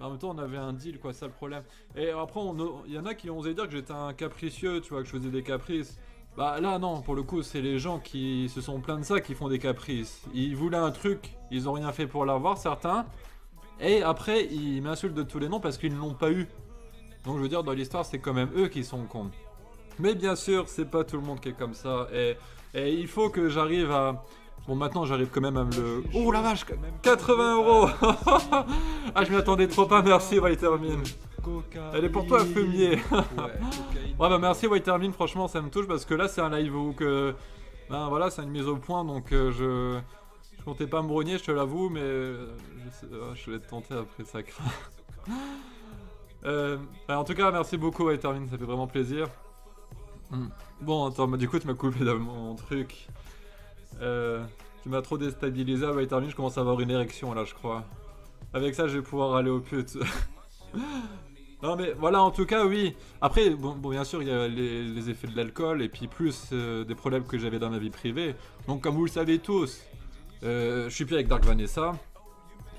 En même temps, on avait un deal, quoi, c'est ça le problème. Et après, il y en a qui ont osé dire que j'étais un capricieux, tu vois, que je faisais des caprices. Bah là, non, pour le coup, c'est les gens qui se sont plaints de ça qui font des caprices. Ils voulaient un truc, ils ont rien fait pour l'avoir, certains. Et après, ils m'insultent de tous les noms parce qu'ils ne l'ont pas eu. Donc je veux dire, dans l'histoire, c'est quand même eux qui sont cons. Mais bien sûr, c'est pas tout le monde qui est comme ça. Et il faut que j'arrive à. Bon, maintenant, j'arrive quand même à me le. Oh la vache, 80 €. Ah, je m'y attendais trop pas. Merci, Whitermine. Elle est pour toi, fumier. Ouais, bah merci, Whitermine. Franchement, ça me touche parce que là, c'est un live où que. Ben voilà, c'est une mise au point. Donc je. Je comptais pas me brogner, je te l'avoue, mais je vais te tenter après ça craint. En tout cas, merci beaucoup, Whitermine. Ça fait vraiment plaisir. Bon, attends, du coup, tu m'as coupé dans mon truc. Tu m'as trop déstabilisé à Whitermine, je commence à avoir une érection là, je crois. Avec ça, je vais pouvoir aller au pute. Non, mais voilà, en tout cas, oui. Après, bon, bien sûr, il y a les effets de l'alcool et puis plus des problèmes que j'avais dans ma vie privée. Donc, comme vous le savez tous, je suis plus avec Dark Vanessa.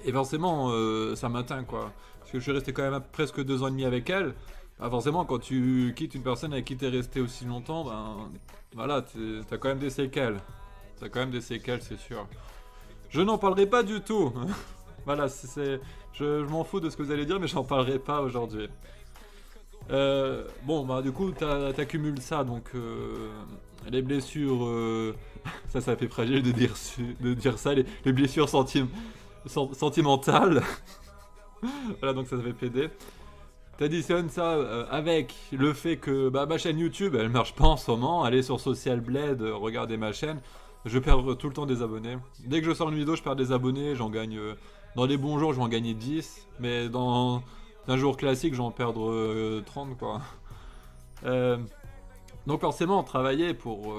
Et forcément, ça m'atteint quoi. Parce que je suis resté quand même presque 2 ans et demi avec elle. Bah, forcément, quand tu quittes une personne avec qui t'es resté aussi longtemps, ben voilà, t'as quand même des séquelles. T'as quand même des séquelles, c'est sûr. Je n'en parlerai pas du tout. Voilà, je m'en fous de ce que vous allez dire, mais j'en parlerai pas aujourd'hui. Bon, bah du coup, t'accumules ça, donc les blessures, ça fait fragile de dire ça, les blessures sentimentales. Voilà, donc ça fait PD. T'additionnes ça avec le fait que bah, ma chaîne YouTube, elle marche pas en ce moment. Allez sur Social Blade, regardez ma chaîne. Je perds tout le temps des abonnés. Dès que je sors une vidéo, je perds des abonnés. J'en gagne. Dans les bons jours, je vais en gagner 10. Mais dans un jour classique, j'en perdre 30, quoi. Euh, donc forcément, travailler pour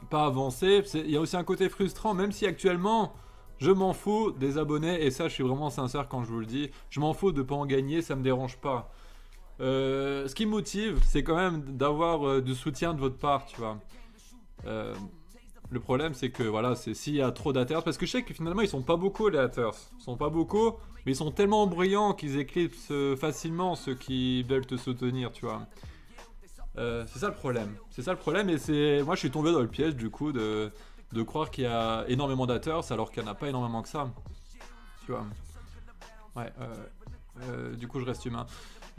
pas avancer. Il y a aussi un côté frustrant, même si actuellement, je m'en fous des abonnés, et ça je suis vraiment sincère quand je vous le dis. Je m'en fous de pas en gagner, ça me dérange pas. Ce qui me motive, c'est quand même d'avoir du soutien de votre part, tu vois. Euh, le problème, c'est que voilà, c'est s'il y a trop d'haters, parce que je sais que finalement ils sont pas beaucoup les haters. Ils sont pas beaucoup, mais ils sont tellement bruyants qu'ils éclipsent facilement ceux qui veulent te soutenir, tu vois. C'est ça le problème. C'est ça le problème, et c'est. Moi je suis tombé dans le piège du coup de croire qu'il y a énormément d'haters alors qu'il n'y en a pas énormément que ça. Tu vois. Ouais, du coup je reste humain.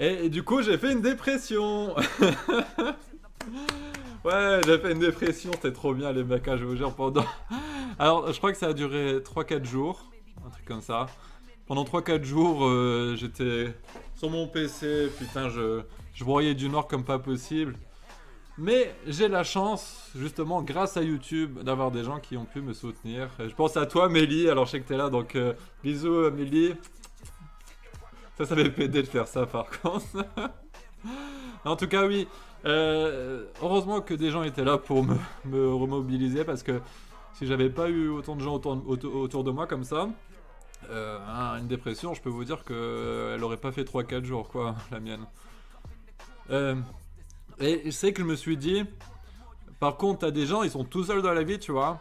Et du coup j'ai fait une dépression. Ouais, j'ai fait une dépression, c'était trop bien les mecs, hein, je vous jure, pendant. Alors je crois que ça a duré 3 4 jours, un truc comme ça. Pendant 3 4 jours, j'étais sur mon PC, putain, je broyais du noir comme pas possible. Mais j'ai la chance, justement, grâce à YouTube, d'avoir des gens qui ont pu me soutenir. Et je pense à toi, Mélie, alors je sais que t'es là, donc bisous, Mélie. Ça fait péder de faire ça, par contre. En tout cas, oui. Heureusement que des gens étaient là pour me remobiliser, parce que si j'avais pas eu autant de gens autour de moi comme ça, une dépression, je peux vous dire qu'elle aurait pas fait 3 4 jours, quoi, la mienne. Euh, et c'est que je me suis dit, par contre, t'as des gens, ils sont tout seuls dans la vie, tu vois.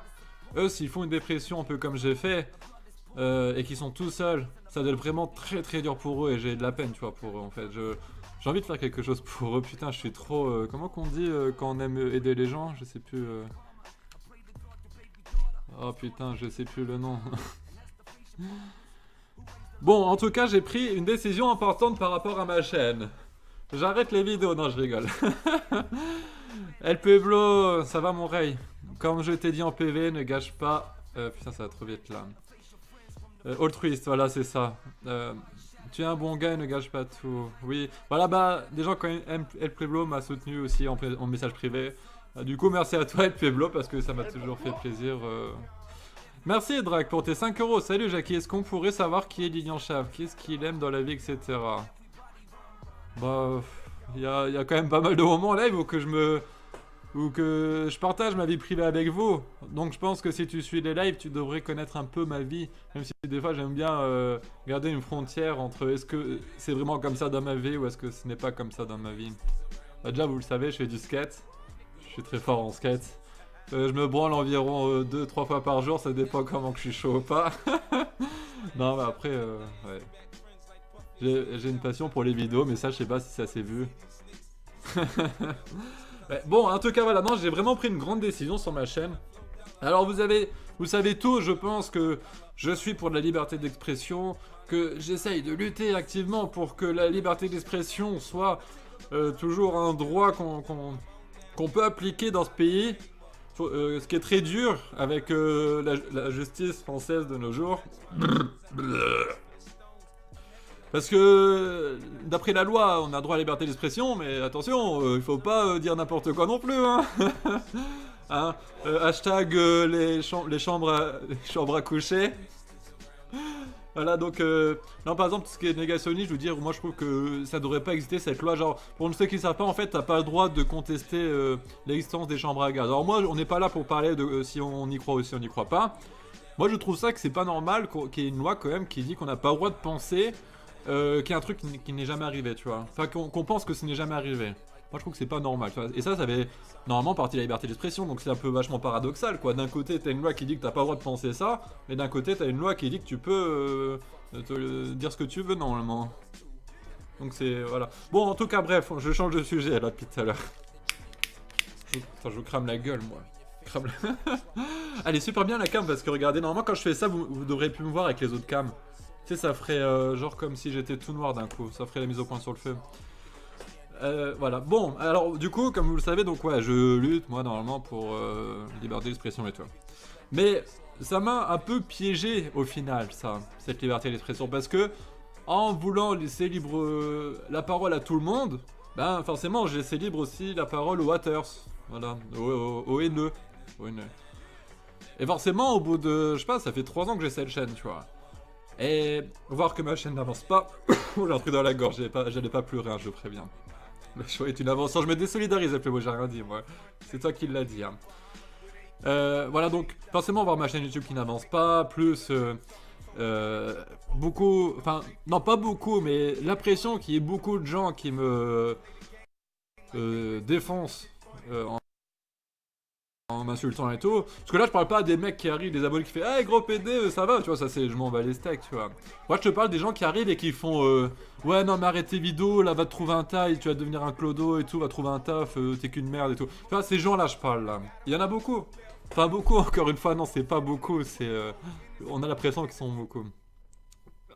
Eux, s'ils font une dépression un peu comme j'ai fait, et qu'ils sont tout seuls, ça doit être vraiment très très dur pour eux, et j'ai de la peine, tu vois, pour eux, en fait. J'ai envie de faire quelque chose pour eux, putain, je suis trop... comment qu'on dit quand on aime aider les gens? Je sais plus... Oh putain, je sais plus le nom. Bon, en tout cas, j'ai pris une décision importante par rapport à ma chaîne. J'arrête les vidéos, non, je rigole. El Pueblo, ça va mon rey. Comme je t'ai dit en PV, ne gâche pas... putain, ça va trop vite là. Altruiste, voilà, c'est ça. Tu es un bon gars et ne gâche pas tout. Oui, voilà, bah, des gens quand El Pueblo m'a soutenu aussi en message privé. Du coup, merci à toi El Pueblo parce que ça m'a toujours fait plaisir. Merci Drac pour tes 5 €. Salut Jackie, est-ce qu'on pourrait savoir qui est Lilian Chave? Qu'est-ce qu'il aime dans la vie, etc. Bah, il y a quand même pas mal de moments en live où que je partage ma vie privée avec vous. Donc je pense que si tu suis les lives, tu devrais connaître un peu ma vie. Même si des fois j'aime bien garder une frontière entre est-ce que c'est vraiment comme ça dans ma vie ou est-ce que ce n'est pas comme ça dans ma vie. Bah, déjà vous le savez, je fais du skate. Je suis très fort en skate. Je me branle environ 2-3 fois par jour, ça dépend comment que je suis chaud ou pas. Non mais après, ouais. J'ai une passion pour les vidéos, mais ça, je sais pas si ça s'est vu. Ouais, bon, en tout cas, voilà, non, j'ai vraiment pris une grande décision sur ma chaîne. Alors, vous savez tout, je pense que je suis pour la liberté d'expression, que j'essaye de lutter activement pour que la liberté d'expression soit toujours un droit qu'on peut appliquer dans ce pays. Ce qui est très dur avec la justice française de nos jours. Parce que d'après la loi, on a droit à la liberté d'expression, mais attention, il faut pas dire n'importe quoi non plus. Hein. Hein, hashtag les chambres à coucher. Voilà, donc, non, par exemple, ce qui est négationniste, je veux dire, moi je trouve que ça devrait pas exister cette loi. Genre, pour ceux qui savent pas, en fait, t'as pas le droit de contester l'existence des chambres à gaz. Alors, moi, on n'est pas là pour parler de si on y croit ou si on n'y croit pas. Moi, je trouve ça que c'est pas normal qu'il y ait une loi quand même qui dit qu'on n'a pas le droit de penser qu'il y a un truc qui n'est jamais arrivé, tu vois. Enfin, qu'on pense que ce n'est jamais arrivé. Moi, je trouve que c'est pas normal, tu vois. Et ça fait normalement partie de la liberté d'expression, donc c'est un peu vachement paradoxal, quoi. D'un côté, t'as une loi qui dit que t'as pas le droit de penser ça, mais d'un côté, t'as une loi qui dit que tu peux dire ce que tu veux, normalement. Donc c'est... voilà. Bon, en tout cas, bref, je change de sujet, là, depuis tout à l'heure. Attends, je vous crame la gueule, moi. Crame la... Elle est super bien, la cam, parce que regardez, normalement, quand je fais ça, vous devrez plus me voir avec les autres cams. Tu sais, ça ferait genre comme si j'étais tout noir d'un coup. Ça ferait la mise au point sur le feu. Voilà. Bon, alors du coup, comme vous le savez, donc ouais, je lutte moi normalement pour liberté d'expression et tout. Mais ça m'a un peu piégé au final, ça, cette liberté d'expression, parce que en voulant laisser libre la parole à tout le monde, ben forcément, j'ai laissé libre aussi la parole aux haters, voilà, aux haineux, aux haineux. Et forcément, au bout de, je sais pas, ça fait 3 ans que j'ai cette chaîne, tu vois. Et voir que ma chaîne n'avance pas, j'ai un truc dans la gorge, j'allais pas pleurer, hein, je préviens. Le choix est une avancée. Je me désolidarise, moi, j'ai rien dit, moi. C'est toi qui l'as dit. Hein. Voilà, donc, forcément, voir ma chaîne YouTube qui n'avance pas, plus beaucoup. Enfin, non, pas beaucoup, mais l'impression qu'il y ait beaucoup de gens qui me défoncent en m'insultant et tout. Parce que là, je parle pas des mecs qui arrivent, des abonnés qui font hey gros PD, ça va, tu vois, ça c'est je m'en bats les steaks, tu vois. Moi, je te parle des gens qui arrivent et qui font ouais, non, mais arrête tes vidéos, là, va te trouver un taille, tu vas devenir un clodo et tout, va trouver un taf, t'es qu'une merde et tout. Tu vois, ces gens-là, je parle là. Il y en a beaucoup. Pas beaucoup, encore une fois, non, c'est pas beaucoup, c'est. On a l'impression qu'ils sont beaucoup.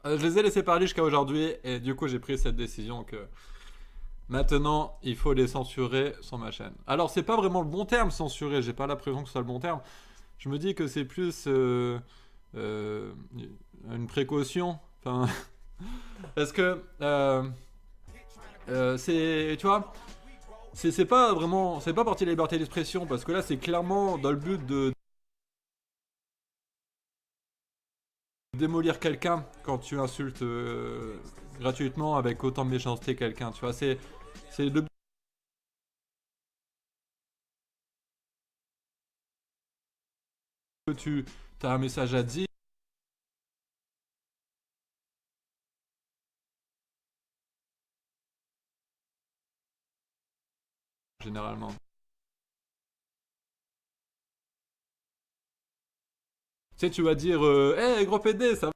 Je les ai laissés parler jusqu'à aujourd'hui et du coup, j'ai pris cette décision que. Maintenant, il faut les censurer sur ma chaîne. Alors, c'est pas vraiment le bon terme, censurer. J'ai pas l'impression que ce soit le bon terme. Je me dis que c'est plus euh, une précaution. Enfin, parce que c'est, tu vois, c'est pas vraiment, c'est pas partie de la liberté d'expression parce que là, c'est clairement dans le but de démolir quelqu'un quand tu insultes gratuitement avec autant de méchanceté quelqu'un. Tu vois, c'est le but que tu as un message à dire. Généralement. Tu sais, tu vas dire, hey, gros PD, ça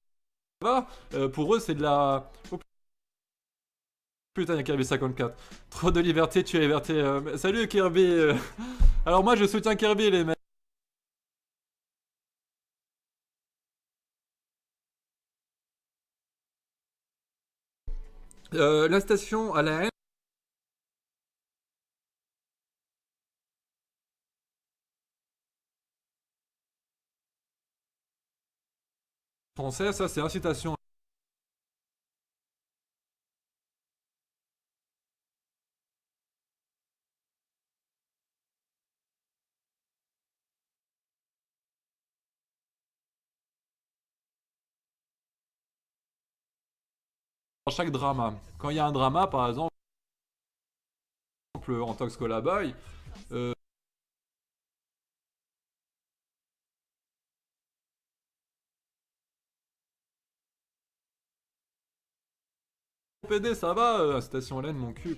va? Pour eux, c'est de la. Oh putain, il y a Kirby 54. Trop de liberté, tu es liberté. Salut Kirby. Alors, moi, je soutiens Kirby, les mecs. La station à la haine française, ça, c'est incitation dans chaque drama. Quand il y a un drama, par exemple, en tant que Scholar Boy, euh, PD, ça va, incitation à la haine, mon cul.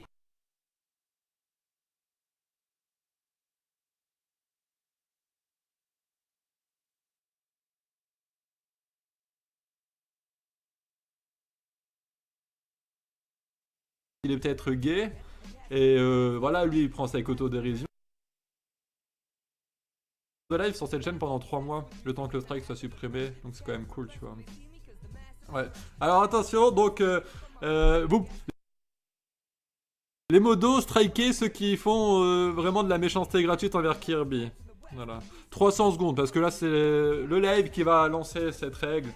il est peut-être gay. Et voilà, lui il prend ça avec autodérision. De live sur cette chaîne pendant 3 mois, le temps que le strike soit supprimé, donc c'est quand même cool, tu vois. Ouais. Alors attention, donc vous, les modos, strikez ceux qui font vraiment de la méchanceté gratuite envers Kirby. Voilà. 300 secondes, parce que là c'est le live qui va lancer cette règle.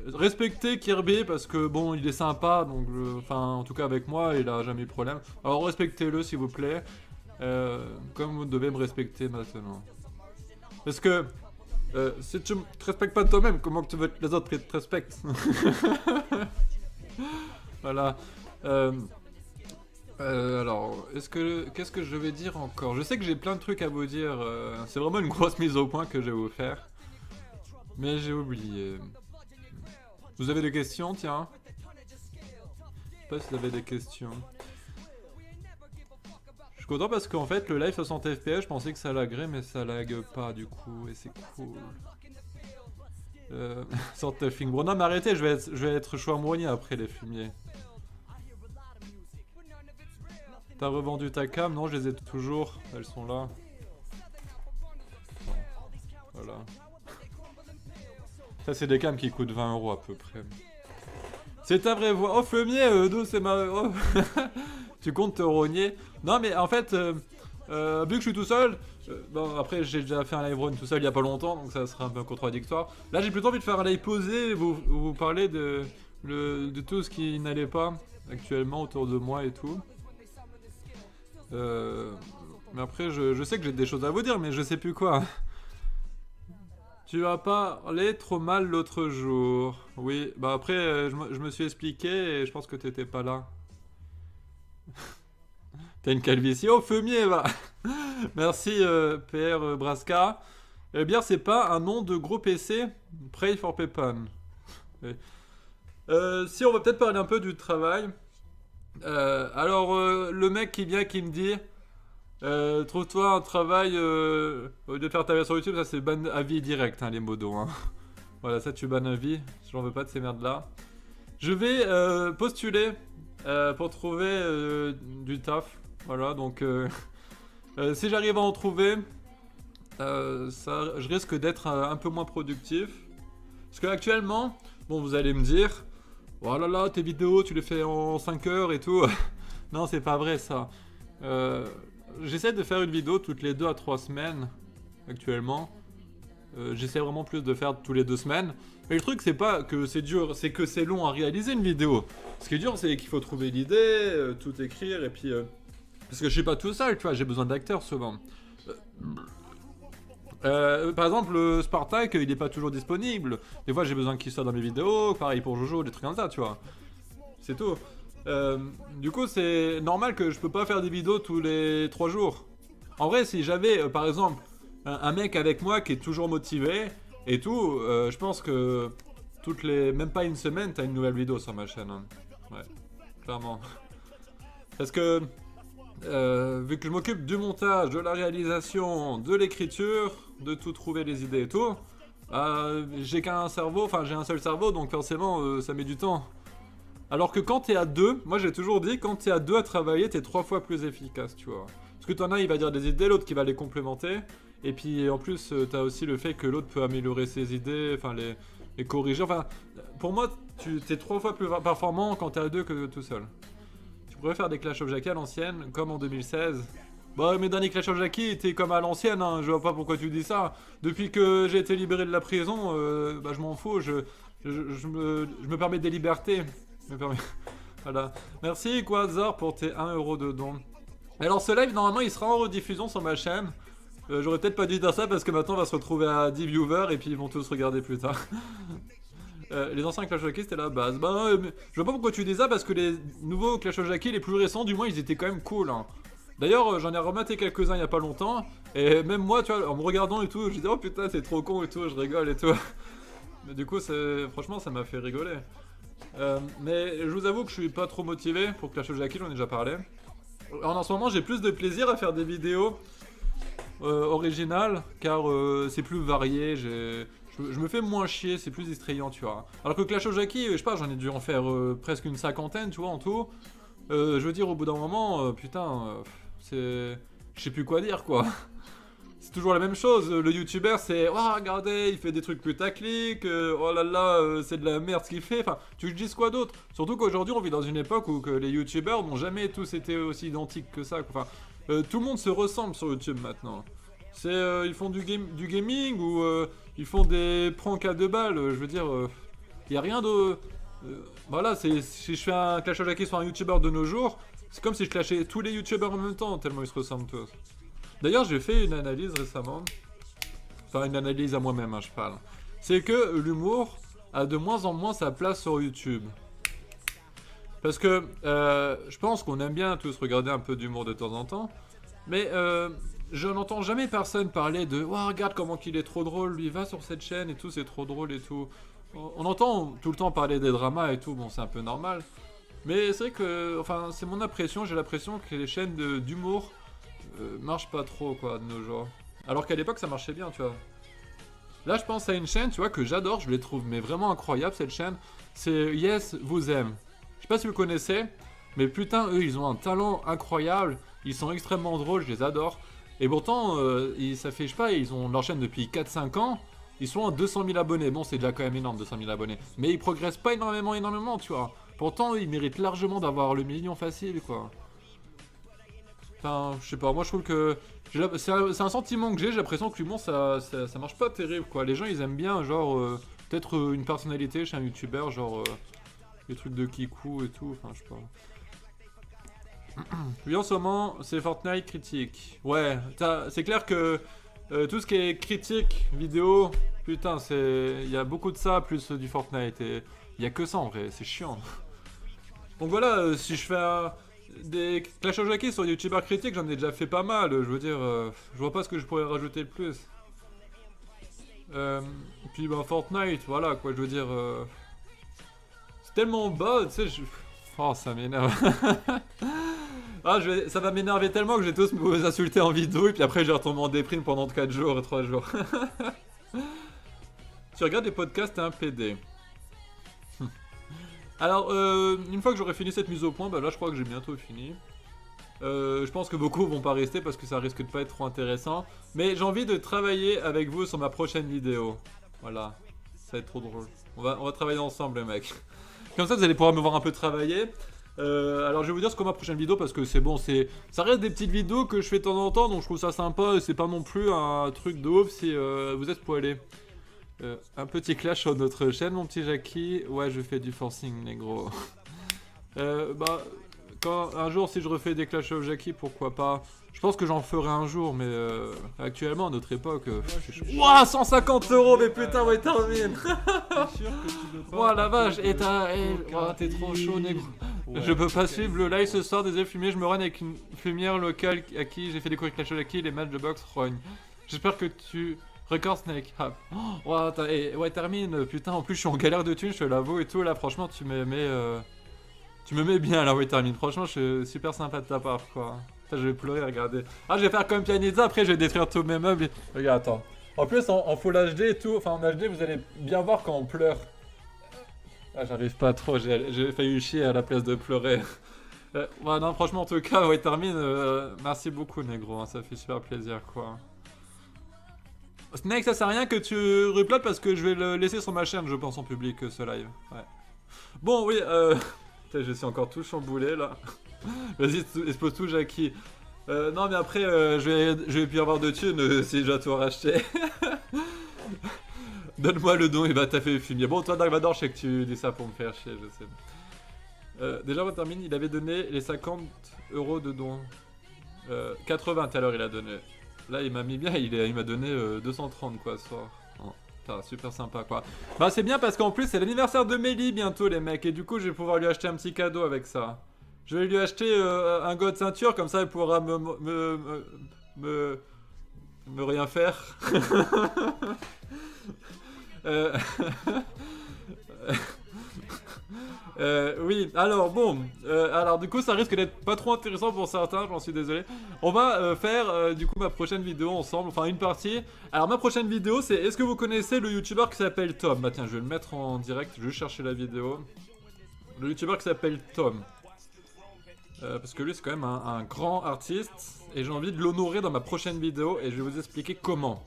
Respectez Kirby parce que bon, il est sympa, donc enfin en tout cas avec moi, il a jamais eu de problème. Alors respectez-le s'il vous plaît. Comme vous devez me respecter maintenant. Parce que si tu ne te respectes pas toi-même, comment tu veux que les autres te respectent? Voilà. Alors, qu'est-ce que je vais dire encore? Je sais que j'ai plein de trucs à vous dire. C'est vraiment une grosse mise au point que je vais vous faire. Mais j'ai oublié. Vous avez des questions, tiens? Je sais pas si vous avez des questions. Je suis content parce qu'en fait le live 60 fps je pensais que ça laguerait mais ça lag pas du coup et c'est cool. Sorte de film. Bon non mais arrêtez, je vais être chouamouronnier après les fumiers. T'as revendu ta cam? Non je les ai toujours, elles sont là. Voilà. Ça c'est des cams qui coûtent 20 € à peu près. C'est ta vraie voix. Oh fumier, d'où c'est ma... Oh. Tu comptes te rogner? Non mais en fait, vu que je suis tout seul, bon après j'ai déjà fait un live run tout seul il y a pas longtemps, donc ça sera un peu contradictoire. Là j'ai plutôt envie de faire un live posé, vous parler de tout ce qui n'allait pas actuellement autour de moi et tout. Mais après je sais que j'ai des choses à vous dire, mais je sais plus quoi. Tu as parlé trop mal l'autre jour. Oui, bah après je me suis expliqué et je pense que t'étais pas là. T'as une calvitie. Oh, fumier, va. Merci, PR Braska. Eh bien, c'est pas un nom de gros PC. Pray for Pepon. Si, on va peut-être parler un peu du travail. Alors, le mec qui vient qui me dit trouve-toi un travail au lieu de faire ta vie sur YouTube, ça c'est ban avis direct, hein, les modos. Hein. Voilà, ça tu ban avis. J'en veux pas de ces merdes-là. Je vais postuler pour trouver du taf. Voilà, donc si j'arrive à en trouver, je risque d'être un peu moins productif. Parce qu'actuellement, bon, vous allez me dire, oh là là, tes vidéos, tu les fais en 5 heures et tout. Non, c'est pas vrai ça. J'essaie de faire une vidéo toutes les 2 à 3 semaines actuellement. J'essaie vraiment plus de faire tous les 2 semaines. Mais le truc, c'est pas que c'est dur, c'est que c'est long à réaliser une vidéo. Ce qui est dur, c'est qu'il faut trouver l'idée, tout écrire et puis. Parce que je suis pas tout seul, tu vois, j'ai besoin d'acteurs souvent. Par exemple, Spartak, il est pas toujours disponible. Des fois, j'ai besoin qu'il soit dans mes vidéos. Pareil pour Jojo, des trucs comme ça, tu vois. C'est tout. Du coup, c'est normal que je peux pas faire des vidéos tous les 3 jours. En vrai, si j'avais, par exemple, un mec avec moi qui est toujours motivé et tout, je pense que même pas une semaine, t'as une nouvelle vidéo sur ma chaîne. Hein. Ouais, clairement. Parce que vu que je m'occupe du montage, de la réalisation, de l'écriture, de tout trouver les idées et tout, j'ai qu'un cerveau, enfin j'ai un seul cerveau, donc forcément ça met du temps. Alors que quand t'es à 2, moi j'ai toujours dit, quand t'es à 2 à travailler, t'es 3 fois plus efficace, tu vois. Parce que t'en as, il va dire des idées, l'autre qui va les complémenter, et puis en plus t'as aussi le fait que l'autre peut améliorer ses idées, enfin les corriger, enfin pour moi t'es 3 fois plus performant quand t'es à 2 que tout seul. Tu pourrais faire des Clash of Jackie à l'ancienne, comme en 2016. Bah, mes derniers Clash of Jackie étaient comme à l'ancienne, hein. Je vois pas pourquoi tu dis ça. Depuis que j'ai été libéré de la prison, bah, je m'en fous, je me permets des libertés. Voilà. Merci Quasar pour tes 1 € de don. Alors, ce live, normalement, il sera en rediffusion sur ma chaîne. J'aurais peut-être pas dû dire ça parce que maintenant, on va se retrouver à 10 viewers et puis ils vont tous regarder plus tard. Les anciens Clash of Jackie c'était la base. Bah je vois pas pourquoi tu dis ça parce que les nouveaux Clash of Jackie, les plus récents du moins, ils étaient quand même cool. Hein. D'ailleurs j'en ai rematé quelques-uns il y a pas longtemps. Et même moi tu vois, en me regardant et tout, je disais oh putain c'est trop con et tout, je rigole et tout. Mais du coup franchement ça m'a fait rigoler. Mais je vous avoue que je suis pas trop motivé pour Clash of Jackie, j'en ai déjà parlé. En ce moment j'ai plus de plaisir à faire des vidéos originales car c'est plus varié, je me fais moins chier, c'est plus distrayant, tu vois. Alors que Clash of Jackie, je sais pas, j'en ai dû en faire presque une cinquantaine, tu vois, en tout. Je veux dire, au bout d'un moment, putain, c'est... Je sais plus quoi dire, quoi. C'est toujours la même chose, le youtubeur c'est oh regardez il fait des trucs putaclic, oh là là c'est de la merde ce qu'il fait, enfin tu te dis quoi d'autre. Surtout qu'aujourd'hui on vit dans une époque où que les youtubeurs n'ont jamais tous été aussi identiques que ça, enfin tout le monde se ressemble sur YouTube maintenant. C'est ils font du gaming ou ils font des pranks à 2 balles, je veux dire il y a rien de voilà, c'est si je fais un clash of Jackie sur un youtubeur de nos jours, c'est comme si je clashais tous les youtubeurs en même temps tellement ils se ressemblent tous. D'ailleurs, j'ai fait une analyse récemment. Enfin, une analyse à moi-même, hein, je parle. C'est que l'humour a de moins en moins sa place sur YouTube. Parce que je pense qu'on aime bien tous regarder un peu d'humour de temps en temps. Mais je n'entends jamais personne parler de oh, regarde comment il est trop drôle, lui va sur cette chaîne et tout, c'est trop drôle et tout. On entend tout le temps parler des dramas et tout, bon, c'est un peu normal. Mais c'est vrai que, enfin, c'est mon impression, j'ai l'impression que les chaînes d'humour marche pas trop quoi de nos jours. Alors qu'à l'époque ça marchait bien, tu vois. Là je pense à une chaîne, tu vois, que j'adore, je les trouve mais vraiment incroyable cette chaîne. C'est Yes vous aime. Je sais pas si vous connaissez, mais putain eux ils ont un talent incroyable, ils sont extrêmement drôles, je les adore. Et pourtant ça fait je sais pas, ils ont leur chaîne depuis 4-5 ans. Ils sont à 200 000 abonnés, bon c'est déjà quand même énorme 200 000 abonnés. Mais ils progressent pas énormément tu vois. Pourtant ils méritent largement d'avoir le million facile quoi. Enfin, je sais pas, moi je trouve que c'est un sentiment que j'ai l'impression que l'humour ça marche pas terrible quoi. Les gens ils aiment bien genre peut-être une personnalité chez un youtubeur, genre les trucs de Kikou et tout, enfin je sais pas. Oui en ce moment c'est Fortnite critique. Ouais, c'est clair que tout ce qui est critique vidéo, putain il y a beaucoup de ça plus du Fortnite et il y a que ça en vrai, c'est chiant. Donc voilà, si je fais des Clash of Jackie sur youtubeur critique, j'en ai déjà fait pas mal, je veux dire, je vois pas ce que je pourrais rajouter de plus. Puis bah Fortnite, voilà quoi, je veux dire, c'est tellement bas, tu sais, oh ça m'énerve. Ah, ça va m'énerver tellement que je vais tous vous insulter en vidéo et puis après je vais retomber en déprime pendant 4 jours et 3 jours. Tu regardes des podcasts, t'es un PD. Alors, une fois que j'aurai fini cette mise au point, bah là je crois que j'ai bientôt fini. Je pense que beaucoup vont pas rester parce que ça risque de pas être trop intéressant. Mais j'ai envie de travailler avec vous sur ma prochaine vidéo. Voilà, ça va être trop drôle. On va travailler ensemble les mecs. Comme ça vous allez pouvoir me voir un peu travailler. Alors je vais vous dire ce qu'est ma prochaine vidéo parce que c'est bon, ça reste des petites vidéos que je fais de temps en temps, donc je trouve ça sympa et c'est pas non plus un truc de ouf si vous êtes poilé. Un petit clash sur notre chaîne mon petit Jackie. Ouais je fais du forcing négro. Bah un jour si je refais des Clash of Jackie pourquoi pas. Je pense que j'en ferai un jour mais actuellement à notre époque Wouah 150 € mais putain ouais termine. Ouah la vache et t'es trop chaud négro. Je peux pas suivre le live ce soir, désolé fumier, je me run avec une fumière locale à qui j'ai fait découvrir Clash of Jackie les matchs de boxe rogne. J'espère que tu... Record Snake. Ah. Oh, ouais, termine. Putain, en plus, je suis en galère de thunes, je te l'avoue et tout. Là, franchement, tu me mets bien là, ouais, termine. Franchement, je suis super sympa de ta part, quoi. Putain, je vais pleurer, regardez. Ah, je vais faire comme Pianizza, après, je vais détruire tous mes meubles. Regarde, attends. En plus, en Full HD et tout, enfin en HD, vous allez bien voir quand on pleure. Ah, j'arrive pas trop, j'ai failli chier à la place de pleurer. Ouais, non, franchement, en tout cas, ouais, termine. Merci beaucoup, négro, hein, ça fait super plaisir, quoi. Snake, ça sert à rien que tu replotes parce que je vais le laisser sur ma chaîne, je pense, en public, ce live. Ouais. Bon, oui, putain, je suis encore tout chamboulé, là. Vas-y, expose tout, Jackie. Non, mais après, je vais plus avoir de thunes si je dois tout racheter. Donne-moi le don, et bah t'as fait fumier. Bon, toi, Dark Vador, je sais que tu dis ça pour me faire chier, je sais. Déjà, on termine, il avait donné les 50 € de don. 80 tout à l'heure, il a donné. Là, il m'a mis bien, il m'a donné 230 quoi ce soir. Oh, super sympa quoi. Bah, c'est bien parce qu'en plus, c'est l'anniversaire de Mélie bientôt, les mecs. Et du coup, je vais pouvoir lui acheter un petit cadeau avec ça. Je vais lui acheter un god ceinture, comme ça, il pourra me rien faire. Oui, alors bon, alors du coup ça risque d'être pas trop intéressant pour certains, j'en suis désolé. On va faire du coup ma prochaine vidéo ensemble, enfin une partie. Alors ma prochaine vidéo c'est est-ce que vous connaissez le youtubeur qui s'appelle Tom? Bah tiens je vais le mettre en direct, je vais chercher la vidéo. Le youtubeur qui s'appelle Tom. Parce que lui c'est quand même un grand artiste et j'ai envie de l'honorer dans ma prochaine vidéo et je vais vous expliquer comment.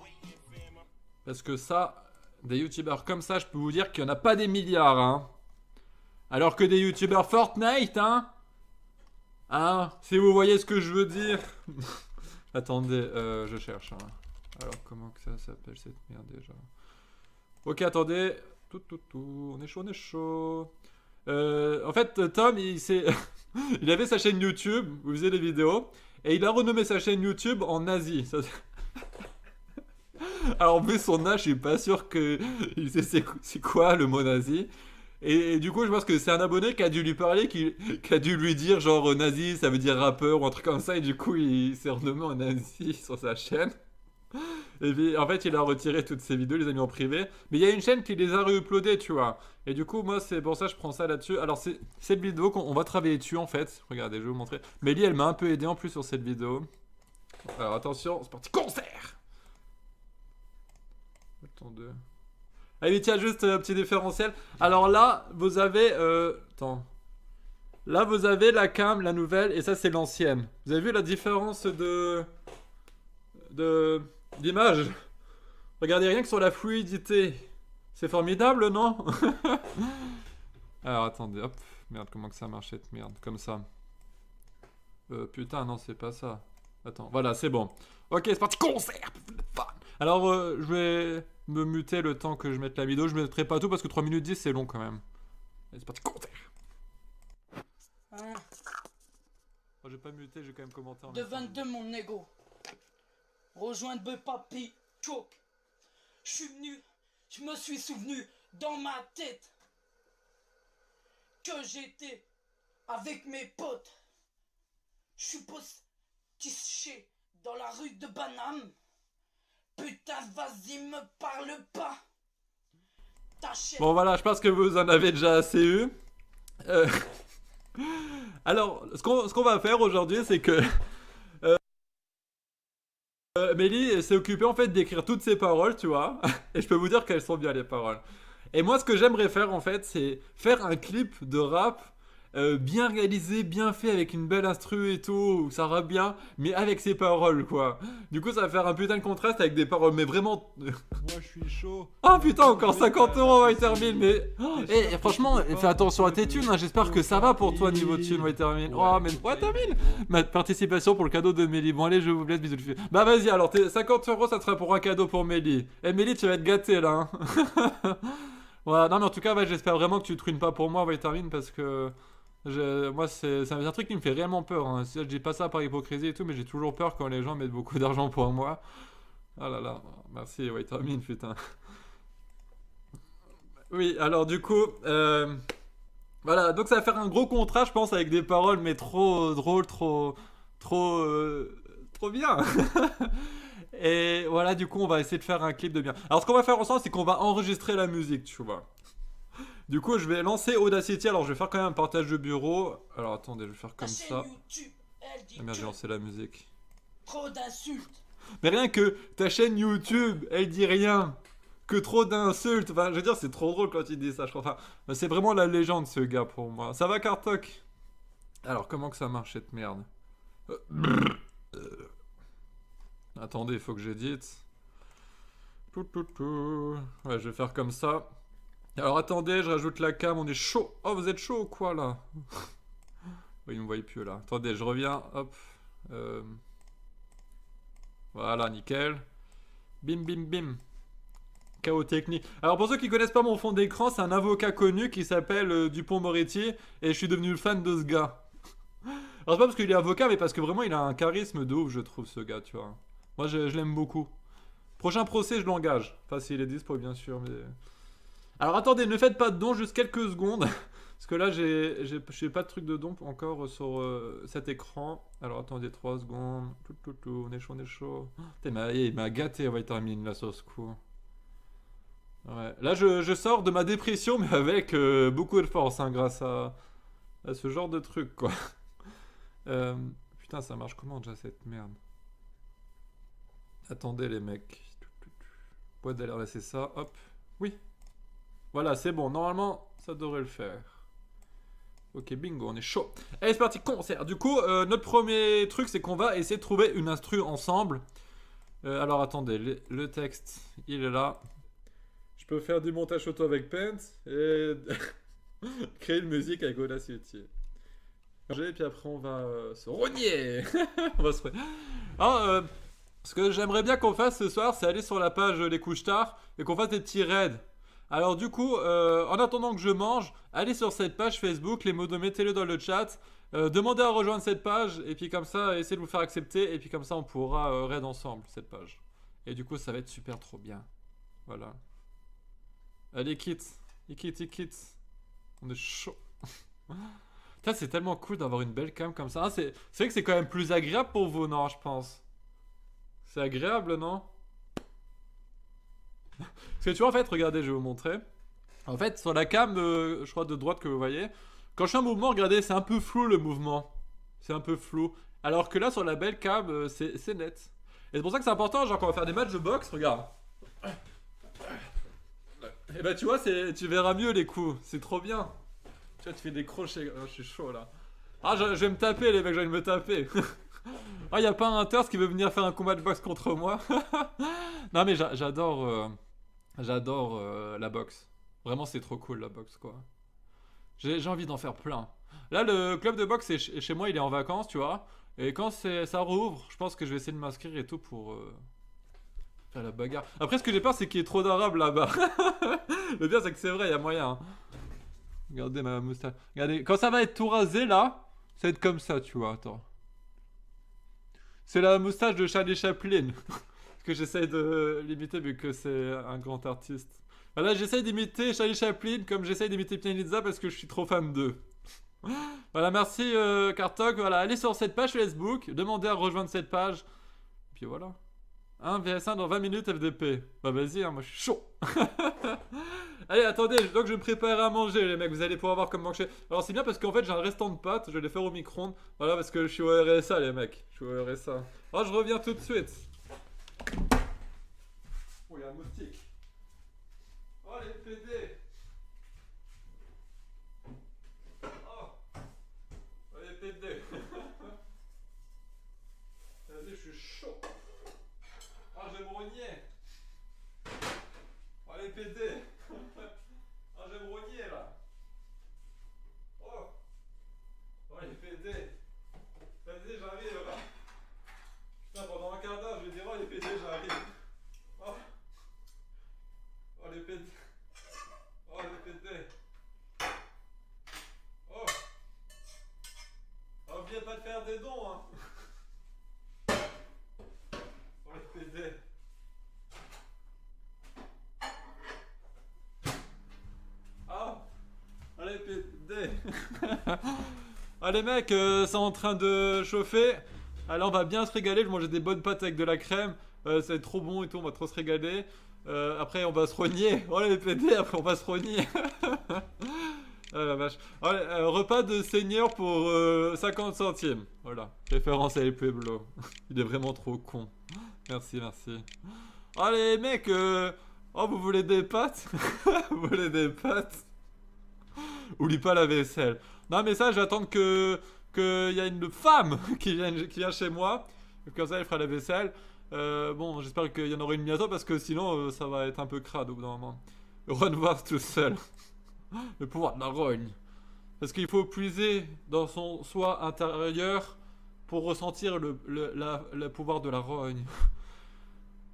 Parce que ça, des youtubeurs comme ça, je peux vous dire qu'il n'y en a pas des milliards, hein. Alors que des youtubeurs Fortnite, hein. Hein, si vous voyez ce que je veux dire. Attendez, je cherche. Hein. Alors, comment que ça s'appelle cette merde déjà? Ok, attendez. On est chaud, on est chaud. En fait, Tom, il avait sa chaîne YouTube où il faisait des vidéos. Et il a renommé sa chaîne YouTube en Asie. Ça... Alors, vu son âge, je suis pas sûr que il sait c'est quoi le mot nazi. Et du coup, je pense que c'est un abonné qui a dû lui parler, qui a dû lui dire genre nazi, ça veut dire rappeur ou un truc comme ça. Et du coup, il s'est renommé en nazi sur sa chaîne. Et puis, en fait, il a retiré toutes ses vidéos, il les a mis en privé. Mais il y a une chaîne qui les a réuploadées, tu vois. Et du coup, moi, c'est pour ça que je prends ça là-dessus. Alors, c'est cette vidéo qu'on va travailler dessus, en fait. Regardez, je vais vous montrer. Mélie, elle m'a un peu aidé en plus sur cette vidéo. Alors, attention, c'est parti, concert! Attendez. Ah oui, tiens, juste un petit différentiel. Alors là, vous avez... attends. Là, vous avez la cam, la nouvelle, et ça, c'est l'ancienne. Vous avez vu la différence d'image? Regardez rien que sur la fluidité. C'est formidable, non? Alors, attendez, hop. Merde, comment que ça marche cette merde? Comme ça. Putain, non, c'est pas ça. Attends, voilà, c'est bon. Ok, c'est parti, concert! Alors, je vais me muter le temps que je mette la vidéo. Je ne mettrai pas tout parce que 3 minutes 10 c'est long quand même. Allez, c'est parti, concert! Oh, j'ai pas muté, j'ai quand même commenté en De 22 mon nego. Rejoindre Papi Choke. Je suis venu, je me suis souvenu dans ma tête que j'étais avec mes potes. Je suis postiché dans la rue de Banam. Putain, vas-y, me parle pas. Bon voilà, je pense que vous en avez déjà assez eu. Alors, ce qu'on va faire aujourd'hui, c'est que Mélie s'est occupée en fait d'écrire toutes ses paroles, tu vois. Et je peux vous dire qu'elles sont bien les paroles. Et moi, ce que j'aimerais faire en fait, c'est faire un clip de rap bien réalisé, bien fait, avec une belle instru et tout, où ça rappe bien, mais avec ses paroles, quoi. Du coup, ça va faire un putain de contraste avec des paroles, mais vraiment. Moi, je suis chaud. Oh putain, encore 50 euros, Whitermine, mais. Et franchement, fais attention à tes thunes, hein. J'espère que ça va pour toi niveau thunes, Whitermine. Oh, mais Whitermine, ma participation pour le cadeau de Mélie. Bon, allez, je vous laisse, bisous. Bah, vas-y, alors, 50 euros, ça sera pour un cadeau pour Mélie. Et Mélie, tu vas être gâtée là, hein. Voilà, non, mais en tout cas, ouais, j'espère vraiment que tu te ruines pas pour moi, Whitermine, parce que. Moi, c'est un truc qui me fait réellement peur. Hein. Je dis pas ça par hypocrisie et tout, mais j'ai toujours peur quand les gens mettent beaucoup d'argent pour moi. Oh là là, merci Whitermine, putain. Oui, alors du coup, voilà, donc ça va faire un gros contrat, je pense, avec des paroles, mais trop drôles, trop bien. Et voilà, du coup, on va essayer de faire un clip de bien. Alors, ce qu'on va faire ensemble, c'est qu'on va enregistrer la musique, tu vois. Du coup, je vais lancer Audacity. Alors, je vais faire quand même un partage de bureau. Alors, attendez, je vais faire comme ça. Ah merde, j'ai lancé la musique. Trop d'insultes. Mais rien que ta chaîne YouTube, elle dit rien. Que trop d'insultes. Enfin, je veux dire, c'est trop drôle quand il dit ça, je crois. Enfin, c'est vraiment la légende, ce gars, pour moi. Ça va, Kartok? Alors, comment que ça marche, cette merde? Attendez, il faut que j'édite. Ouais, je vais faire comme ça. Alors attendez, je rajoute la cam, on est chaud. Oh, vous êtes chaud ou quoi là? Oui, il me voit plus là. Attendez, je reviens. Hop. Voilà, nickel. Bim, bim, bim. Chaos technique. Alors pour ceux qui connaissent pas mon fond d'écran, c'est un avocat connu qui s'appelle Dupont-Moretti. Et je suis devenu fan de ce gars. Alors c'est pas parce qu'il est avocat, mais parce que vraiment il a un charisme de ouf, je trouve, ce gars, tu vois. Moi, je l'aime beaucoup. Prochain procès, je l'engage. Enfin, s'il est dispo, bien sûr, mais... Alors attendez, ne faites pas de dons, juste quelques secondes. Parce que là, j'ai pas de truc de don encore sur cet écran. Alors attendez, 3 secondes. On est chaud, on est chaud. Putain, il m'a gâté, Whitermine, la sauce coup. Ouais. Là, je sors de ma dépression, mais avec beaucoup de force, hein, grâce à ce genre de truc, quoi. Euh, Putain, ça marche comment déjà cette merde? Attendez, les mecs. Boîte d'alerte, c'est ça. Hop. Oui. Voilà, c'est bon. Normalement, ça devrait le faire. Ok, bingo, on est chaud. Allez, c'est parti, concert. Du coup, notre premier truc, c'est qu'on va essayer de trouver une instru ensemble. Alors, attendez, le texte, il est là. Je peux faire du montage photo avec Paint et créer une musique avec Audacity. Et puis après, on va se rogner. On va se rogner. Alors, ce que j'aimerais bien qu'on fasse ce soir, c'est aller sur la page Les Couches Tard et qu'on fasse des petits raids. Alors du coup, en attendant que je mange, allez sur cette page Facebook, les mots de mettez-le dans le chat, demandez à rejoindre cette page, et puis comme ça, essayez de vous faire accepter, et puis comme ça, on pourra raid ensemble cette page. Et du coup, ça va être super trop bien. Voilà. Allez, quitte. Quitte. On est chaud. Putain, c'est tellement cool d'avoir une belle cam comme ça. Ah, c'est vrai que c'est quand même plus agréable pour vous, non, je pense. C'est agréable, non? Parce que tu vois, en fait, regardez, je vais vous montrer. En fait, sur la cam, je crois de droite que vous voyez, quand je fais un mouvement, regardez, c'est un peu flou le mouvement. C'est un peu flou. Alors que là, sur la belle cam, c'est net. Et c'est pour ça que c'est important, genre quand on va faire des matchs de boxe, regarde. Et bah tu vois, tu verras mieux les coups. C'est trop bien. Tu vois, tu fais des crochets. Oh, je suis chaud là. Ah, je vais me taper, les mecs, j'ai envie de me taper. Ah, y a pas un Hunters qui veut venir faire un combat de boxe contre moi? Non, mais j'adore la boxe. Vraiment, c'est trop cool la boxe, quoi. J'ai envie d'en faire plein. Là, le club de boxe chez moi, il est en vacances, tu vois. Et quand ça rouvre, je pense que je vais essayer de m'inscrire et tout pour faire la bagarre. Après, ce que j'ai peur, c'est qu'il y ait trop d'arabes là-bas. Le pire, c'est que c'est vrai, il y a moyen. Hein. Regardez ma moustache. Regardez, quand ça va être tout rasé là, ça va être comme ça, tu vois. Attends. C'est la moustache de Charlie Chaplin. Que j'essaye de l'imiter vu que c'est un grand artiste. Voilà, j'essaye d'imiter Charlie Chaplin comme j'essaye d'imiter Pianizza parce que je suis trop fan d'eux. Voilà, merci Kartok. Voilà, allez sur cette page Facebook, demandez à rejoindre cette page. Et puis voilà. 1 vs1 dans 20 minutes FDP. Bah vas-y, hein, moi je suis chaud. Allez, attendez, donc je vais me préparer à manger les mecs, vous allez pouvoir voir comment manger. Alors c'est bien parce qu'en fait j'ai un restant de pâtes, je vais les faire au micro-ondes. Voilà, parce que je suis au RSA les mecs, je suis au RSA. Oh, je reviens tout de suite. Oh, il y a un moustique. Oh, les PD. Oh, oh les PD. Vas-y, je suis chaud. Oh, je vais me rogner. Oh, les PD. Oh, je vais me rogner là. Oh, oh les PD. Vas-y, j'arrive là. Putain, pendant un quart d'heure, je vais dire, oh les PD, j'arrive. Oh. Oh les PD. Oh les PD. Oh. Oh, oubliez pas de faire des dons, hein. Oh les PD. Ah. Oh les PD. Ah les mecs, c'est en train de chauffer. Alors on va bien se régaler, je mangeais des bonnes pâtes avec de la crème. Ça va être trop bon et tout, on va trop se régaler. Après on va se rogner. Oh les PD, après on va se rogner. Ah la vache. Repas de seigneur pour 50 centimes. Voilà, référence à El Pueblo. Il est vraiment trop con. Merci, merci. Oh les mecs, oh vous voulez des pâtes? Vous voulez des pâtes? Oublie pas la vaisselle. Non mais ça, j'attends que y a une femme qui vient chez moi. Comme ça, elle fera la vaisselle. Bon, j'espère qu'il y en aura une bientôt parce que sinon, ça va être un peu crade au bout d'un moment. Ron voir tout seul. Le pouvoir de la rogne. Parce qu'il faut puiser dans son soi intérieur pour ressentir le pouvoir de la rogne.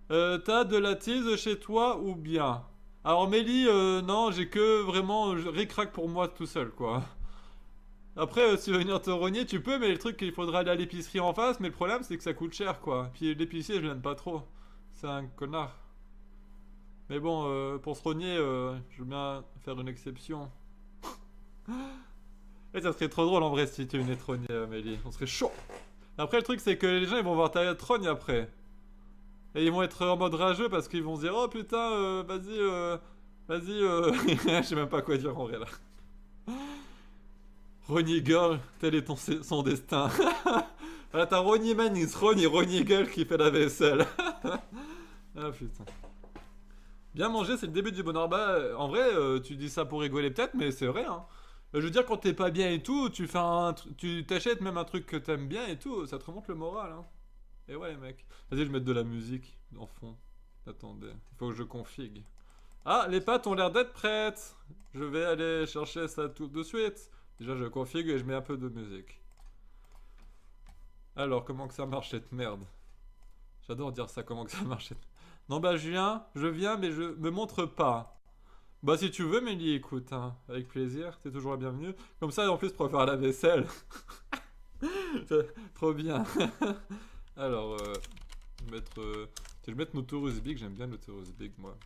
T'as de la tease chez toi ou bien? Alors Mélie, non, j'ai que vraiment ric-rac pour moi tout seul, quoi. Après, si tu veux venir te rogner, tu peux, mais le truc, il faudra aller à l'épicerie en face, mais le problème, c'est que ça coûte cher, quoi. Puis l'épicier, je l'aime pas trop. C'est un connard. Mais bon, pour se rogner, je veux bien faire une exception. Et ça serait trop drôle en vrai si tu venais te rogner, Amélie. On serait chaud. Après, le truc, c'est que les gens, ils vont voir ta trogne après. Et ils vont être en mode rageux parce qu'ils vont se dire, oh putain, vas-y, Vas-y, je sais même pas quoi dire en vrai là. Ronnie Girl, tel est son destin. Voilà, t'as Ronnie Man, il se rogne et Ronnie Girl qui fait la vaisselle. Ah putain. Bien manger, c'est le début du bonheur. Bah, en vrai, tu dis ça pour rigoler peut-être, mais c'est vrai, hein. Je veux dire, quand t'es pas bien et tout, tu fais tu t'achètes même un truc que t'aimes bien et tout, ça te remonte le moral, hein. Et ouais, mec. Vas-y, je vais mettre de la musique en fond. Attendez, il faut que je config. Ah, les pâtes ont l'air d'être prêtes. Je vais aller chercher ça tout de suite. Déjà, je config et je mets un peu de musique. Alors, comment que ça marche cette merde? J'adore dire ça, comment que ça marche cette... Non, bah, je viens, mais je me montre pas. Bah, si tu veux, Mélie, écoute, hein, avec plaisir, t'es toujours la bienvenue. Comme ça, en plus, pour faire la vaisselle. Trop bien. Alors, mettre... je vais mettre Notorious Big, j'aime bien Notorious Big, moi.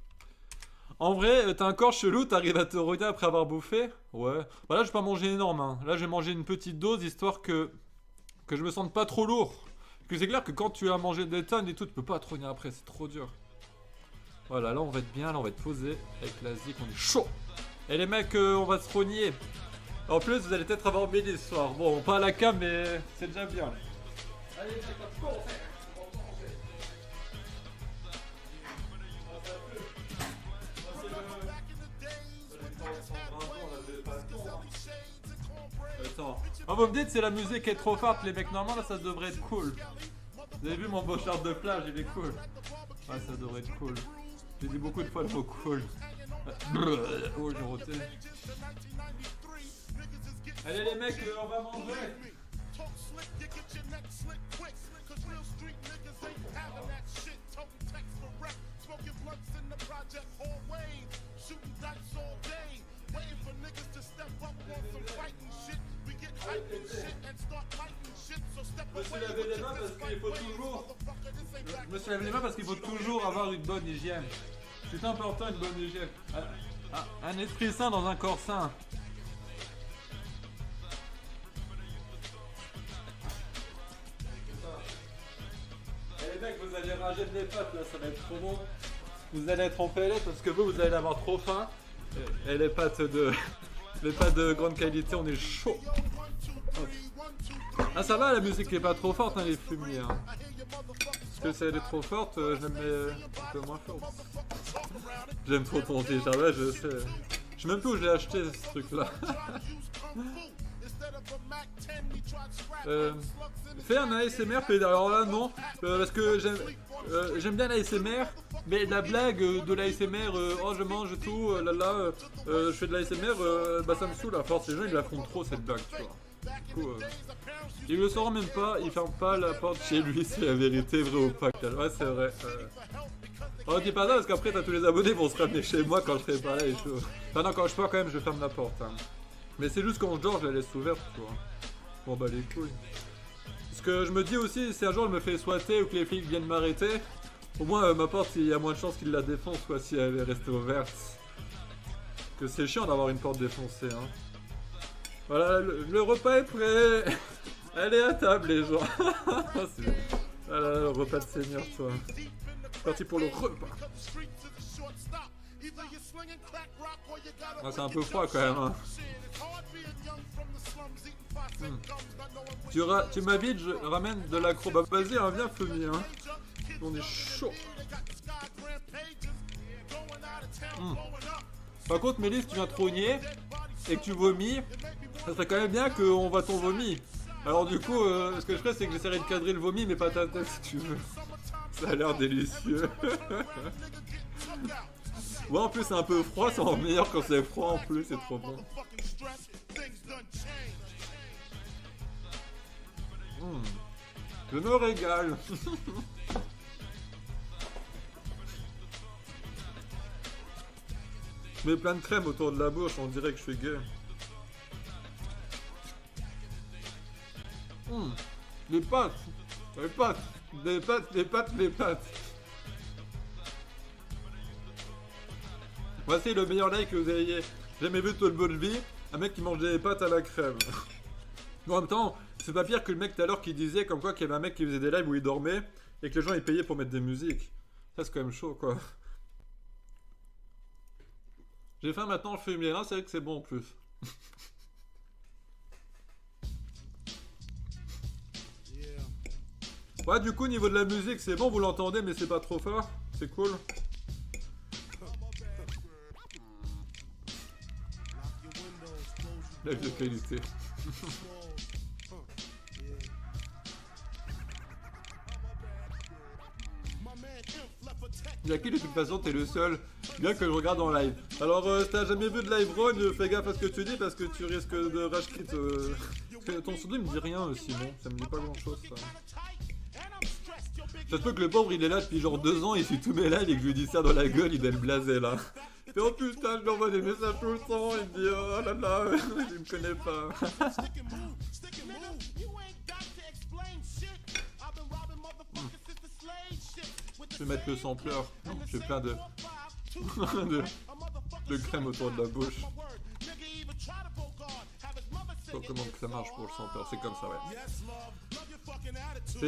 En vrai, t'as un corps chelou, t'arrives à te rogner après avoir bouffé? Ouais. Bah là, je vais pas manger énorme, hein. Là, je vais manger une petite dose, histoire que je me sente pas trop lourd. Parce que c'est clair que quand tu as mangé des tonnes et tout, tu peux pas te rogner après, c'est trop dur. Voilà, là, on va être bien, là, on va être posé avec la zik, on est chaud. Et les mecs, on va se rogner. En plus, vous allez peut-être avoir oublié l'histoire. Bon, pas à la cam, mais c'est déjà bien. Allez, mec, let's go. Attends. Oh, vous me dites c'est la musique qui est trop forte, les mecs. Normalement, là, ça devrait être cool. Vous avez vu mon beau short de plage, il est cool. Ouais, ça devrait être cool. J'ai dit beaucoup de fois le mot cool. Oh, j'ai roté. Allez, les mecs, on va manger. Je me suis lavé les mains parce qu'il faut toujours. Je me suis lavé les mains parce qu'il faut toujours avoir une bonne hygiène. C'est important une bonne hygiène. Un esprit sain dans un corps sain. Et les mecs, vous allez rager de les pâtes là, ça va être trop bon. Vous allez être en PLS parce que vous allez avoir trop faim. Et les pâtes de grande qualité, on est chaud. Ah ça va, la musique est pas trop forte, hein, les fumiers. Hein. Parce que si elle est trop forte, je la mets un peu moins forte. J'aime trop ton t-shirt, ouais, je sais. Je sais même plus où j'ai acheté ce truc là. Fais un ASMR, alors là non, parce que j'aime bien l'ASMR, mais la blague de l'ASMR, oh je mange tout, je fais de l'ASMR, bah ça me saoule à force, les gens ils la font trop cette blague, tu vois. Du coup, il le saura même pas, il ferme pas la porte chez lui, c'est la vérité, vrai ou pas. Ouais, c'est vrai. Oh, dis pas ça parce qu'après, t'as tous les abonnés vont se ramener chez moi quand je serai pas là et je... Enfin, non, quand je pars, quand même, je ferme la porte. Hein. Mais c'est juste quand je dors, je la laisse ouverte, tu vois. Bon, bah, les couilles. Parce que je me dis aussi, si un jour elle me fait squatter ou que les flics viennent m'arrêter, au moins, ma porte, il y a moins de chances qu'ils la défoncent, quoi, si elle est restée ouverte. Parce que c'est chiant d'avoir une porte défoncée, hein. Voilà, le repas est prêt. Allez à table, les gens. Voilà, le repas de seigneur, toi. C'est parti pour le repas. Ah, c'est un peu froid quand même. Hein. Tu m'invites, je ramène de l'accro. Bah vas-y, hein, viens Femi. Hein. On est chaud. Par contre, Mélis, si tu viens trogner et que tu vomis, ça serait quand même bien qu'on voit ton vomi. Alors du coup, ce que je ferais, c'est que j'essaierai de cadrer le vomi, mais pas ta tête si tu veux. Ça a l'air délicieux. Ouais, en plus c'est un peu froid, c'est encore meilleur quand c'est froid en plus, c'est trop bon. Je me régale. Je mets plein de crème autour de la bouche, on dirait que je suis gay. Les pâtes, les pâtes, les pâtes, les pâtes, les pâtes. Voici le meilleur like que vous ayez jamais vu de toute votre vie. Un mec qui mange des pâtes à la crème. En même temps, c'est pas pire que le mec tout à l'heure qui disait comme quoi qu'il y avait un mec qui faisait des lives où il dormait et que les gens ils payaient pour mettre des musiques. Ça c'est quand même chaud quoi. J'ai faim maintenant, le fumier là, c'est vrai que c'est bon en plus. Ouais, du coup, niveau de la musique, c'est bon, vous l'entendez, mais c'est pas trop fort. C'est cool. Live de qualité. Yaki, de toute façon, t'es le seul bien que je regarde en live. Alors, si t'as jamais vu de live run, fais gaffe à ce que tu dis parce que tu risques de rage quit. Parce que ton pseudo me dit rien, Simon. Ça me dit pas grand chose, ça. Ça se peut que le pauvre il est là depuis genre 2 ans, il suit tous mes lives et que je lui dis ça dans la gueule, il doit le blaser là. Il fait oh putain, je lui envoie des messages tout le temps, il me dit oh là là, il me connaît pas. Je vais mettre le sampleur, j'ai plein de... de crème autour de la bouche. Je sais pas comment que ça marche pour le sampleur, c'est comme ça ouais.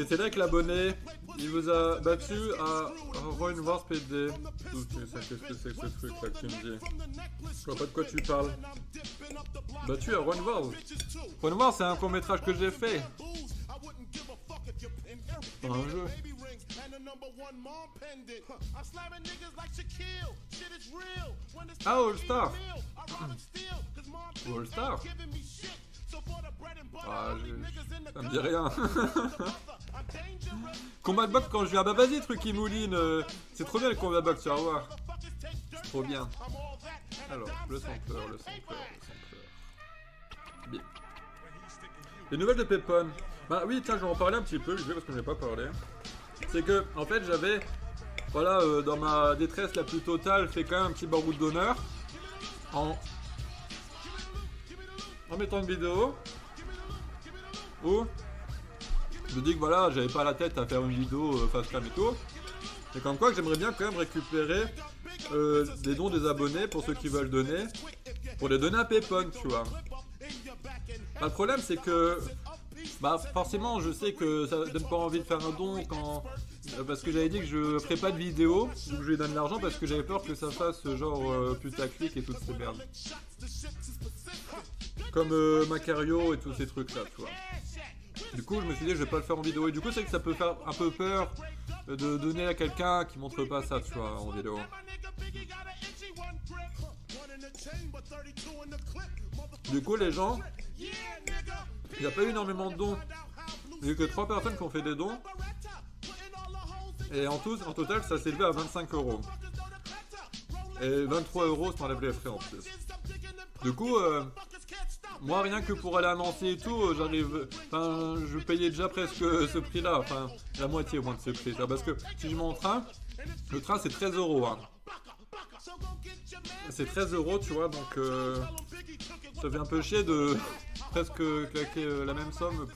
C'est là que l'abonné, il vous a battu à Run Wars PD. Qu'est-ce que c'est que ce truc là que tu me dis? Je vois pas de quoi tu parles. Battu à Run Wars. Run Wars c'est un court métrage que j'ai fait. Dans un jeu. Ah All Star. All Star. Ah, ça me dit rien. Combat box quand je viens. Bah vas-y truc qui mouline. C'est trop bien le combat box, tu vas voir. C'est trop bien. Alors, le sampleur. Bien. Les nouvelles de Pepon. Bah oui, tiens, je vais en parler un petit peu, parce que je n'ai pas parlé. C'est que, en fait, j'avais, voilà, dans ma détresse la plus totale, fait quand même un petit baroud d'honneur. En mettant une vidéo où je dis que voilà, j'avais pas la tête à faire une vidéo face cam et tout. Et comme quoi que j'aimerais bien quand même récupérer des dons des abonnés pour ceux qui veulent donner, pour les donner à Pepon, tu vois. Bah, le problème c'est que bah forcément je sais que ça donne pas envie de faire un don quand parce que j'avais dit que je ferais pas de vidéo, donc je lui donne l'argent parce que j'avais peur que ça fasse genre putaclic et toutes ces merdes. Comme Macario et tous ces trucs là, tu vois. Du coup je me suis dit je vais pas le faire en vidéo et du coup c'est que ça peut faire un peu peur de donner à quelqu'un qui montre pas ça, tu vois, en vidéo. Du coup les gens, il n'y a pas eu énormément de dons. Il n'y a eu que 3 personnes qui ont fait des dons. Et en total ça s'est élevé à 25 €. Et 23 € ça m'enlève les frais en plus. Du coup moi rien que pour aller à Nancy et tout, j'arrive. Enfin je payais déjà presque ce prix là. Enfin la moitié au moins de ce prix là. Parce que si je m'en train, le train c'est 13 € hein. C'est 13 € tu vois, donc ça fait un peu chier de presque claquer la même somme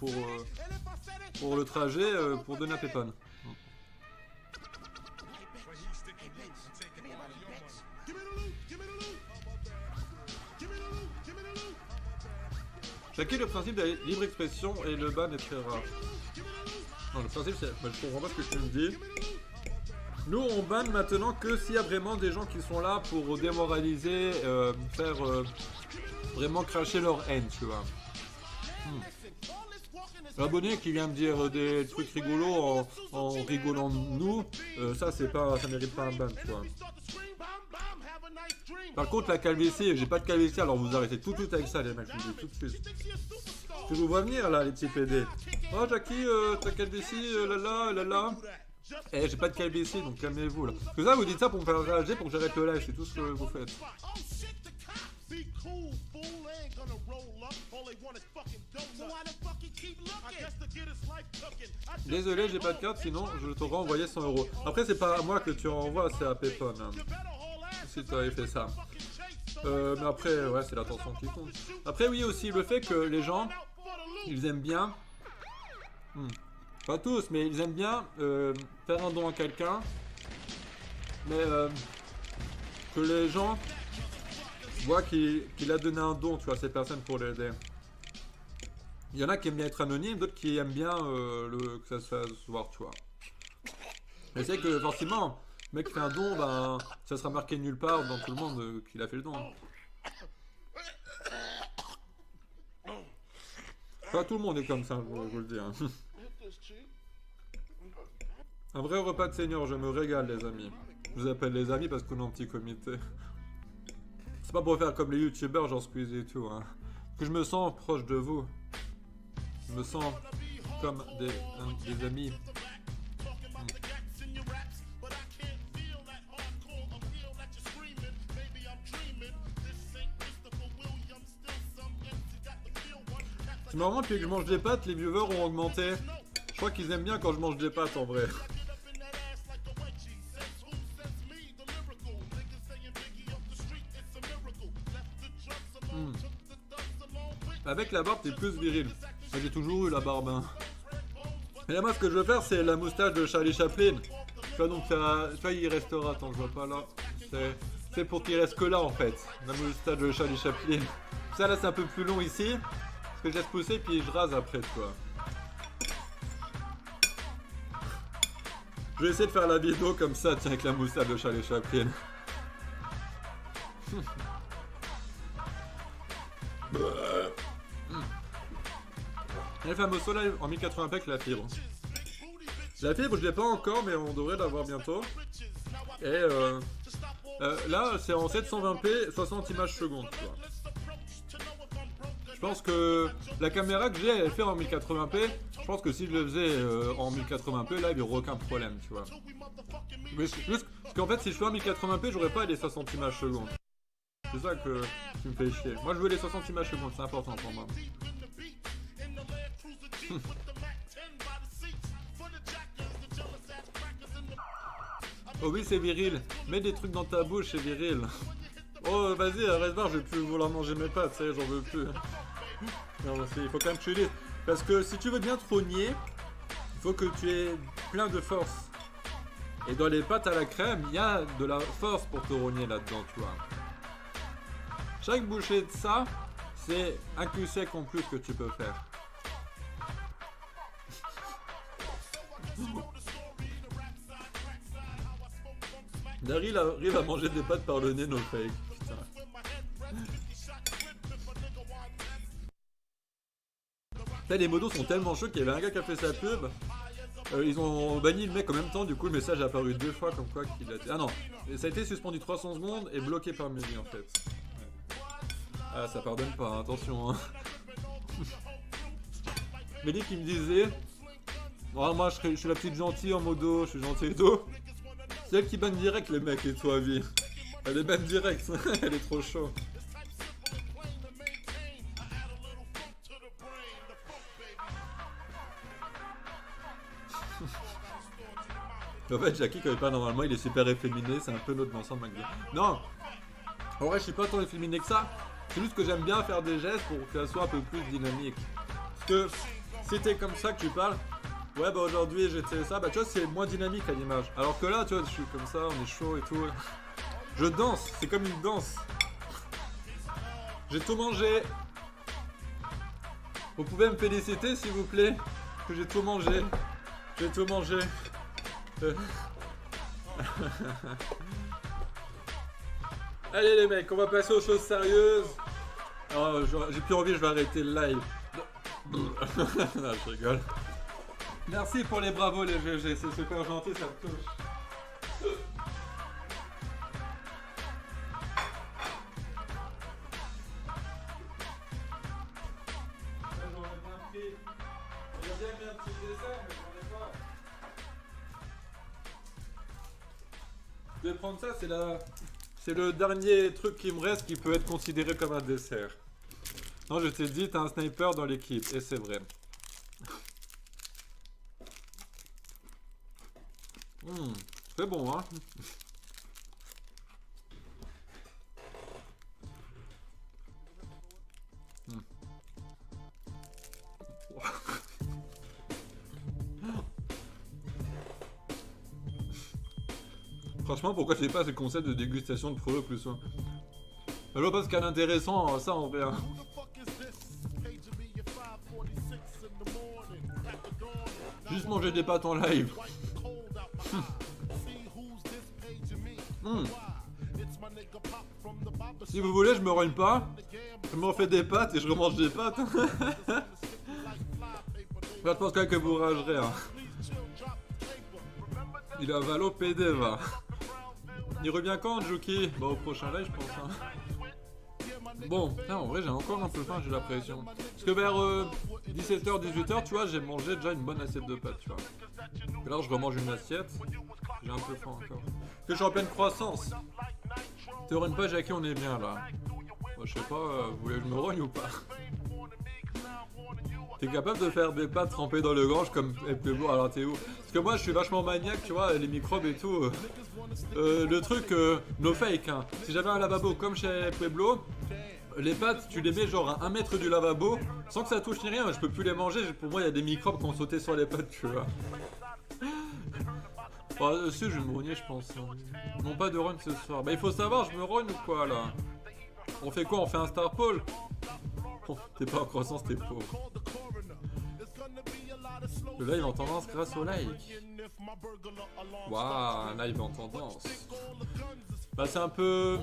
pour le trajet pour donner à Pepon. Chacun le principe de la libre expression et le ban est très rare. Non, le principe c'est... Bah, je comprends pas ce que tu me dis. Nous on banne maintenant que s'il y a vraiment des gens qui sont là pour démoraliser, faire vraiment cracher leur haine, tu vois. L'abonné qui vient me dire des trucs rigolos en rigolant de nous, ça mérite pas un ban, tu vois. Par contre la calvitie, j'ai pas de calvitie, alors vous arrêtez tout avec ça les mecs, je vous dis tout de suite. Je vous vois venir là les petits PD. Oh Jackie, ta calvitie, là. Eh j'ai pas de calvitie donc calmez-vous là. Parce que ça vous dites ça pour me faire réagir, pour que j'arrête le live, c'est tout ce que vous faites. Désolé j'ai pas de carte sinon je t'aurais envoyé 100 €. Après c'est pas à moi que tu renvoies, c'est à Pepon hein, si tu avais fait ça. Mais après ouais c'est l'attention qui compte. Après oui aussi le fait que les gens ils aiment bien pas tous mais ils aiment bien faire un don à quelqu'un, mais que les gens voient qu'il a donné un don, tu vois, à ces personnes pour l'aider. Il y en a qui aiment bien être anonymes, d'autres qui aiment bien que ça se fasse voir, tu vois. Mais c'est que forcément, Le mec qui fait un don, ben, ça sera marqué nulle part dans tout le monde qu'il a fait le don. Pas tout le monde est comme ça, je vous le dis. Hein. Un vrai repas de seigneur, je me régale les amis. Je vous appelle les amis parce qu'on est en petit comité. C'est pas pour faire comme les youtubeurs genre Squeezie et tout. Hein. Que je me sens proche de vous. Je me sens comme des amis. C'est marrant, depuis que je mange des pâtes, les viewers ont augmenté. Je crois qu'ils aiment bien quand je mange des pâtes en vrai. Avec la barbe, t'es plus viril. Moi, j'ai toujours eu la barbe. Hein. Et là, moi, ce que je veux faire, c'est la moustache de Charlie Chaplin. Tu vois, donc, ça, tu vois, il restera. Attends, je vois pas là. C'est pour qu'il reste que là, en fait. La moustache de Charlie Chaplin. Ça, là, c'est un peu plus long ici. Parce que je laisse pousser, puis je rase après, tu vois. Je vais essayer de faire la vidéo comme ça, tiens, avec la moustache de Charlie Chaplin. Le fameux soleil en 1080p avec la fibre. La fibre, je l'ai pas encore, mais on devrait l'avoir bientôt. Et là, c'est en 720p, 60 images secondes. Je pense que la caméra que j'ai, elle fait en 1080p. Je pense que si je le faisais en 1080p, là, il n'y aurait aucun problème, tu vois. Mais juste parce qu'en fait, si je fais en 1080p, j'aurais pas les 60 images secondes. C'est ça qui me fait chier. Moi, je veux les 60 images secondes, c'est important pour moi. Oh oui, c'est viril. Mets des trucs dans ta bouche, c'est viril. Oh, vas-y, reste voir, je vais plus vouloir manger mes pâtes, ça y est, j'en veux plus. Non, il faut quand même que tu lises. Parce que si tu veux bien trôner, il faut que tu aies plein de force. Et dans les pâtes à la crème, il y a de la force pour te rogner là-dedans, tu vois. Chaque bouchée de ça, c'est un cul sec en plus que tu peux faire. Daryl arrive à manger des pâtes par le nez, no fake. Putain. Là, les modos sont tellement chauds qu'il y avait un gars qui a fait sa pub. Ils ont banni le mec en même temps, du coup le message a apparu 2 fois comme quoi qu'il a... Ah non, ça a été suspendu 300 secondes et bloqué par Mehdi en fait. Ouais. Ah, ça pardonne pas, hein, attention. Hein. Mehdi qui me disait... Oh, moi je suis la petite gentille en modo, je suis gentil et tout. C'est elle qui banne direct les mecs et tout à vie. Elle est banne direct, elle est trop chaud. En fait, Jackie, quand il parle normalement, il est super efféminé, c'est un peu notre ensemble McDo. Non! En vrai, je suis pas tant efféminé que ça. C'est juste que j'aime bien faire des gestes pour que ça soit un peu plus dynamique. Parce que si t'es comme ça que tu parles, ouais, bah aujourd'hui j'étais ça, bah tu vois, c'est moins dynamique à l'image. Alors que là, tu vois, je suis comme ça, on est chaud et tout. Je danse, c'est comme une danse. J'ai tout mangé. Vous pouvez me féliciter, s'il vous plaît, que j'ai tout mangé. J'ai tout mangé. Allez les mecs, on va passer aux choses sérieuses. Oh, j'ai plus envie, je vais arrêter le live. Non, je rigole. Merci pour les bravos les GG, c'est super gentil, ça me touche. J'aurais bien pris. J'aurais bien mis un petit dessert, mais j'en ai pas. Je vais prendre ça, c'est le dernier truc qui me reste qui peut être considéré comme un dessert. Non, je t'ai dit, t'as un sniper dans l'équipe, et c'est vrai. C'est bon, hein. Franchement, pourquoi je fais pas ce concept de dégustation de produits plus soin? Je vois pas ce qu'il y a d'intéressant, ça en vrai. Hein. Juste manger des pâtes en live. Hmm. Si vous voulez, je me rogne pas. Je me refais des pâtes et je remange des pâtes. Là, je pense quand même que vous ragerez. Hein. Il a Valo PD, va. Il revient quand, Juki? Bah, au prochain live, je pense. Hein. Bon, putain, en vrai, j'ai encore un peu faim, j'ai la pression. Parce que vers 17h, 18h, tu vois, j'ai mangé déjà une bonne assiette de pâtes, tu vois. Et là, je remange une assiette. J'ai un peu faim encore. Parce que je suis en pleine croissance. Te rogne pas, Jackie, on est bien là. Bah, je sais pas, vous voulez que je me rogne ou pas? T'es capable de faire des pâtes trempées dans le gorge comme Pueblo, alors t'es où? Parce que moi je suis vachement maniaque, tu vois, les microbes et tout. Le truc, no fake, hein. Si j'avais un lavabo comme chez Pueblo, les pâtes, tu les mets genre à 1 mètre du lavabo, sans que ça touche ni rien, je peux plus les manger, pour moi il y a des microbes qui ont sauté sur les pâtes, tu vois. Bon, si, je vais me rogner, je pense. Non, pas de run ce soir. Bah, il faut savoir, je me rogne ou quoi là? On fait quoi? On fait un star poll? Oh, t'es pas en croissance, t'es pauvre. Le live en tendance grâce au like. Waouh, un live en tendance. Bah, c'est un peu.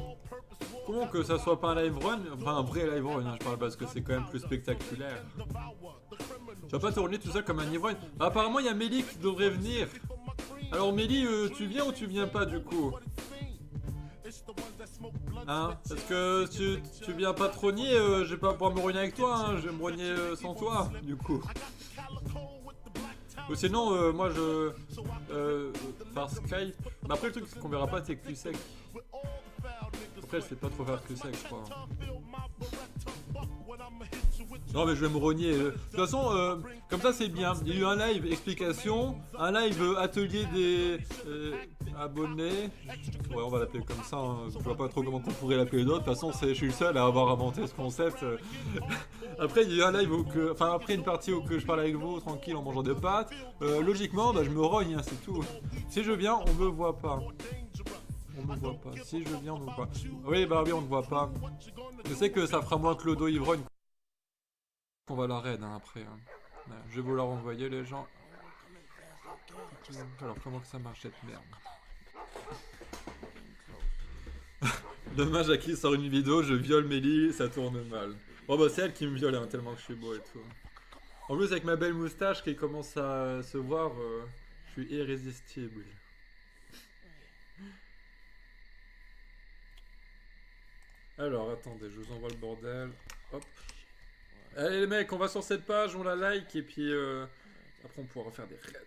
Comment que ça soit pas un live run? Enfin, un vrai live run, hein, je parle parce que c'est quand même plus spectaculaire. Tu vas pas te rogner tout seul comme un ivrogne. Bah, apparemment, il y a Mélie qui devrait venir. Alors, Mélie, tu viens ou tu viens pas du coup? Hein? Parce que tu viens pas te rogner, je vais pas pouvoir me rogner avec toi, hein, je vais me rogner sans toi, du coup. Ou sinon, moi je. Par Skype. Mais après, le truc, c'est qu'on verra pas tes culs secs. Après, je sais pas trop faire cul sec, je crois. Non, mais je vais me rogner. De toute façon, comme ça, c'est bien. Il y a eu un live explication, un live atelier des abonnés. Ouais, on va l'appeler comme ça. Hein. Je vois pas trop comment on pourrait l'appeler d'autres. De toute façon, je suis le seul à avoir inventé ce concept. Après, il y a eu un live où que. Enfin, après une partie où que je parle avec vous, tranquille, en mangeant des pâtes. Logiquement, bah, je me rogne, hein, c'est tout. Si je viens, on me voit pas. On me voit pas. Si je viens, on me voit pas. Oui, bah oui, on ne voit pas. Je sais que ça fera moins Clodo Ivrogne qu'on va la raid hein, après. Hein. Ouais, je vais vous la renvoyer, les gens. Alors, comment que ça marche cette merde? Demain, Jackie sort une vidéo, je viole Mélie, ça tourne mal. Bon, bah, c'est elle qui me viole hein, tellement que je suis beau et tout. En plus, avec ma belle moustache qui commence à se voir, je suis irrésistible. Alors, attendez, je vous envoie le bordel. Hop. Allez les mecs, on va sur cette page, on la like et puis après on pourra faire des raids.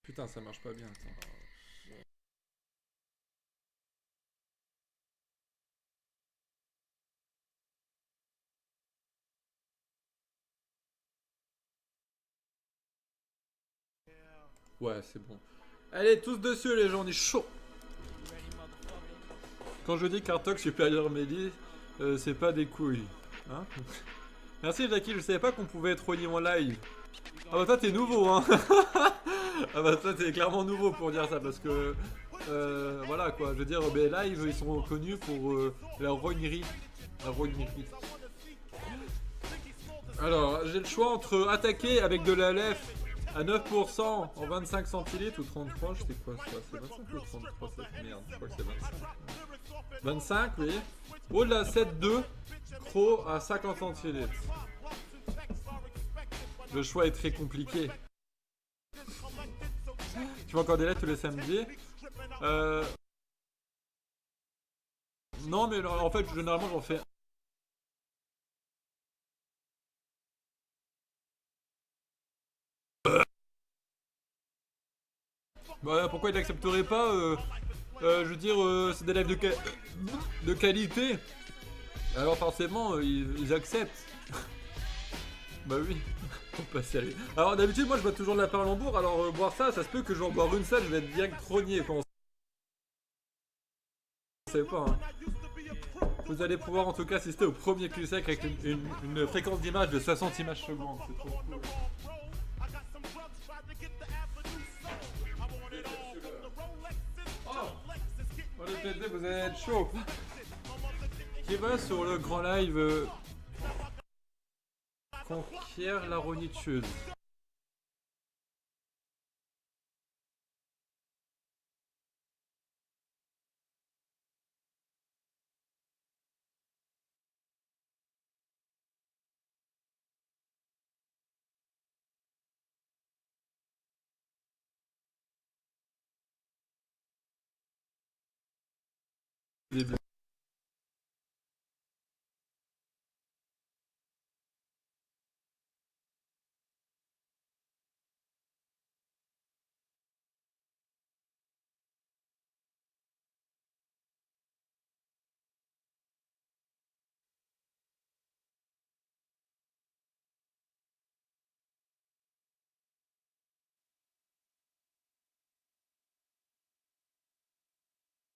Putain, ça marche pas bien, attends. Ouais, c'est bon. Allez, tous dessus les gens, on est chaud. Quand je dis Kartok supérieur Mélie, c'est pas des couilles. Hein? Merci Jackie, je savais pas qu'on pouvait être relié en live. Ah bah toi t'es nouveau hein. Ah bah toi t'es clairement nouveau pour dire ça parce que voilà quoi, je veux dire les live ils sont connus pour la rognerie. La rognerie. Alors j'ai le choix entre attaquer avec de la LF à 9% en 25 centilitres ou 33, je sais quoi ça, c'est 25 ou 33 cette merde, je crois que c'est 25. 25 oui. Ou de la 7.2 Pro à 50 centilitres. Le choix est très compliqué. Tu vois encore des lettres tous les samedis Non mais en fait généralement j'en fais. Bah pourquoi il n'accepterait pas je veux dire c'est des lives de qualité. Alors forcément ils acceptent. Bah oui. Pas sérieux. Alors d'habitude moi je bois toujours de la Perlembourg, alors boire ça se peut que j'en boire une seule, je vais être bien trogné quand on sait pas hein. Vous allez pouvoir en tout cas assister au premier cul sec avec une fréquence d'image de 60 images secondes, c'est trop cool. Oh les PD, vous allez être chaud. Qui va sur le grand live conquiert la ronitude.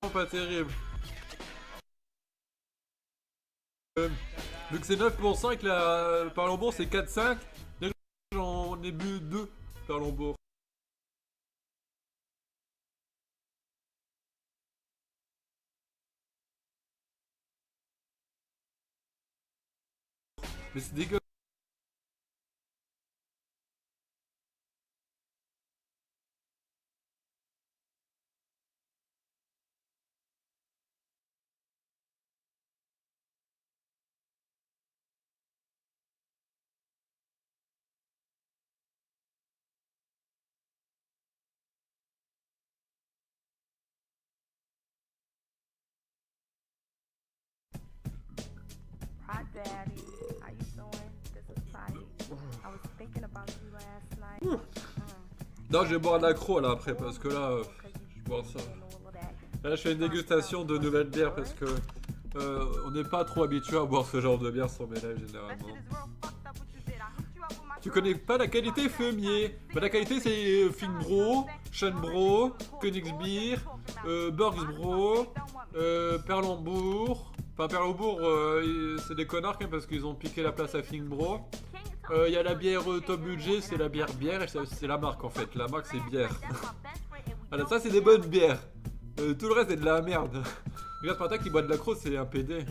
pas terrible. Vu que c'est 9% et que la Perlembourg c'est 4,5, j'en ai bu 2 Perlembourg. Mais c'est dégueulasse. Hi, Daddy. How you doing? This is Patty. I was thinking about you last night. Non, je vais boire de l'accro là après parce que là, je vais boire ça. Là, je fais une dégustation de nouvelles bières parce que on n'est pas trop habitué à boire ce genre de bière sans mélange généralement. Tu connais pas la qualité Fumier? Bah, la qualité c'est Finbro, Schönbro, Königsbier, Bergsbro, Perlembourg. Enfin Perlembourg c'est des connards quand même parce qu'ils ont piqué la place à Finbro. Il y a la bière top budget, c'est la bière et c'est la marque en fait. La marque c'est bière. Voilà, ça c'est des bonnes bières. Tout le reste c'est de la merde. Regarde Spartak qui boit de l'accro, c'est un PD.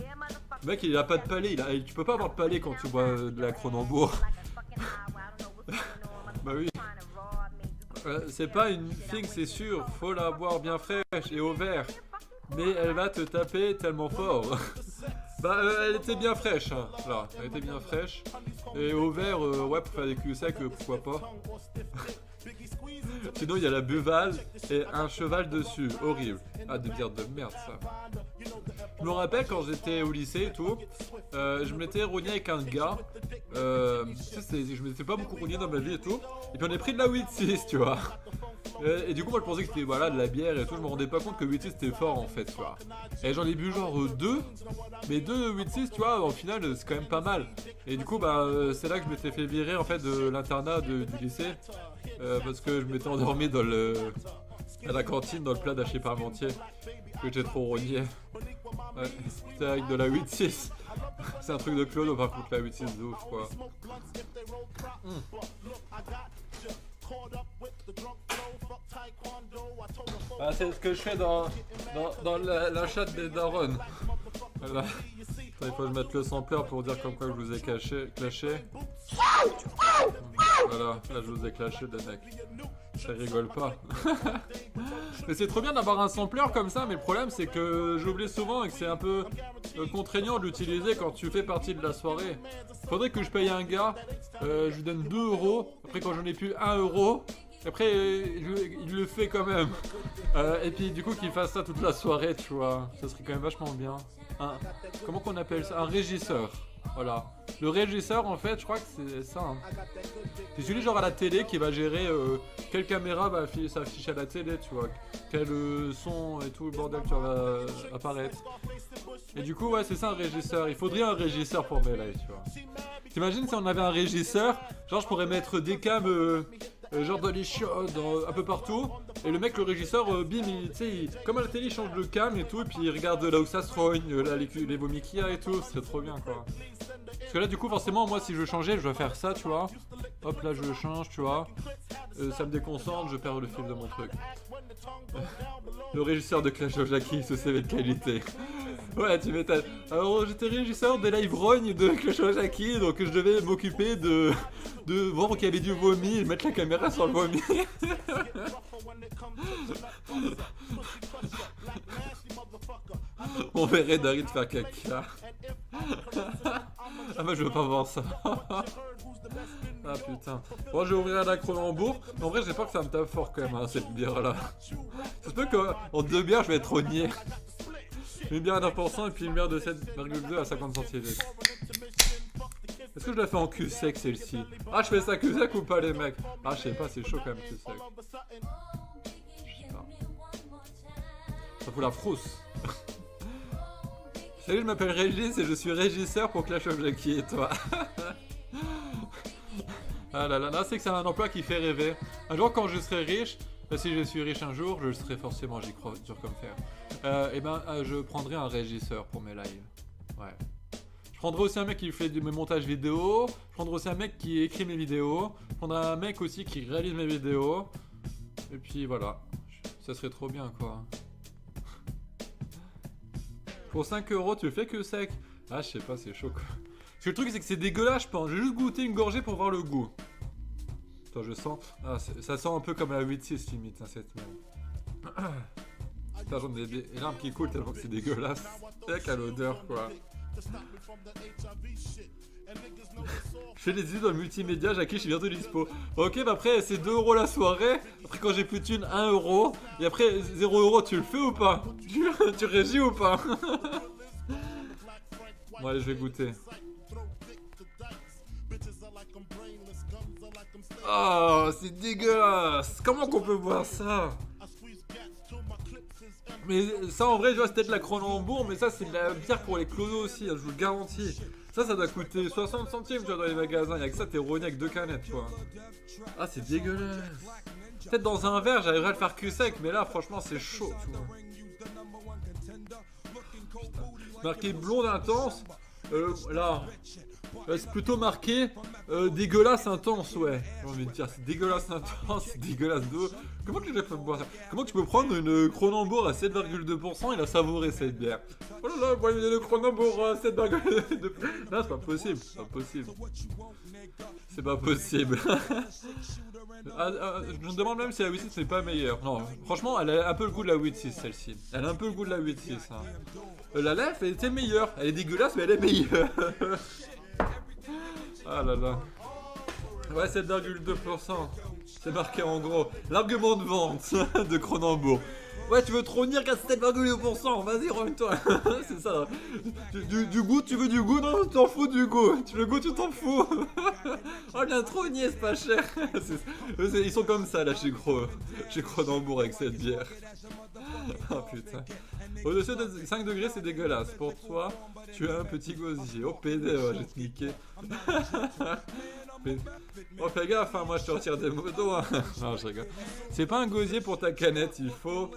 Le mec il a pas de palais, tu peux pas avoir de palais quand tu bois de la Cronenbourg. Bah oui. C'est pas une thing, c'est sûr. Faut la boire bien fraîche et au verre. Mais elle va te taper tellement fort. Bah elle était bien fraîche hein. Là, elle était bien fraîche. Et au verre, ouais pour faire des culs secs, pourquoi pas. Sinon il y a la buval et un cheval dessus, horrible. Ah des bières de merde ça. Je me rappelle quand j'étais au lycée et tout, je m'étais rogné avec un gars. Je m'étais pas beaucoup rogné dans ma vie et tout. Et puis on est pris de la 8-6 tu vois. Et du coup moi je pensais que c'était voilà, de la bière et tout, je me rendais pas compte que 8-6 c'était fort en fait tu vois. Et j'en ai bu genre 2, mais 2 8-6 tu vois, au final c'est quand même pas mal. Et du coup bah c'est là que je m'étais fait virer en fait de l'internat du lycée. Parce que je m'étais endormi à la cantine dans le plat d'haché parmentier. Que j'étais trop rogné. Ouais, c'était avec de la 8-6. C'est un truc de Claude, par contre la 8-6 de ouf quoi. Ah, c'est ce que je fais dans la chatte des darons. Voilà. Attends, il faut que je mette le sampler pour dire comme quoi je vous ai clashé. Voilà, là je vous ai clashé les mecs. Ça rigole pas. Mais c'est trop bien d'avoir un sampler comme ça, mais le problème c'est que j'oublie souvent et que c'est un peu contraignant de l'utiliser quand tu fais partie de la soirée. Faudrait que je paye un gars, je lui donne 2 euros, après quand j'en ai plus 1 euro, après il le fait quand même. Et puis du coup qu'il fasse ça toute la soirée, tu vois, ça serait quand même vachement bien. Comment qu'on appelle ça? Un régisseur. Voilà. Le régisseur, en fait, je crois que c'est ça. Hein. C'est celui genre à la télé qui va gérer quelle caméra va s'afficher à la télé, tu vois. Quel son et tout le bordel tu va apparaître. Et du coup, ouais, c'est ça un régisseur. Il faudrait un régisseur pour mes lives, tu vois. T'imagines si on avait un régisseur, genre je pourrais mettre des cams genre dans les chiottes, un peu partout. Et le mec, le régisseur, bim, comme à la télé, il change de cam et tout. Et puis il regarde là où ça se rogne, là, les vomis qu'il y a et tout. C'est trop bien, quoi. Parce que là, du coup, forcément, moi, si je veux changer, je dois faire ça, tu vois. Hop, là, je change, tu vois. Ça me déconcentre, je perds le fil de mon truc. Le régisseur de Clash of Jackie, ce CV de qualité. Ouais, tu m'étonnes. Alors, j'étais régisseur des live rognes de Clash of Jackie, donc je devais m'occuper de voir qu'il y avait du vomi et mettre la caméra sur le vomi. On verrait Darid faire caca. Ah bah je veux pas voir ça. Ah putain. Bon, je vais ouvrir la Cronenbourg. Mais en vrai j'ai peur que ça me tape fort quand même hein, cette bière là. Ça se peut qu'en 2 bières je vais être rogné. Une bière à 9% et puis une bière de 7,2 à 50 centilitres. Est-ce que je la fais en cul sec celle-ci? Ah je fais ça cul sec ou pas les mecs? Ah je sais pas, c'est chaud quand même cul sec. Je sais pas. Ça fout la frousse. Salut, je m'appelle Régis et je suis régisseur pour Clash of Jackie et toi. Ah là là, là c'est que c'est un emploi qui fait rêver. Un jour quand je serai riche, Si je suis riche un jour, je le serai forcément, j'y crois dur comme fer. Je prendrai un régisseur pour mes lives. Ouais. Je prendrai aussi un mec qui fait mes montages vidéo. Je prendrai aussi un mec qui écrit mes vidéos. Je prendrai un mec aussi qui réalise mes vidéos. Et puis voilà. Ça serait trop bien quoi. Pour 5 euros, tu le fais que sec. Ah, je sais pas, c'est chaud quoi. Parce que le truc, c'est que c'est dégueulasse, je pense. Je vais juste goûter une gorgée pour voir le goût. Attends, je sens. Ah, ça sent un peu comme la 8-6 limite, hein, cette merde. Putain, j'en ai des larmes qui coulent tellement que c'est dégueulasse. C'est qu'à l'odeur quoi. Je fais des études dans le multimédia, Jackie, je suis bientôt dispo. Ok, bah après c'est 2 euros la soirée. Après quand j'ai plus de thunes, 1 euro. Et après 0 euros, tu le fais ou pas? Tu régis ou pas? Bon allez, je vais goûter. Oh, c'est dégueulasse. Comment qu'on peut boire ça? Mais ça en vrai, je vois, c'est peut-être la Cronenbourg, mais ça c'est de la bière pour les clodos aussi, hein, je vous le garantis. Ça doit coûter 60 centimes, tu vois, dans les magasins. Il y a que ça, t'es rogné avec 2 canettes, tu vois. Ah, c'est dégueulasse. Peut-être dans un verre, j'arriverai à le faire cul sec, mais là, franchement, c'est chaud, tu vois. Putain. Marqué blonde intense. Là. C'est plutôt marqué dégueulasse intense, ouais. J'ai envie de dire, c'est dégueulasse intense, c'est dégueulasse d'eau. Comment que les gens peuvent boire ça? Comment tu peux prendre une Cronenbourg à 7,2% et la savourer cette bière? Oh là là, moi il y a une Cronenbourg à 7,2%. Non, c'est pas possible, c'est pas possible. C'est pas possible. Je me demande même si la 8.6 n'est pas meilleure. Non, franchement, elle a un peu le goût de la 8.6 celle-ci. Elle a un peu le goût de la 8.6. Hein. La lèvre, elle était meilleure. Elle est dégueulasse, mais elle est meilleure. Ah là là. Ouais, 7,2%. C'est marqué en gros. L'argument de vente de Cronenbourg. Ouais, tu veux te revenir qu'à 7,2%. Vas-y, rends-toi. C'est ça. Du goût, tu veux du goût? Non, tu t'en fous du goût. Tu veux le goût, tu t'en fous. Oh, bien trop niais, c'est pas cher. Ils sont comme ça là chez Cronenbourg avec cette bière. Oh putain. Au-dessus de 5 degrés, c'est dégueulasse. Pour toi, tu as un petit gosier. Oh, PD, ouais, je vais te niquer. Oh, fais gaffe, hein, moi je te retire des motos. Hein. Non, je rigole. C'est pas un gosier pour ta canette, il faut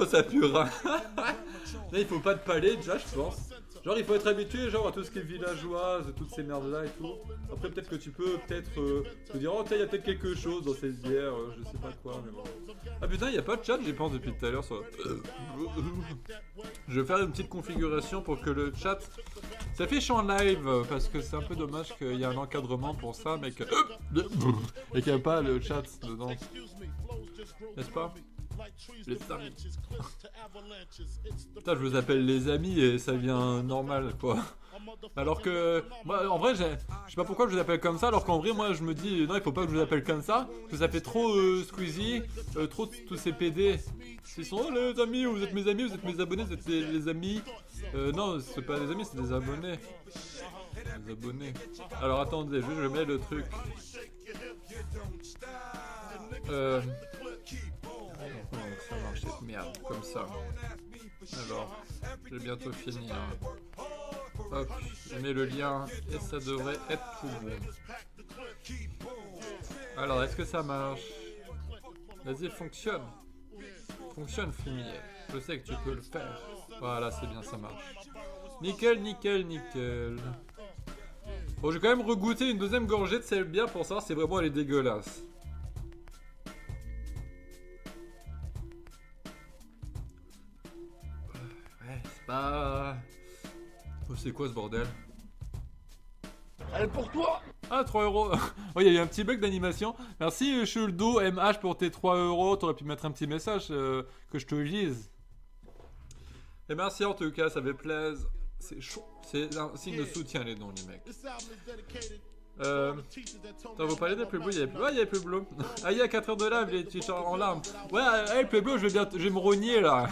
sa purin. Là, il faut pas de palais, déjà, je pense. Genre, il faut être habitué genre, à tout ce qui est villageoise, toutes ces merdes-là et tout. Après, peut-être que tu peux te dire, oh, tiens, il y a peut-être quelque chose dans cette bière, je sais pas quoi, mais bon. Ah putain, il n'y a pas de chat, j'y pense depuis tout à l'heure. Sur... Je vais faire une petite configuration pour que le chat s'affiche en live, parce que c'est un peu dommage qu'il y ait un encadrement pour ça, mais que... et qu'il n'y a pas le chat dedans. N'est-ce pas? Les amis. Putain, je vous appelle les amis et ça vient normal quoi. Alors que, moi, en vrai, je sais pas pourquoi je vous appelle comme ça, alors qu'en vrai, moi je me dis, non, il faut pas que je vous appelle comme ça, parce que ça fait trop Squeezie, trop tous ces PD. Ils sont, oh les amis, vous êtes mes amis, vous êtes mes abonnés, vous êtes les amis. Non, c'est pas des amis, c'est des abonnés. Des abonnés. Alors attendez, je mets le truc. Ça marche cette merde, comme ça. Alors, je vais bientôt finir. Hop, je mets le lien et ça devrait être tout bon. Alors, est-ce que ça marche? Vas-y, fonctionne. Fonctionne, fumier. Je sais que tu peux le faire. Voilà, c'est bien, ça marche. Nickel, nickel, nickel. Bon, je vais quand même regoûter une deuxième gorgée de cette bière pour savoir si vraiment elle est dégueulasse. Ah, oh, c'est quoi ce bordel? Allez pour toi. Ah, 3 euros. Oh, il y a eu un petit bug d'animation. Merci Shuldo MH pour tes 3 euros. T'aurais pu mettre un petit message que je te lise. Et merci en tout cas, ça fait plaisir. C'est chaud. C'est un signe de soutien les dons les mecs. Attends, vous parlez de Pueblo, il y avait Pueblo. Ah, il y a 4 heures de live, les t-shirts en larmes. Ouais, hey, Pueblo, je vais me rogner là.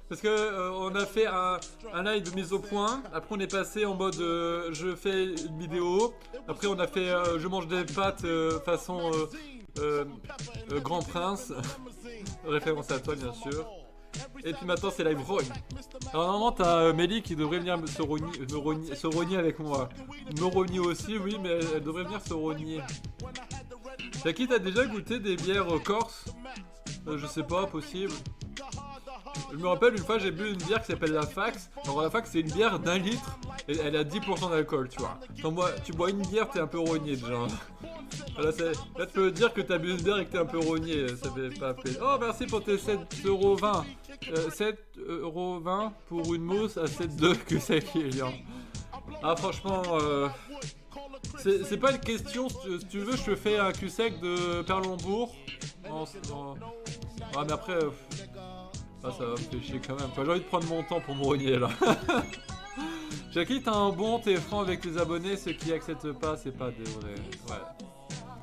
Parce que on a fait un live de mise au point. Après on est passé en mode je fais une vidéo. Après on a fait je mange des pâtes façon Grand Prince. Référence à toi bien sûr. Et puis maintenant c'est live rogne. Alors normalement t'as Mélie qui devrait venir se rogner avec moi. Me rogner aussi oui mais elle devrait venir se rogner. Jackie, t'as déjà goûté des bières corses? Je sais pas, possible. Je me rappelle une fois j'ai bu une bière qui s'appelle la Fax. Alors la Fax c'est une bière d'1 litre et elle a 10% d'alcool, tu vois. Tu bois une bière, t'es un peu rogné déjà. Là tu peux dire que t'as bu une bière et que t'es un peu rogné, ça fait pas plaisir. Oh merci pour tes 7,20€. 7,20€ pour une mousse à 7,2 que c'est Kylian. Ah franchement, c'est pas une question, si tu veux je te fais un cul sec de Perlembourg. Ah mais après... Ah ça va me faire chier quand même. J'ai envie de prendre mon temps pour me rogner là. Jackie, t'as un bon, t'es franc avec tes abonnés, ceux qui acceptent pas, c'est pas des vrais. Ouais.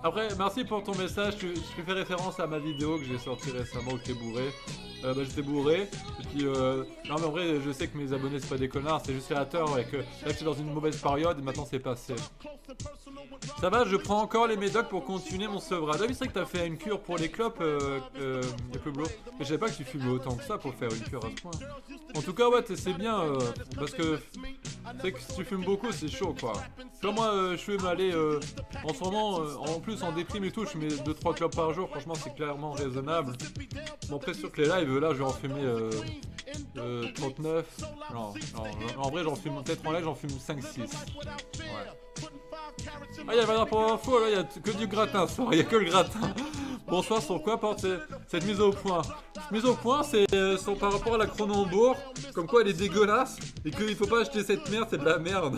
Après, merci pour ton message, tu fais référence à ma vidéo que j'ai sortie récemment où j'étais bourré. J'étais bourré, et puis non mais en vrai je sais que mes abonnés c'est pas des connards, c'est juste créateur et que là je suis dans une mauvaise période et maintenant c'est passé. Ça va, je prends encore les médocs pour continuer mon sevrage. Ah oui c'est vrai que t'as fait une cure pour les clopes, Pueblo. Mais je savais pas que tu fumais autant que ça pour faire une cure à ce point. En tout cas ouais c'est bien, parce que c'est que si tu fumes beaucoup c'est chaud quoi. Comme moi je fume aller en ce moment, en plus en déprime et tout, je mets 2-3 clopes par jour, franchement c'est clairement raisonnable. Bon après sûr que les lives là je vais en fumer 39. Non, en vrai j'en fume peut-être en live j'en fume 5-6. Ouais. Ah y'a rien pour info là, y'a que du gratin ce soir, y'a que le gratin. Bonsoir, sur quoi porte cette mise au point? Cette mise au point c'est par rapport à la Cronenbourg, comme quoi elle est dégueulasse et qu'il faut pas acheter cette merde, c'est de la merde.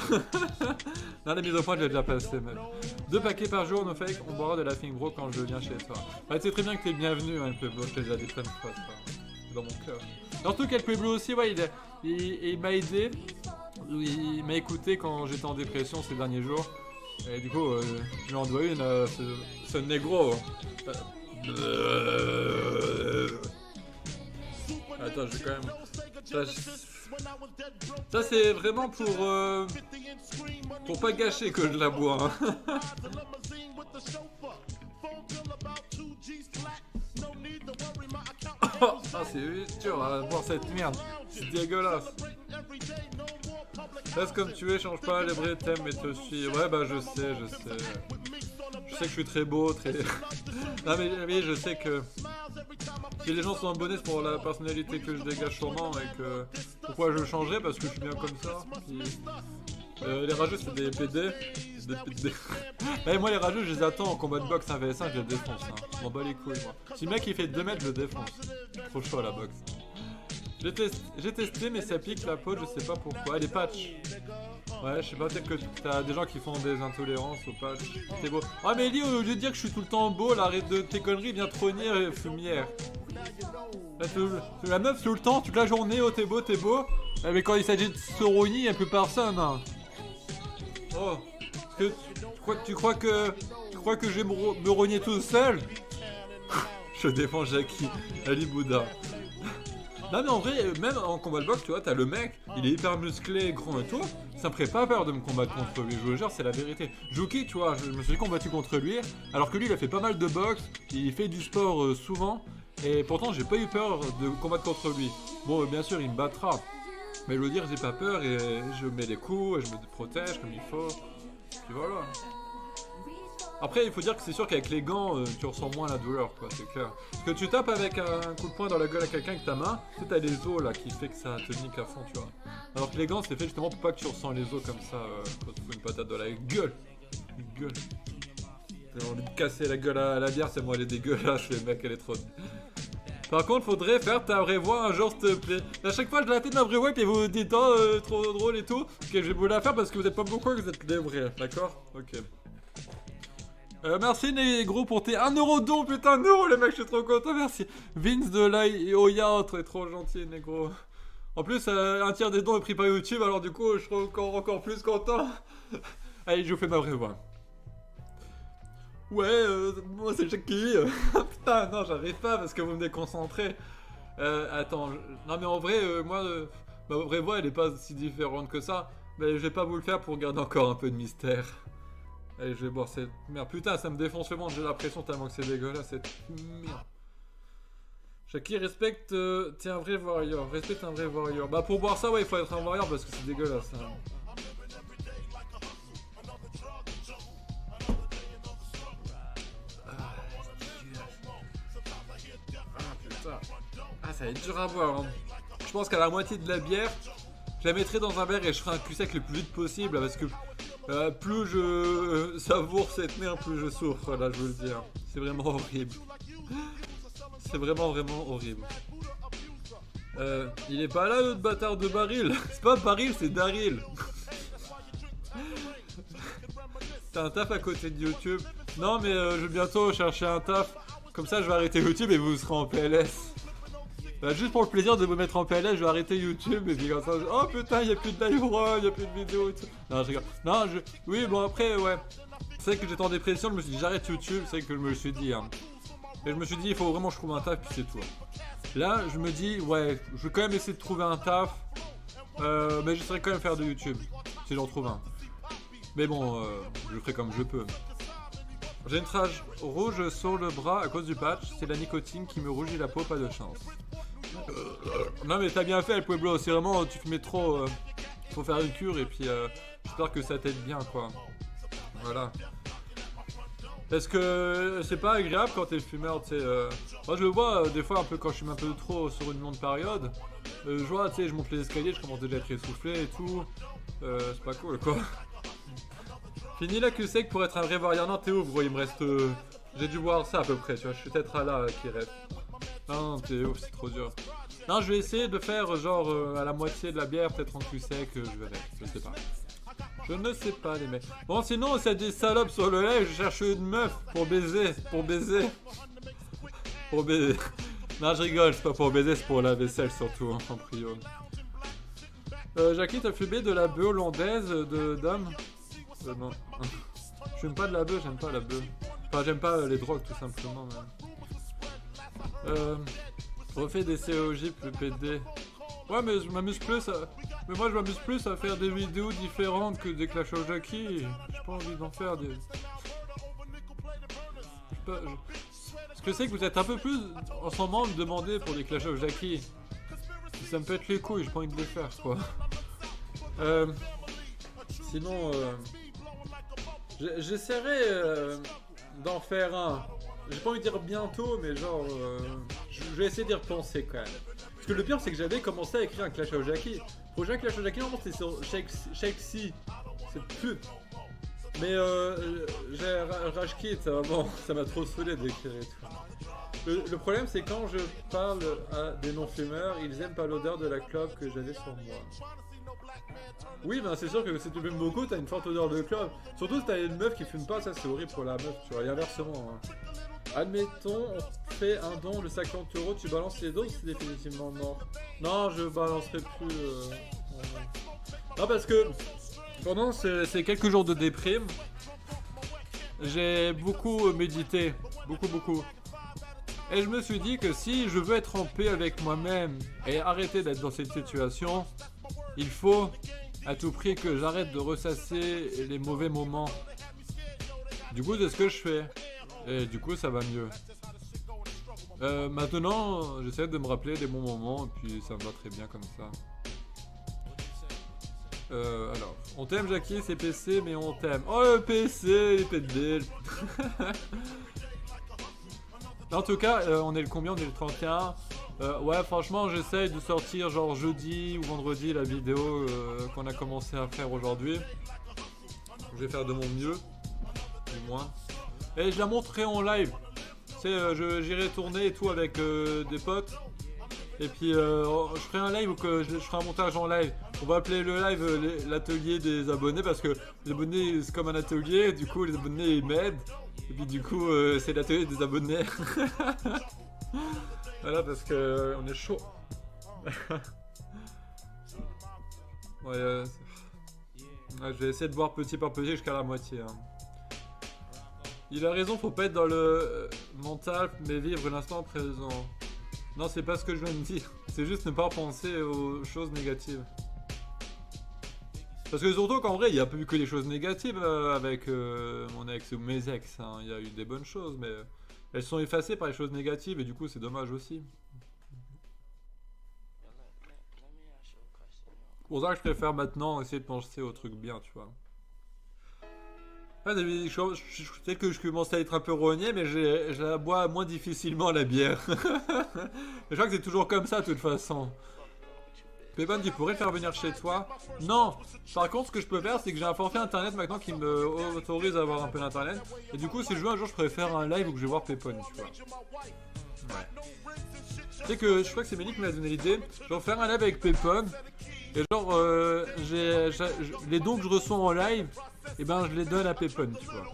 Non la mise au point je l'ai déjà passé même. 2 paquets par jour, no fake, on boira de la Fing Bro quand je viens chez toi. Ouais, c'est très bien que t'es bienvenu hein, le Pueblo, je t'ai déjà dit plein de fois ça. Dans mon cœur. Surtout qu'elle Pueblo aussi, ouais, il m'a aidé, il m'a écouté quand j'étais en dépression ces derniers jours. Et du coup, je lui en dois une, ce négro. Attends, je vais quand même... Ça c'est vraiment pour pas gâcher que je la bois. Hein. Ah c'est dur à boire cette merde, c'est dégueulasse. Reste comme tu es, change pas les vrais thèmes et te suis. Ouais bah je sais. Je sais que je suis très beau, très... Non mais oui je sais que si les gens sont abonnés c'est pour la personnalité que je dégage sûrement et que... Pourquoi je changerais? Parce que je suis bien comme ça. Puis... les rageux c'est des PD. Et moi les rageux je les attends en combat de boxe 1vs1, je les défonce. Hein. Je m'en bats les couilles moi. Si le mec il fait 2 mètres je le défonce. Trop chaud à la boxe. J'ai testé mais ça pique la peau, je sais pas pourquoi. Les patchs. Ouais je sais pas, peut-être que t'as des gens qui font des intolérances aux patchs. T'es beau. Ah mais Eli, au lieu de dire que je suis tout le temps beau, là, arrête de tes conneries, viens trôner fumière. La meuf tout le temps, toute la journée, oh t'es beau. Mais quand il s'agit de Soroni, y'a plus personne. Hein. Oh, tu crois que je vais me rogner tout seul? Je défends Jackie, Ali Bouddha. Non mais en vrai, même en combat de boxe, tu vois, t'as le mec, il est hyper musclé, grand et tout, ça me ferait pas peur de me combattre contre lui, je vous le jure, c'est la vérité. Juki, tu vois, je me suis combattu contre lui, alors que lui il a fait pas mal de boxe, il fait du sport souvent, et pourtant j'ai pas eu peur de combattre contre lui. Bon, bien sûr, il me battra, mais je veux dire, j'ai pas peur et je mets les coups, et je me protège comme il faut, puis voilà. Après, il faut dire que c'est sûr qu'avec les gants, tu ressens moins la douleur, quoi, c'est clair. Parce que tu tapes avec un coup de poing dans la gueule à quelqu'un avec ta main, tu t'as les os là qui fait que ça te nique à fond, tu vois. Alors que les gants, c'est fait justement pour pas que tu ressens les os comme ça quand tu fous une patate dans la gueule. J'ai envie de casser la gueule à la bière, c'est moi, elle est dégueulasse, les mecs, elle est trop... Par contre, faudrait faire ta vraie voix un jour, s'il te plaît. À chaque fois, je la fais de ma vraie voix, et vous dites, oh, trop drôle et tout. Ok, je vais vous la faire parce que vous êtes pas beaucoup, que vous êtes les vrais, d'accord? Ok. Merci Négro pour tes 1€ don, putain 1€, les mecs, je suis trop content, merci. Vince de l'Oya, très trop gentil Négro. En plus, un tiers des dons est pris par YouTube, alors du coup, je suis encore plus content. Allez, je vous fais ma vraie voix. Ouais, moi c'est Jackie. Putain, non, j'arrive pas parce que vous me déconcentrez. Attends, non mais en vrai, moi, ma vraie voix, elle est pas si différente que ça. Mais je vais pas vous le faire pour garder encore un peu de mystère. Allez, je vais boire cette merde. Putain, ça me défonce le ventre, j'ai la pression tellement que c'est dégueulasse cette merde. Jackie, respecte, t'es un vrai warrior. Respecte un vrai warrior. Bah, pour boire ça, ouais, il faut être un warrior parce que c'est dégueulasse. Hein. putain. Ah, ça va être dur à boire. Hein. Je pense qu'à la moitié de la bière, je la mettrai dans un verre et je ferai un cul sec le plus vite possible parce que plus je savoure cette merde, plus je souffre. Là, je veux le dire. C'est vraiment horrible. C'est vraiment horrible. Il est pas là, l'autre bâtard de Baril. C'est pas Baril, c'est Daryl. T'as un taf à côté de YouTube? Non, mais je vais bientôt chercher un taf. Comme ça, je vais arrêter YouTube et vous serez en PLS. Bah, juste pour le plaisir de vous mettre en PLS, je vais arrêter YouTube et puis comme ça, oh putain, il y a plus de live run, il y a plus de vidéos et tout. Non, je rigole. Non, oui, bon après, ouais. C'est vrai que j'étais en dépression, je me suis dit j'arrête YouTube, c'est vrai que je me le suis dit. Hein. Et je me suis dit, il faut vraiment que je trouve un taf, puis c'est tout. Là, je me dis, ouais, je vais quand même essayer de trouver un taf. Mais j'essaierai quand même faire de YouTube, si j'en trouve un. Mais bon, je le ferai comme je peux. J'ai une trace rouge sur le bras à cause du patch. C'est la nicotine qui me rougit la peau, pas de chance. Non mais t'as bien fait, El Pueblo. C'est vraiment, tu fumais trop. Faut faire une cure et puis j'espère que ça t'aide bien, quoi. Voilà. Parce que c'est pas agréable quand t'es fumeur, tu sais. Moi je le vois des fois un peu quand je fume un peu trop sur une longue période. Je vois, tu sais, je monte les escaliers, je commence déjà à être essoufflé et tout. C'est pas cool, quoi. Fini la queue sec pour être un vrai variant. Non, t'es ouf, gros, il me reste. J'ai dû boire ça à peu près, tu vois. Je suis peut-être à là qui reste. Non, t'es ouf, c'est trop dur. Non, je vais essayer de faire genre à la moitié de la bière, peut-être en cul sec, je verrai. Je sais pas. Je ne sais pas, les mecs. Bon, sinon, s'il y a des salopes sur le live, je cherche une meuf pour baiser. Pour baiser. Pour baiser. Non, je rigole, c'est pas pour baiser, c'est pour la vaisselle surtout, hein, en prio. Jackie, t'as fumé de la bœuf hollandaise de dame? Non. Je n'aime pas de la bœuf, j'aime pas la bœuf. Enfin, j'aime pas les drogues tout simplement. Refais des COJ plus PD. Ouais, mais je m'amuse plus à... Mais moi, je m'amuse plus à faire des vidéos différentes que des Clash of Jackie. J'ai pas envie d'en faire des... Ce que c'est que vous êtes un peu plus en ce moment me demander pour des Clash of Jackie. Ça me pète les couilles, j'ai pas envie de les faire, quoi. Sinon... J'essaierai d'en faire un. J'ai pas envie de dire bientôt, mais genre. Je vais essayer d'y repenser quand même. Parce que le pire, c'est que j'avais commencé à écrire un Clash of Jackie. Le projet Clash of Jackie, normalement, c'était sur Shakesy. C'est plus. Mais j'ai Rashkit, ça m'a trop saoulé d'écrire et tout. Le problème, c'est quand je parle à des non-fumeurs, ils aiment pas l'odeur de la clope que j'avais sur moi. Oui, ben c'est sûr que si tu fumes beaucoup, t'as une forte odeur de clope. Surtout si t'as une meuf qui fume pas, ça c'est horrible pour la meuf, tu vois, et inversement. Hein. Admettons, on fait un don de 50 €, tu balances les doses, c'est définitivement mort. Non, je balancerai plus. Non, parce que pendant ces quelques jours de déprime, j'ai beaucoup médité, beaucoup. Et je me suis dit que si je veux être en paix avec moi-même et arrêter d'être dans cette situation, il faut à tout prix que j'arrête de ressasser les mauvais moments. Du coup, c'est ce que je fais. Et du coup, ça va mieux. Maintenant, j'essaie de me rappeler des bons moments, et puis ça me va très bien comme ça. Alors, on t'aime Jackie, c'est PC, mais on t'aime. Oh le PC, les PD. En tout cas, on est le combien? On est le 31. Ouais, franchement, j'essaye de sortir genre jeudi ou vendredi la vidéo qu'on a commencé à faire aujourd'hui. Je vais faire de mon mieux, du moins. Et je la montrerai en live. Tu sais, j'irai tourner et tout avec des potes. Et puis, je ferai un live ou que je ferai un montage en live. On va appeler le live l'atelier des abonnés parce que les abonnés c'est comme un atelier. Du coup, les abonnés ils m'aident. Et puis du coup, c'est l'atelier des abonnés. Voilà, parce que on est chaud. Ouais, ouais, je vais essayer de boire petit par petit jusqu'à la moitié. Hein. Il a raison, faut pas être dans le mental, mais vivre l'instant présent. Non, c'est pas ce que je viens de dire. C'est juste ne pas penser aux choses négatives. Parce que surtout qu'en vrai, il n'y a plus que des choses négatives avec mon ex ou mes ex. Hein. Il y a eu des bonnes choses, mais elles sont effacées par les choses négatives et du coup, c'est dommage aussi. C'est pour ça que je préfère maintenant essayer de penser aux trucs bien, tu vois. Ah, peut-être que je commence à être un peu rogné, mais je la bois moins difficilement la bière. Je crois que c'est toujours comme ça de toute façon. Pépin, tu pourrais faire venir chez toi? Non. Par contre, ce que je peux faire, c'est que j'ai un forfait internet maintenant qui me autorise à avoir un peu d'internet. Et du coup, si je veux un jour, je pourrais faire un live où je vais voir Pépin, tu vois. Ouais. Tu sais que je crois que c'est Mélie qui m'a donné l'idée. Genre faire un live avec Pépin. Et genre, les dons que je reçois en live, et ben je les donne à Pépin, tu vois.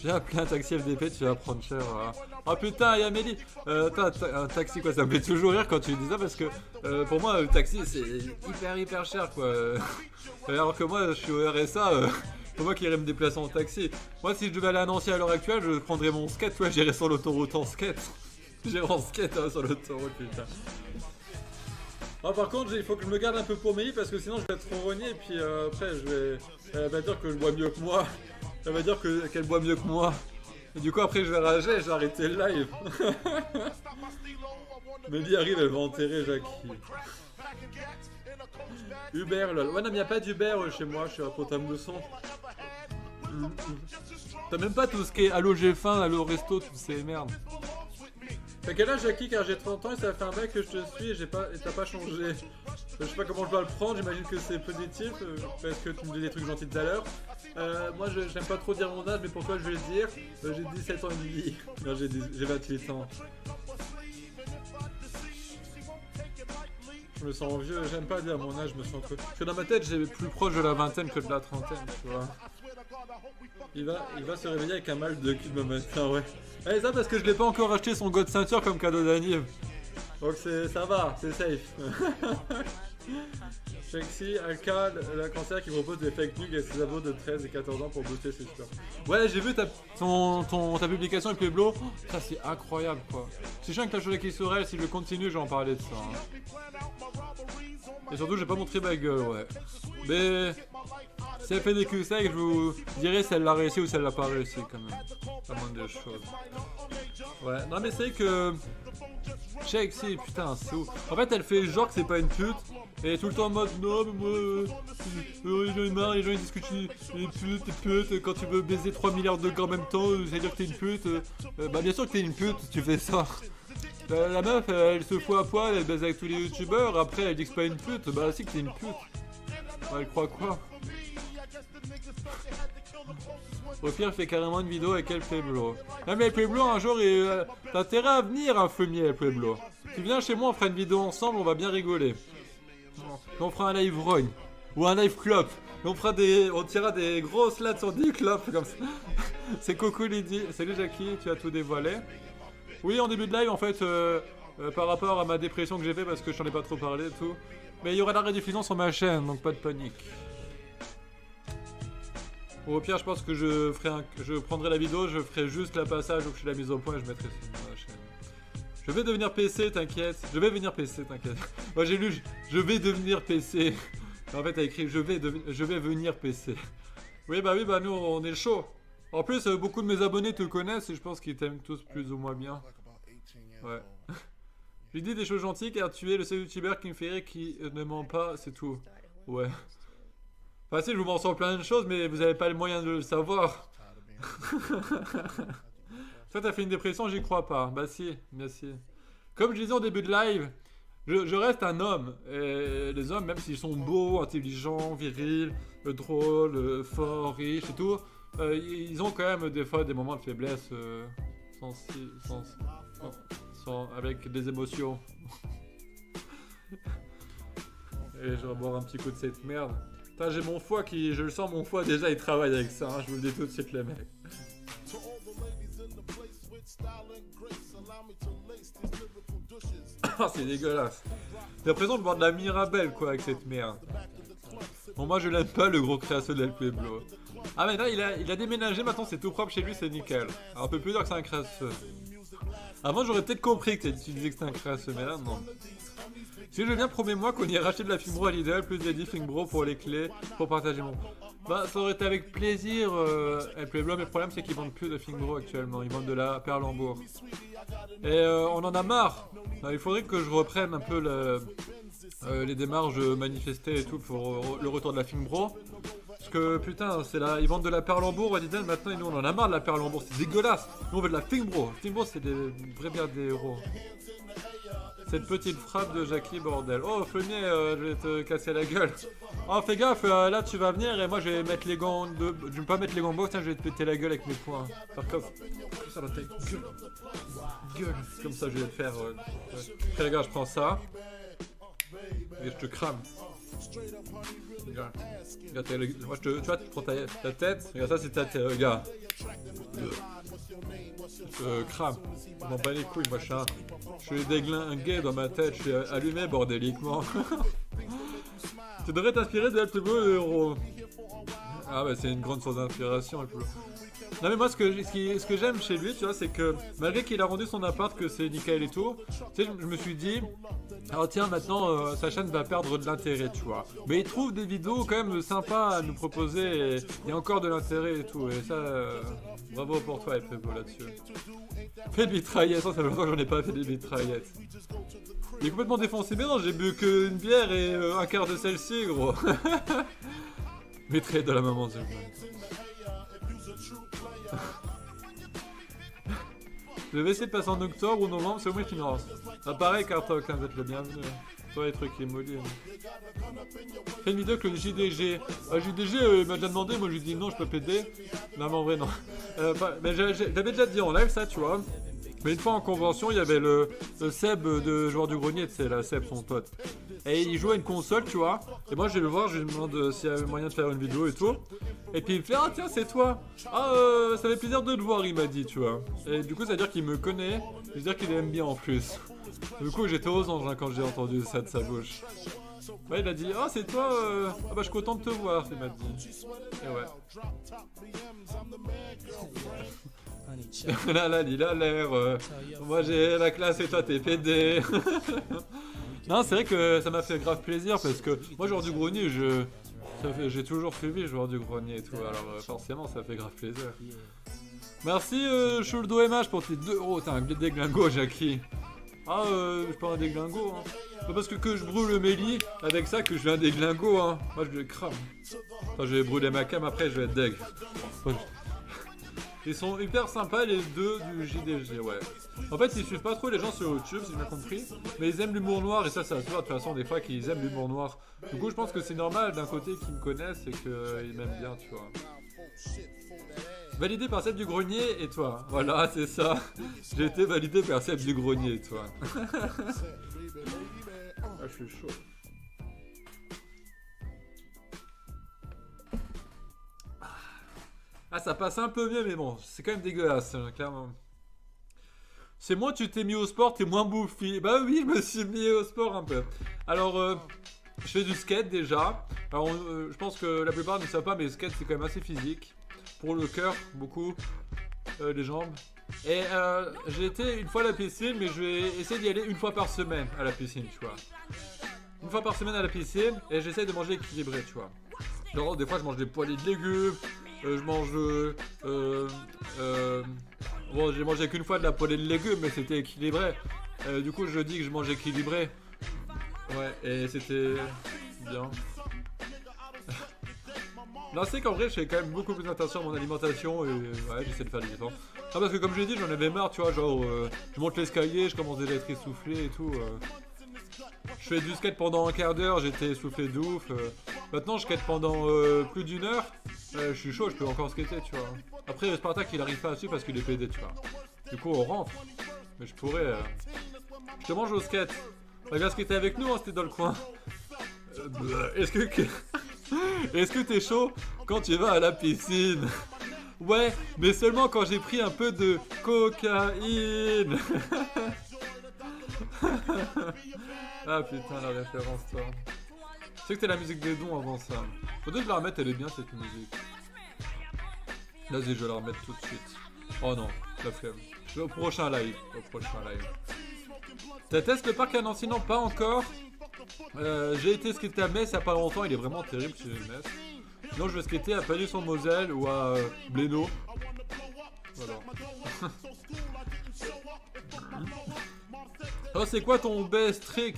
J'ai appelé un taxi FDP, tu vas prendre cher. Oh putain, y'a Mélie. Un taxi quoi, ça me fait toujours rire quand tu dis ça parce que pour moi, le taxi c'est hyper cher quoi. Alors que moi, je suis au RSA. C'est moi qui irais me déplacer en taxi. Moi, si je devais aller à Nancy à l'heure actuelle, je prendrais mon skate, ouais, j'irais sur l'autoroute en skate. J'irais en skate sur l'autoroute, putain. Oh, par contre, il faut que je me garde un peu pour Mélie parce que sinon je vais être trop rogné et puis après elle va dire que je bois mieux que moi. Elle va dire qu'elle boit mieux que moi. Et du coup après je vais rager et je vais arrêter le live. Mélie arrive, elle va enterrer Jackie. Uber lol. Ouais non mais y'a pas d'Uber chez moi, je suis à Potam-de-Son. T'as même pas tout ce qui est Allo j'ai faim, Allo resto, toutes ces merdes. T'as quel âge Jackie? Car j'ai 30 ans et ça fait un bac que je te suis et t'as pas changé. Je sais pas comment je dois le prendre, j'imagine que c'est positif parce que tu me dis des trucs gentils tout à l'heure. Moi j'aime pas trop dire mon âge mais pourquoi je vais le dire? J'ai 17 ans et demi. Non j'ai 28 ans. Je me sens vieux, j'aime pas dire mon âge, je me sens parce que dans ma tête j'ai plus proche de la vingtaine que de la trentaine, tu vois. Il va se réveiller avec un mal de cul demain matin, ouais. Et ça parce que je l'ai pas encore acheté son God ceinture comme cadeau d'anniv. Donc ça va, c'est safe. Sexy, Alka, la cancer qui propose des fake news à ses abos de 13 et 14 ans pour booster ses stores. Ouais, j'ai vu ta publication avec Pueblo. Ça c'est incroyable quoi. C'est chiant que t'as joué qui sur elle, si je continue, je vais en parler de ça. Hein. Et surtout, j'ai pas montré ma gueule, ouais. Mais si elle fait des QC, je vous dirai si elle l'a réussi ou si elle l'a pas réussi quand même. Pas moins de choses. Ouais, non mais c'est que. Check, si, putain, c'est ouf. En fait, elle fait genre que c'est pas une pute. Et elle est tout le temps en mode non, mais moi, j'en ai marre, les gens ils disent que tu es pute, quand tu veux baiser 3 milliards de gars en même temps, ça veut dire que t'es une pute. Bah, bien sûr que t'es une pute, tu fais ça. La meuf, elle se fout à poil, elle baise avec tous les youtubeurs, après elle dit que c'est pas une pute, bah si que t'es une pute. Bah, elle croit quoi? Au pire, elle fait carrément une vidéo avec El Pueblo. Non mais El Pueblo, un jour, t'as intérêt à venir, un fumier, El Pueblo. Tu viens chez moi, on fera une vidéo ensemble, on va bien rigoler. On fera un live rogne, ou un live clop. On tirera des grosses lattes sur des clopes, comme ça. C'est Coco Lydie. Salut Jackie, tu as tout dévoilé. Oui, en début de live, en fait, par rapport à ma dépression que j'ai fait, parce que je t'en ai pas trop parlé et tout. Mais il y aura la rediffusion sur ma chaîne, donc pas de panique. Ou au pire, je pense que je prendrai la vidéo, je ferai juste la passage où je fais la mise au point et je mettrai sur ma chaîne. Je vais devenir PC, t'inquiète. Je vais venir PC, t'inquiète. Moi j'ai lu, je vais devenir PC. En fait, t'as écrit, je vais venir PC. Oui, bah nous, on est chaud. En plus, beaucoup de mes abonnés te connaissent et je pense qu'ils t'aiment tous plus ou moins bien. Ouais. Je lui dis des choses gentilles car tu es le seul youtubeur qui me fait rire qui ne ment pas, c'est tout. Ouais. Enfin si, je vous mens sur plein de choses, mais vous avez pas les moyens de le savoir. Toi, t'as fait une dépression, j'y crois pas. Bah si, merci. Comme je disais au début de live, je reste un homme. Et les hommes, même s'ils sont beaux, intelligents, virils, drôles, forts, riches et tout, ils ont quand même des fois des moments de faiblesse avec des émotions. Et je vais boire un petit coup de cette merde. Putain, j'ai mon foie qui... Je le sens, mon foie déjà il travaille avec ça, hein, je vous le dis tout de suite les mecs. Ah, c'est dégueulasse. J'ai l'impression de boire de la Mirabelle quoi avec cette merde. Bon, moi je l'aime pas le gros créasseux de El Pueblo. Ah mais là il a déménagé, maintenant c'est tout propre chez lui, c'est nickel. Alors on peut plus dire que c'est un créasseux. Avant j'aurais peut-être compris que tu disais que c'était un créasseux, mais là non. Si je viens, promets-moi qu'on irait racheter de la Fimbro à l'idéal, plus des Fingbro pour les clés, pour partager mon... Bah ça aurait été avec plaisir, El Pueblo, mais le problème c'est qu'ils vendent plus de Fingbro actuellement, ils vendent de la Perlembourg. Et on en a marre. Il faudrait que je reprenne un peu les démarches manifestées et tout pour le retour de la Fingbro. Parce que putain, c'est là, ils vendent de la perlembour à Lidl maintenant et nous on en a marre de la perlembour, c'est dégueulasse. Nous on veut de la Fingbro. Fingbro c'est des vrais bières des héros. Cette petite frappe de Jackie bordel. Oh Fleumier, je vais te casser la gueule. Oh fais gaffe, là tu vas venir et moi je vais mettre les gants de... Je vais pas mettre les gants box, je vais te péter la gueule avec mes poings. Par contre, ça dans ta gueule. Gueule. Comme ça je vais te faire... Après regarde, je prends ça. Et je te crame. Regarde. Regarde, moi, tu vois, tu prends ta tête. Regarde, ça c'est ta tête, regarde. Je crame. Je m'en bats les couilles, moi je suis déglingué dans ma tête, je suis allumé bordéliquement. Tu devrais t'inspirer de El plus beau héros. Ah bah c'est une grande source d'inspiration. Non mais moi ce que j'aime chez lui, tu vois, c'est que malgré qu'il a rendu son appart, que c'est nickel et tout, tu sais, je me suis dit, alors tiens maintenant sa chaîne va perdre de l'intérêt, tu vois. Mais il trouve des vidéos quand même sympas à nous proposer et il y a encore de l'intérêt et tout. Et ça, bravo pour toi, FBO là-dessus. Fais de mitraillettes, ça fait longtemps que j'en ai pas fait des mitraillettes. Il est complètement défoncé, mais non, j'ai bu qu'une bière et un quart de celle-ci, gros. Mitraillette de la maman, s'il vous plaît. Je vais essayer de passer en octobre ou novembre, c'est au moins qui me lance. Ah pareil Cartoc, hein, vous êtes le bienvenu. Toi les trucs immobiliers. Fais une vidéo avec le JDG. JDG il m'a déjà demandé, moi je lui dis non je peux péder. Non mais en vrai non. Mais j'avais déjà dit en live ça tu vois. Mais une fois en convention il y avait le Seb de joueur du grenier, tu sais la Seb son pote. Et il jouait à une console tu vois. Et moi je vais le voir, je lui demande s'il y avait moyen de faire une vidéo et tout. Et puis il me fait ah tiens c'est toi. Ah ça fait plaisir de te voir il m'a dit tu vois. Et du coup ça veut dire qu'il me connaît, ça veut dire qu'il aime bien en plus. Du coup j'étais aux anges hein, quand j'ai entendu ça de sa bouche. Ouais il a dit ah c'est toi ah bah je suis content de te voir il m'a dit. Et ouais. Là il a l'air moi j'ai la classe et toi t'es pédé. Non c'est vrai que ça m'a fait grave plaisir parce que moi joueur du grenier j'ai toujours suivi joueur du grenier et tout alors forcément ça fait grave plaisir. Merci Shuldo MH pour tes 2€, t'as un déglingo Jackie. Ah je suis pas un déglingo hein. Pas parce que je brûle le méli avec ça que je vais un déglingo hein. Moi je le crame. Enfin, je vais brûler ma cam après je vais être deg. Ils sont hyper sympas les deux du JDG ouais. En fait ils suivent pas trop les gens sur YouTube si j'ai bien compris. Mais ils aiment l'humour noir et ça se voit de toute façon des fois qu'ils aiment l'humour noir. Du coup je pense que c'est normal d'un côté qu'ils me connaissent et qu'ils m'aiment bien tu vois. Validé par Seb du Grenier et toi. Voilà, c'est ça. J'ai été validé par Seb du Grenier et toi. Ah, je suis chaud. Ah, ça passe un peu mieux, mais bon, c'est quand même dégueulasse, clairement. C'est moi, tu t'es mis au sport, t'es moins bouffi. Bah oui, je me suis mis au sport un peu. Alors, je fais du skate déjà. Alors, je pense que la plupart ne savent pas, mais le skate, c'est quand même assez physique. Pour le cœur, beaucoup. Les jambes. Et j'ai été une fois à la piscine, mais je vais essayer d'y aller une fois par semaine à la piscine, tu vois. Une fois par semaine à la piscine, et j'essaie de manger équilibré, tu vois. Genre, des fois, je mange des poêlées de légumes. Je mange... bon, j'ai mangé qu'une fois de la poêlée de légumes, mais c'était équilibré. Du coup, je dis que je mange équilibré. Ouais, et c'était bien. Là, c'est qu'en vrai, je fais quand même beaucoup plus attention à mon alimentation et ouais, j'essaie de faire des efforts. Ah, parce que comme je l'ai dit, j'en avais marre, tu vois, genre, je monte l'escalier, je commence déjà à être essoufflé et tout. Je fais du skate pendant un quart d'heure, j'étais essoufflé de ouf. Maintenant, je skate pendant plus d'une heure. Je suis chaud, je peux encore skater, tu vois. Après, Spartak, il arrive pas à suivre parce qu'il est pédé, tu vois. Du coup, on rentre. Mais je pourrais... Je te mange au skate. Regarde ce que t'es avec nous, hein, c'était dans le coin. Est-ce que t'es chaud quand tu vas à la piscine? Ouais, mais seulement quand j'ai pris un peu de cocaïne. Ah putain, la référence, toi. Je sais que t'es la musique des dons avant ça. Faudrait que je la remette, elle est bien cette musique. Vas-y, je vais la remettre tout de suite. Oh non, la flemme. Au prochain live. T'as testé le parc à Nancy? Non, pas encore. J'ai été skater à Metz il y a pas longtemps, il est vraiment terrible chez Metz. Sinon, je vais skater à Pagny-sur-Moselle ou à Blénaud. Voilà. Oh, c'est quoi ton best trick?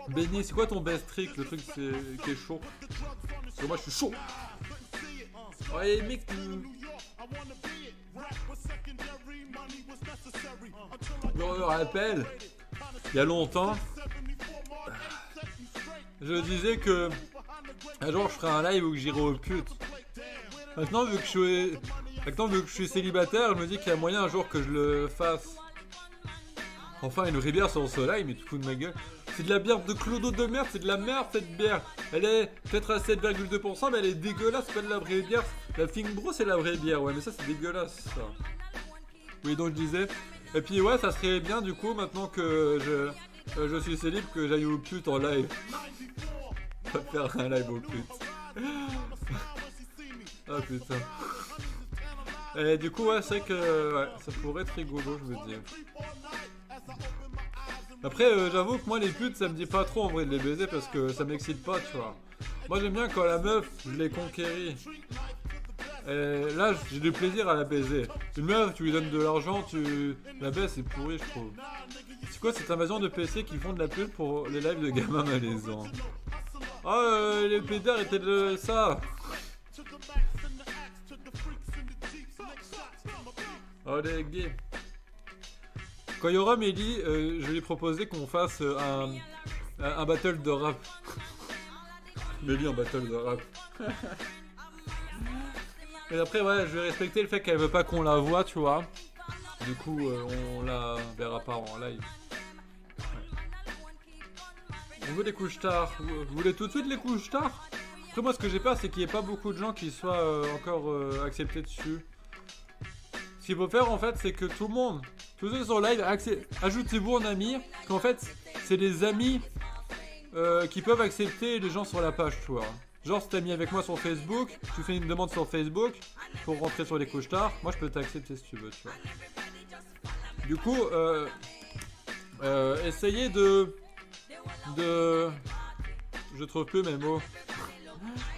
Benny, c'est quoi ton best trick? Le truc qui est chaud. Parce que moi, je suis chaud. Ouais, mec, je me rappelle, il y a longtemps, je disais que un jour je ferai un live où j'irai aux putes. Maintenant, vu que je suis célibataire, je me dis qu'il y a moyen un jour que je le fasse. Enfin, une vraie bière sur le soleil, mais tu te fous de ma gueule. C'est de la bière de clodo de merde, c'est de la merde cette bière. Elle est peut-être à 7,2%, mais elle est dégueulasse, c'est pas de la vraie bière. La Fingbro, c'est la vraie bière, ouais, mais ça c'est dégueulasse ça. Oui, donc je disais. Et puis ouais, ça serait bien du coup, maintenant que je suis célib, que j'aille au pute en live. On va faire un live au pute. Ah putain. Et du coup, ouais, c'est vrai que ouais, ça pourrait être rigolo, je veux dire. Après, j'avoue que moi, les putes, ça me dit pas trop en vrai de les baiser parce que ça m'excite pas, tu vois. Moi, j'aime bien quand la meuf, je l'ai conquérie. Et là, j'ai du plaisir à la baiser. Une meuf, tu lui donnes de l'argent, tu la baises, c'est pourri, je trouve. C'est quoi cette invasion de PC qui font de la pub pour les lives de gamins malaisants? Oh, les pédards étaient de ça. Oh, les gays. Quand il y aura Mélie, je lui ai proposé qu'on fasse un battle de rap. Mélie en battle de rap. Et après, ouais, je vais respecter le fait qu'elle veut pas qu'on la voit, tu vois. Du coup, on la verra pas en live. Ouais. On veut des couches tard. Vous voulez tout de suite les couches tard? Après, moi, ce que j'ai peur, c'est qu'il n'y ait pas beaucoup de gens qui soient encore acceptés dessus. Ce qu'il faut faire, en fait, c'est que tout le monde, tous ceux sur live, ajoutez-vous en amis. Parce qu'en fait, c'est les amis qui peuvent accepter les gens sur la page, tu vois. Genre, si t'es mis avec moi sur Facebook, tu fais une demande sur Facebook pour rentrer sur les couches tard, moi je peux t'accepter si tu veux, tu vois. Du coup, essayez de... Je trouve plus mes mots.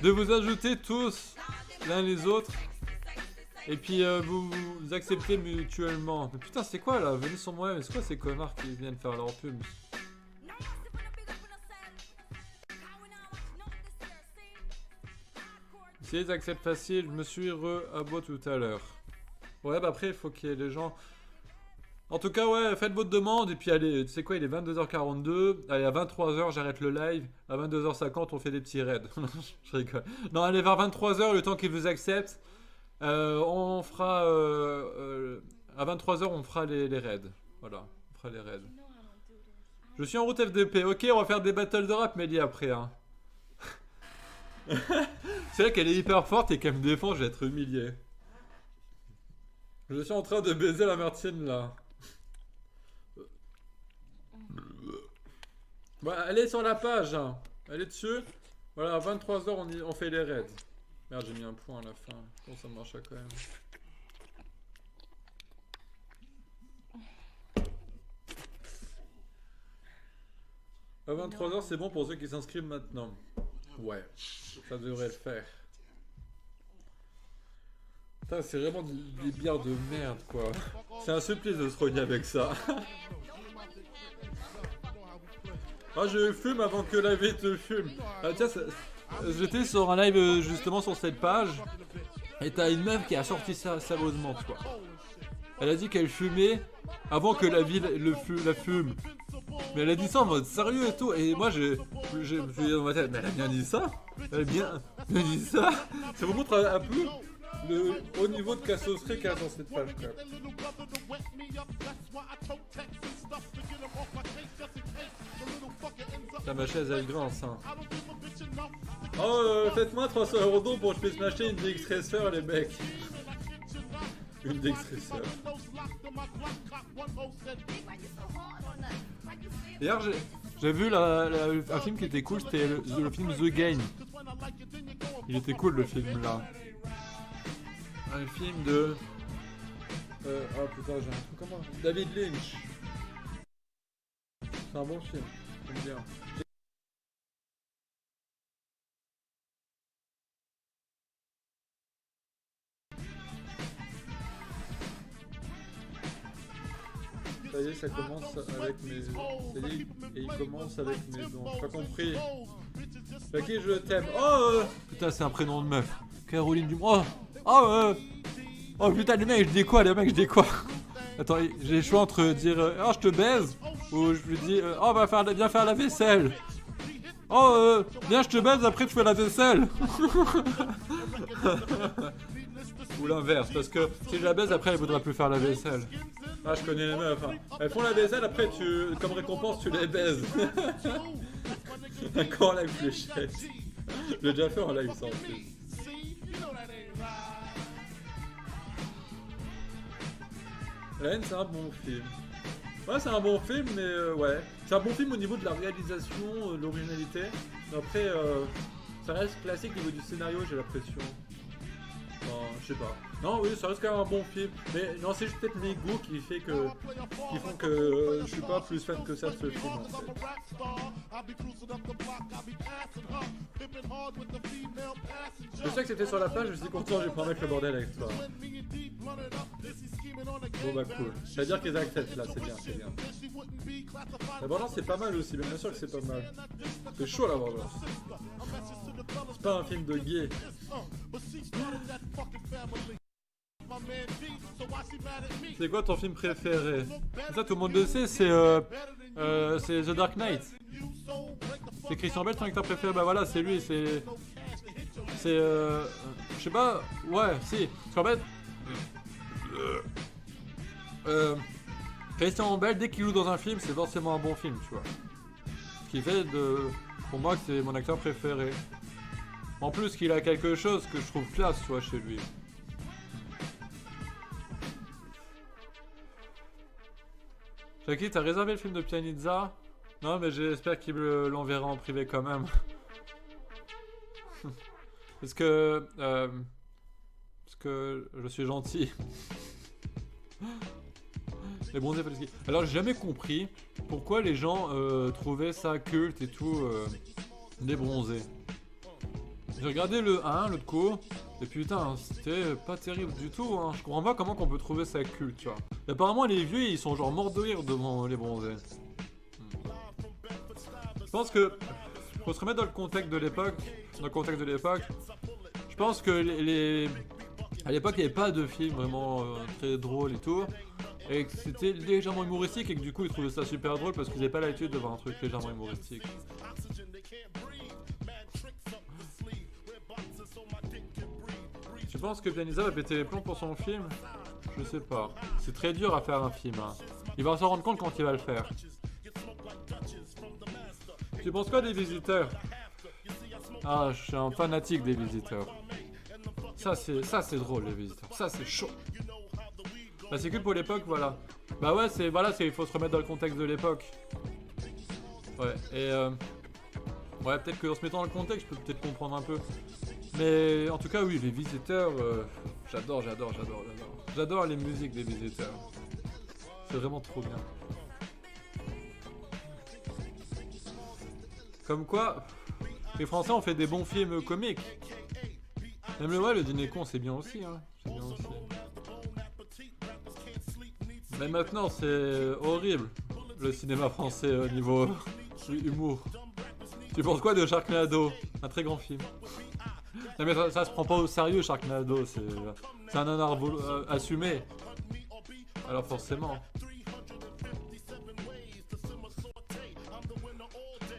De vous ajouter tous l'un les autres. Et puis vous acceptez mutuellement. Mais putain, c'est quoi là? Venez sur moi, mais c'est quoi ces connards qui viennent faire leur pub? Si ils acceptent facile, je me suis re-abo tout à l'heure. Ouais, bah après, il faut qu'il y ait les gens. En tout cas, ouais, faites votre demande. Et puis allez, tu sais quoi, il est 22h42. Allez, à 23h, j'arrête le live. À 22h50, on fait des petits raids. Je rigole. Non, allez, vers 23h, le temps qu'ils vous acceptent. On fera. À 23h, on fera les raids. Voilà, on fera les raids. Je suis en route FDP. Ok, on va faire des battles de rap, Mélie, après. Hein. C'est vrai qu'elle est hyper forte et qu'elle me défend, je vais être humilié. Je suis en train de baiser la Martienne là. Bon, allez sur la page, hein. Allez dessus. Voilà, à 23h on fait les raids. Merde, j'ai mis un point à la fin. Bon, ça marche quand même. À 23h c'est bon pour ceux qui s'inscrivent maintenant. Ouais, ça devrait le faire. Putain, c'est vraiment des bières de merde, quoi. C'est un supplice de se rogner avec ça. Ah, je fume avant que la vie te fume. Ah, tiens, j'étais sur un live justement sur cette page. Et t'as une meuf qui a sorti ça savoureusement, quoi. Elle a dit qu'elle fumait avant que la vie la fume. Mais elle a dit ça en mode sérieux et tout. Et moi, je me suis dit dans ma tête, mais elle a bien dit ça. Elle a bien dit ça. Ça vous montre un peu le haut niveau de cassosserie qu'il y a dans cette page, quoi. Là, ma chaise, elle grince, hein. Oh, faites-moi 300 € d'eau pour que je puisse m'acheter une DX Racer, les mecs. Une DX Racer. D'ailleurs, j'ai vu un film qui était cool, c'était le film The Game. Il était cool, le film, là. Un film de... oh putain, j'ai un truc comment... David Lynch. C'est un bon film, j'aime bien. Ça y est, ça commence avec mes... Ça y est, et il commence avec mes dons. J'ai pas compris. Jackie, je t'aime. Oh putain, c'est un prénom de meuf. Ok, Caroline Dumont. Oh putain, les mecs, je dis quoi? Attends, j'ai le choix entre dire oh, je te baise, ou je lui dis oh, viens faire la vaisselle. Oh, viens, je te baise, après tu fais la vaisselle. Ou l'inverse, parce que si je la baise, après elle voudra plus faire la vaisselle. Ah, je connais les meufs, hein. Elles font la vaisselle, après comme récompense tu les baises. Encore en live fléchette. Je l'ai déjà fait en live sans plus. La haine, c'est un bon film. Ouais, c'est un bon film, mais ouais. C'est un bon film au niveau de la réalisation, de l'originalité. Après, ça reste classique au niveau du scénario, j'ai l'impression. Non, je sais pas. Non, oui, ça reste quand même un bon film. Mais non, c'est juste peut-être mes goûts qui font que je suis pas plus fan que ça de ce film. En fait. Je sais que c'était sur la page, je me suis dit content, je vais pas mettre le bordel avec toi. Bon bah cool. C'est-à-dire qu'ils acceptent là, c'est bien. La bande c'est pas mal aussi, mais bien sûr que c'est pas mal. C'est chaud la bande. C'est pas un film de gay. C'est quoi ton film préféré? Ça tout le monde le sait, c'est The Dark Knight. C'est Christian Bale ton acteur préféré, bah voilà c'est lui, je sais pas, ouais si, parce qu'en fait Christian Bale dès qu'il joue dans un film c'est forcément un bon film, tu vois. Ce qui fait pour moi que c'est mon acteur préféré. En plus qu'il a quelque chose que je trouve classe, tu vois, chez lui. Jackie, t'as réservé le film de Pianizza? Non, mais j'espère qu'il l'enverra en privé quand même. Parce que je suis gentil. Les bronzés Falski. Alors, j'ai jamais compris pourquoi les gens trouvaient ça culte et tout, les bronzés. J'ai regardé le 1, l'autre coup, et putain, c'était pas terrible du tout, hein. Je comprends pas comment qu'on peut trouver ça culte, tu vois. Et apparemment, les vieux, ils sont genre morts de rire devant les bronzés. Je pense que faut se remettre dans le contexte de l'époque. Je pense que à l'époque, il n'y avait pas de film vraiment très drôle et tout. Et que c'était légèrement humoristique et que du coup, ils trouvaient ça super drôle parce qu'ils n'avaient pas l'habitude de voir un truc légèrement humoristique. Tu penses que Pianizza va péter les plombs pour son film? Je sais pas. C'est très dur à faire un film. Hein. Il va s'en rendre compte quand il va le faire. Tu penses quoi des Visiteurs? Ah, je suis un fanatique des Visiteurs. Ça c'est drôle, les Visiteurs. Ça c'est chaud. Bah c'est que pour l'époque, voilà. Bah ouais, il faut se remettre dans le contexte de l'époque. Ouais, et ouais, peut-être qu'en se mettant dans le contexte, je peux peut-être comprendre un peu. Mais en tout cas, oui, les Visiteurs, j'adore. J'adore les musiques des Visiteurs. C'est vraiment trop bien. Comme quoi, les Français ont fait des bons films comiques. Même le Dîner con, c'est bien aussi, hein. C'est bien aussi. Mais maintenant, c'est horrible, le cinéma français au niveau humour. Tu penses quoi de Sharknado? Un très grand film. Non mais ça se prend pas au sérieux, Sharknado, c'est un nanar assumé. Alors forcément.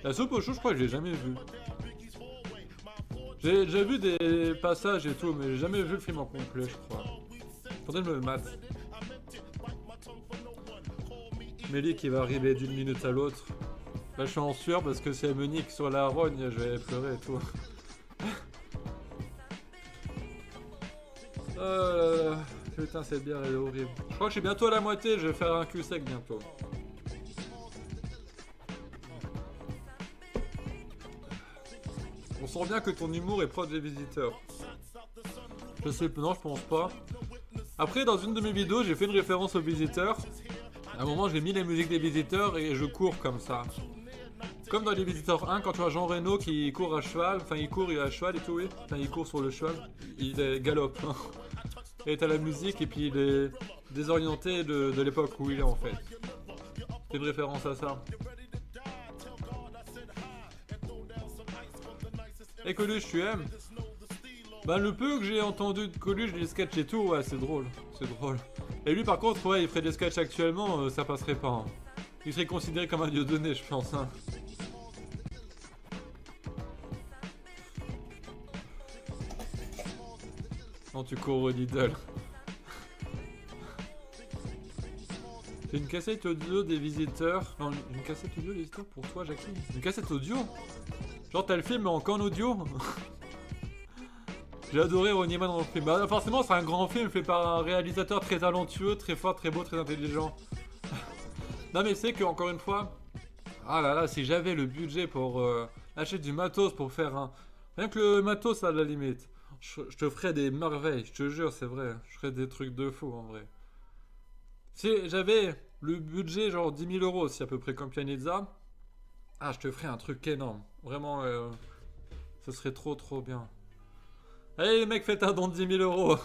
La soupe aux choux, je crois que je l'ai jamais vue. J'ai déjà vu des passages et tout, mais j'ai jamais vu le film en complet, je crois. Faudrait que je me le mate. Mélie qui va arriver d'une minute à l'autre. Là je suis en sueur parce que si elle me nique sur la rogne, je vais pleurer et tout. Putain, cette bière elle est horrible. Je crois que je suis bientôt à la moitié, je vais faire un cul sec bientôt. On sent bien que ton humour est proche des Visiteurs. Je sais pas, non, je pense pas. Après, dans une de mes vidéos, j'ai fait une référence aux Visiteurs. À un moment, j'ai mis les musiques des Visiteurs et je cours comme ça. Comme dans les Visiteurs 1, quand tu vois Jean Reno qui court à cheval, enfin il court, il est à cheval et tout, oui. Enfin il court sur le cheval, il galope. Et t'as la musique et puis il est désorienté de l'époque où il est en fait. C'est une référence à ça. Et Coluche, tu aimes? Bah le peu que j'ai entendu de Coluche, les sketchs et tout, ouais c'est drôle, c'est drôle. Et lui par contre, ouais il ferait des sketchs actuellement, ça passerait pas. Hein. Il serait considéré comme un dieu donné je pense. Hein. Non tu cours au Lidl. J'ai une cassette audio des visiteurs. Non, une cassette audio des visiteurs pour toi Jackie. Une cassette audio? Genre t'as le film mais encore en audio. J'ai adoré Ronnie Man dans le film. Bah, forcément, c'est un grand film fait par un réalisateur très talentueux, très fort, très beau, très intelligent. Non, mais c'est que encore une fois, ah là là, si j'avais le budget pour acheter du matos pour faire un. Rien que le matos à la limite, je te ferais des merveilles, je te jure, c'est vrai. Je ferais des trucs de fou en vrai. Si j'avais le budget, genre 10 000 euros, c'est à peu près comme Pianizza, ah, je te ferais un truc énorme. Vraiment, ce serait trop bien. Allez les mecs, faites un don de 10 000 euros.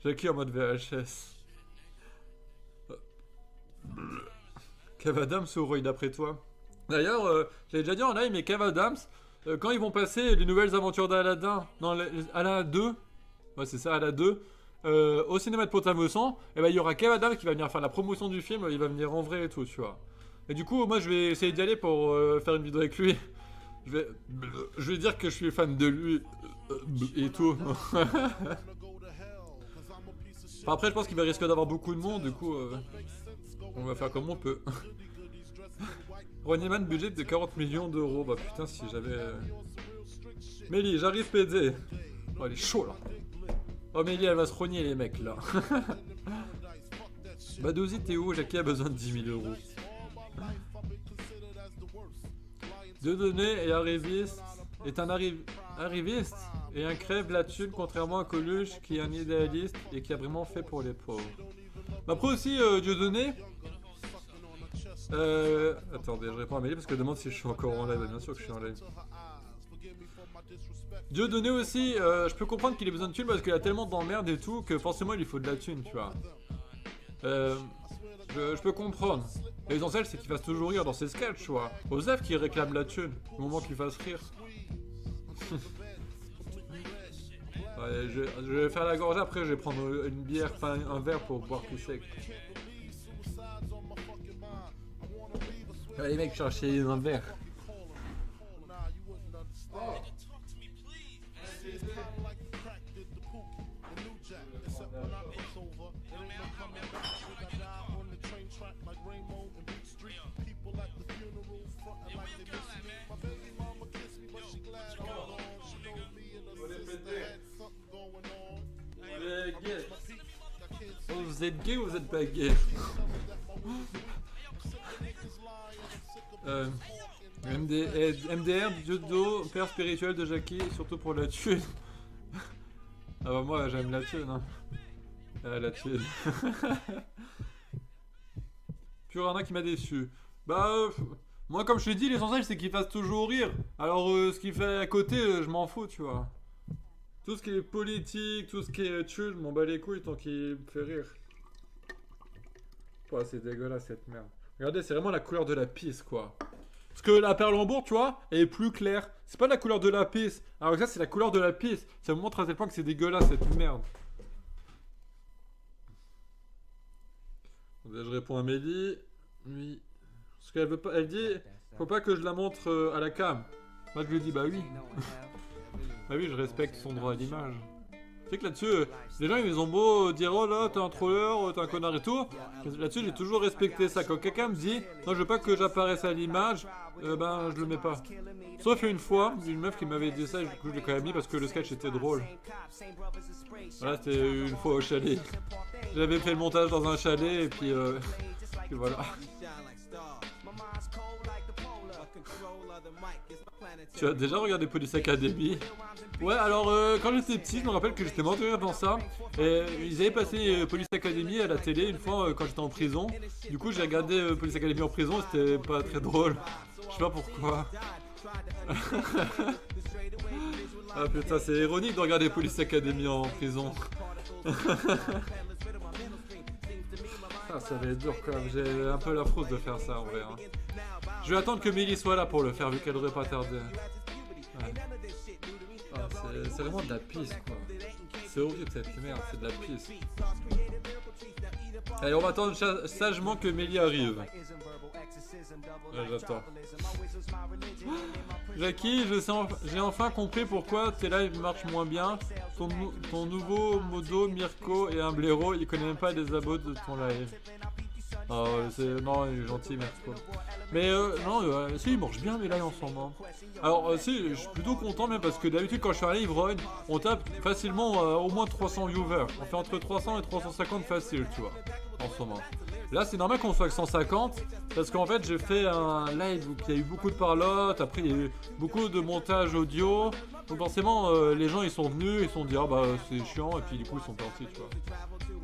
Jackie en mode VHS. Kev Adams ou Roy d'après toi? D'ailleurs, j'avais déjà dit en live, mais Kev Adams, quand ils vont passer les nouvelles aventures d'Aladin, non, à la 2, ouais c'est ça, à la 2, au cinéma de Pont-à-Mousson, et ben il y aura Kev Adams qui va venir faire la promotion du film, il va venir en vrai et tout, tu vois. Et du coup, moi je vais essayer d'y aller pour faire une vidéo avec lui. Je vais dire que je suis fan de lui et tout. Enfin, après, je pense qu'il va risquer d'avoir beaucoup de monde, du coup, on va faire comme on peut. Ronnie Man, budget de 40 millions d'euros. Bah putain, si j'avais. Mélie, j'arrive PD. Oh, elle est chaud là. Oh, Mélie, elle va se rogner les mecs là. Badouzi, t'es où? Jackie a besoin de 10 000 euros. Dieudonné et arriviste est un arriviste et un crève la thune, contrairement à Coluche qui est un idéaliste et qui a vraiment fait pour les pauvres. Mais après aussi Dieudonné. Attendez, je réponds à Mélie parce que demande si je suis encore en live. Bien sûr que je suis en live. Dieudonné aussi, je peux comprendre qu'il ait besoin de thunes parce qu'il a tellement d'emmerdes et tout que forcément il lui faut de la thune, tu vois. Je peux comprendre. L'essentiel c'est qu'il fasse toujours rire dans ses sketchs, tu vois. Osef qui réclame la thune, au moment qu'il fasse rire. Ouais, je vais faire la gorgée, après je vais prendre une bière, enfin un verre pour boire plus sec. Ouais, les mecs, cherchez un verre. Vous êtes gay ou vous êtes pas gay? MDR, judo, père spirituel de Jackie, surtout pour la thune. Ah bah moi j'aime la thune hein. Ah, la thune. Purana qui m'a déçu. Bah moi comme je t'ai dit, l'essentiel c'est qu'il fasse toujours rire. Alors ce qu'il fait à côté, je m'en fous tu vois. Tout ce qui est politique, tout ce qui est thune, je m'en bats les couilles tant qu'il me fait rire. Ouais, c'est dégueulasse cette merde. Regardez, c'est vraiment la couleur de la pisse quoi. Parce que la Perlembourg, tu vois, elle est plus claire. C'est pas la couleur de la pisse. Alors que ça, c'est la couleur de la pisse. Ça me montre à tel point que c'est dégueulasse cette merde. Je réponds à Mélie. Oui. Parce qu'elle veut pas. Elle dit, faut pas que je la montre à la cam. Moi, je lui dis, bah oui. Bah oui, je respecte son droit à l'image. Tu sais que là-dessus, les gens ils ont beau dire oh là t'es un troller, t'es un connard et tout. Là-dessus j'ai toujours respecté ça. Quand quelqu'un me dit non je veux pas que j'apparaisse à l'image, ben je le mets pas. Sauf une fois, une meuf qui m'avait dit ça et du coup je l'ai quand même mis parce que le sketch était drôle. Voilà, c'était une fois au chalet. J'avais fait le montage dans un chalet et puis voilà. Tu as déjà regardé Police Academy? Ouais, alors quand j'étais petit, je me rappelle que j'étais mort de rire dans ça. Et ils avaient passé Police Academy à la télé une fois quand j'étais en prison. Du coup, j'ai regardé Police Academy en prison et c'était pas très drôle. Je sais pas pourquoi. Ah putain, c'est ironique de regarder Police Academy en prison. Ah, ça va être dur quand même. J'ai un peu la frousse de faire ça en vrai. Hein. Je vais attendre que Mélie soit là pour le faire vu qu'elle devrait pas tarder. Ouais. Ah, C'est vraiment de la pisse quoi. C'est horrible cette merde, c'est de la pisse. Allez, on va attendre sagement que Mélie arrive. Ouais, j'attends. Jackie, j'ai enfin compris pourquoi tes lives marchent moins bien. Ton nouveau modo Mirko et un blaireau, il connaît même pas les abos de ton live. Ah ouais, non, il est gentil, Mirko. Mais non, si, il marche bien mes lives en ce moment. Alors, si, je suis plutôt content même parce que d'habitude, quand je suis à Livron, on tape facilement au moins 300 viewers. On fait entre 300 et 350 facile, tu vois, en ce moment. Là, c'est normal qu'on soit avec 150 parce qu'en fait, j'ai fait un live où il y a eu beaucoup de parlotte. Après, il y a eu beaucoup de montage audio. Donc, forcément, les gens ils sont venus, ils se sont dit, ah bah c'est chiant, et puis du coup, ils sont partis, tu vois.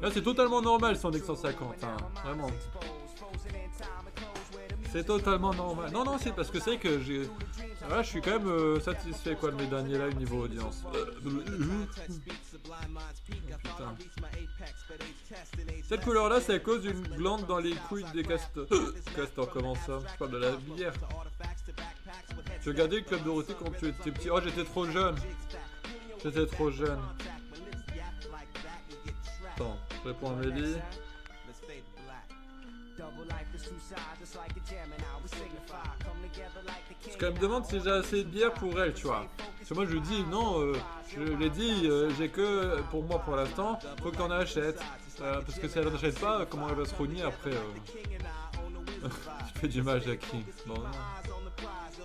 Là, c'est totalement normal si on est que 150, hein, vraiment. C'est totalement normal. Non, c'est parce que c'est vrai que j'ai. Voilà, je suis quand même satisfait quoi de mes derniers lives niveau audience. Putain. Cette couleur là, c'est à cause d'une glande dans les couilles des castors. Castor, comment ça? Je parle de la bière. Tu regardais le Club Dorothée quand tu étais petit? Oh, j'étais trop jeune. J'étais trop jeune. Attends, je réponds à Mélie. Parce qu'elle me demande si j'ai assez de bière pour elle, tu vois. Parce que moi je lui dis non, je l'ai dit, j'ai que pour moi pour l'instant, faut que t'en achètes. Parce que si elle n'en achète pas, comment elle va se rogner après Je fais du mal, Jackie. Bon, non.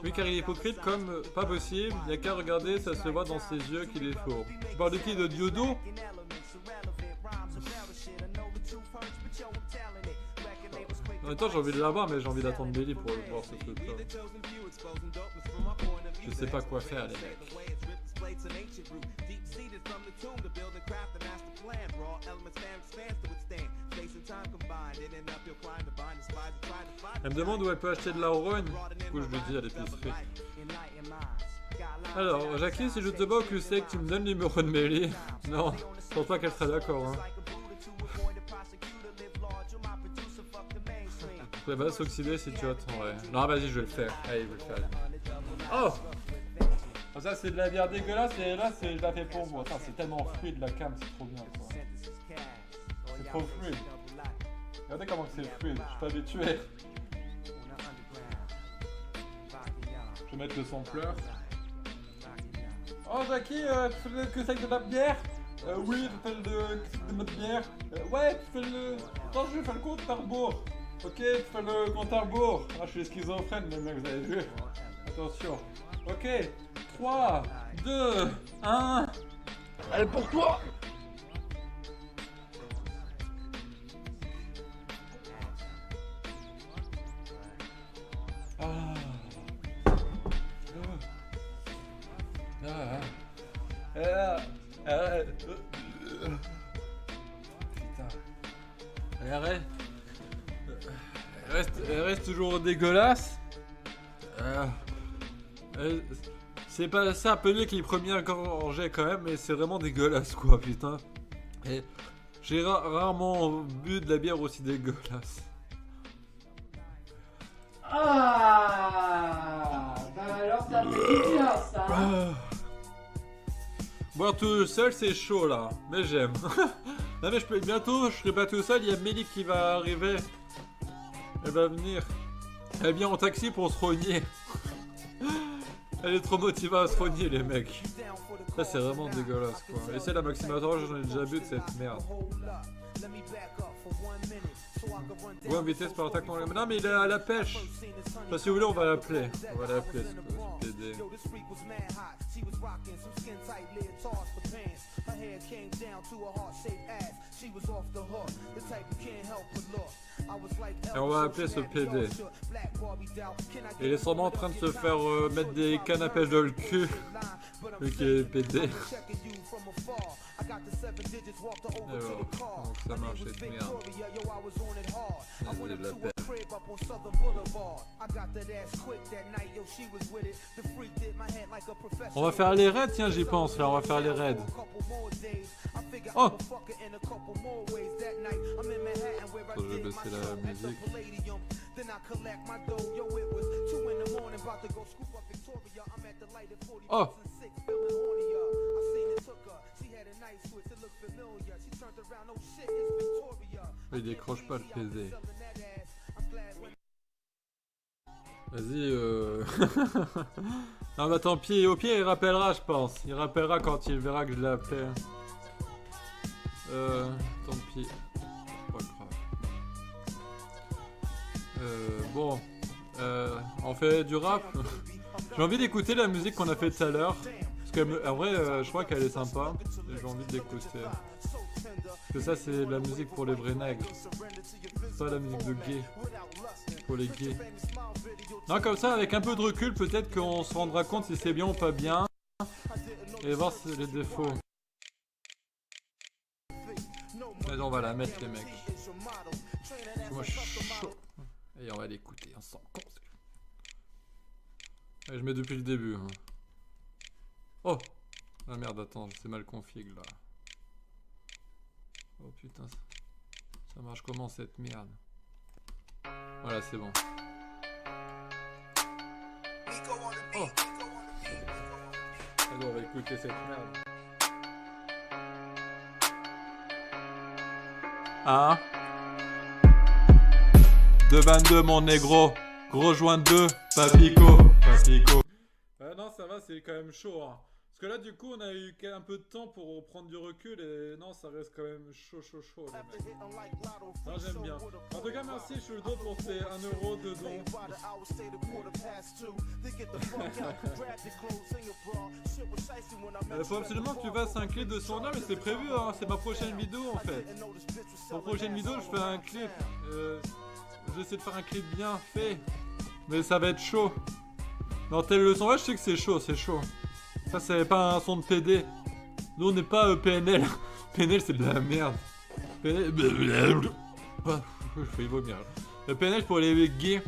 Oui, car il est hypocrite comme pas possible, il n'y a qu'à regarder, ça se voit dans ses yeux qu'il est faux. Tu parles de qui? De Diodo? En même temps, j'ai envie de la voir, mais j'ai envie d'attendre Mélie pour voir ce truc-là. Je sais pas quoi faire, les mecs. Elle me demande où elle peut acheter de la Orogne. Du coup, je lui dis à l'épicerie. Alors, Jackie, si je te bats au cul sec, tu me donnes le numéro de Mélie? Non, je pense pas qu'elle serait d'accord, hein. Elle va s'oxyder si tu attends, ouais. Non, vas-y, je vais le faire. Allez, je vais le faire. Oh, ça, c'est de la bière dégueulasse et là, je la fais pour moi. Attends, c'est tellement fluide la cam, c'est trop bien, quoi. C'est trop fluide. Regardez comment c'est fluide, je suis pas habitué. Je vais mettre le sampler. Oh, Jackie, tu fais le que sec de la bière? Oui, tu fais le de notre bière. Ouais, tu fais le... Attends, je vais faire le compte à rebours. Ok, tu fais le compte à rebours. Ah, je suis schizophrène, les mecs, vous avez vu? Attention. Ok, 3, 2, 1. Elle est pour toi. Putain. Elle reste toujours dégueulasse. C'est pas ça, un peu mieux que les premières gorgées quand même, mais c'est vraiment dégueulasse quoi, putain. Et j'ai rarement bu de la bière aussi dégueulasse. Ah, bah alors ça fait bien ça. Boire tout seul c'est chaud là, mais j'aime. Non mais bientôt je serai pas tout seul, il y a Mélie qui va arriver. Elle va venir. Elle vient en taxi pour se rogner. Elle est trop motivée à se rogner les mecs. Ça c'est vraiment dégueulasse quoi. Et c'est la Maximator, j'en ai déjà bu de cette merde. Vous invitez ce Spartak dans la... Non mais il est à la pêche. Enfin, si vous voulez on va l'appeler. On va l'appeler ce PD. Et on va appeler ce PD. Il est sûrement en train de se faire mettre des cannes à pêche dans le cul. Vu qu'il est PD. Alors, donc ça marche cette merde. Désolé de la peine. On va faire les raids, tiens j'y pense là, on va faire les raids. Oh! Je vais baisser la musique. Oh! Il décroche pas le PD. Vas-y, Non bah tant pis, au pire il rappellera je pense. Il rappellera quand il verra que je l'ai appelé. Tant pis. Pas grave. Bon. On fait du rap. J'ai envie d'écouter la musique qu'on a fait tout à l'heure. Parce que en vrai, je crois qu'elle est sympa. Et j'ai envie d'écouter. Parce que ça, c'est la musique pour les vrais nègres. C'est pas la musique de gay. Pour les gays. Non, comme ça, avec un peu de recul, peut-être qu'on se rendra compte si c'est bien ou pas bien. Et voir les défauts. Vas-y, on va la mettre, les mecs. Moi, je suis chaud. Et on va l'écouter, on s'en con. Allez, je mets depuis le début. Hein. Oh! Ah merde, attends, c'est mal config là. Oh putain, ça marche comment cette merde? Voilà, c'est bon. Oh! Allez, on va écouter cette merde. Hein? 2,22 mon négro. Gros joint 2, papico. Papico. Non, ça va, c'est quand même chaud. Hein. Parce que là, du coup, on a eu un peu de temps pour prendre du recul et non, ça reste quand même chaud, les mecs. Non, j'aime bien. En tout cas, merci Chuldo pour tes 1 euro de don. Faut absolument que tu fasses un clip de son nom, mais c'est prévu, hein. C'est ma prochaine vidéo en fait. Pour la prochaine vidéo, je fais un clip. J'essaie de faire un clip bien fait. Mais ça va être chaud. Non, tel le son, ouais, je sais que c'est chaud, c'est chaud. Ça, c'est pas un son de PD. Nous, on n'est pas PNL. PNL, c'est de la merde. PNL. Je fais vomir. Le PNL pour les gays.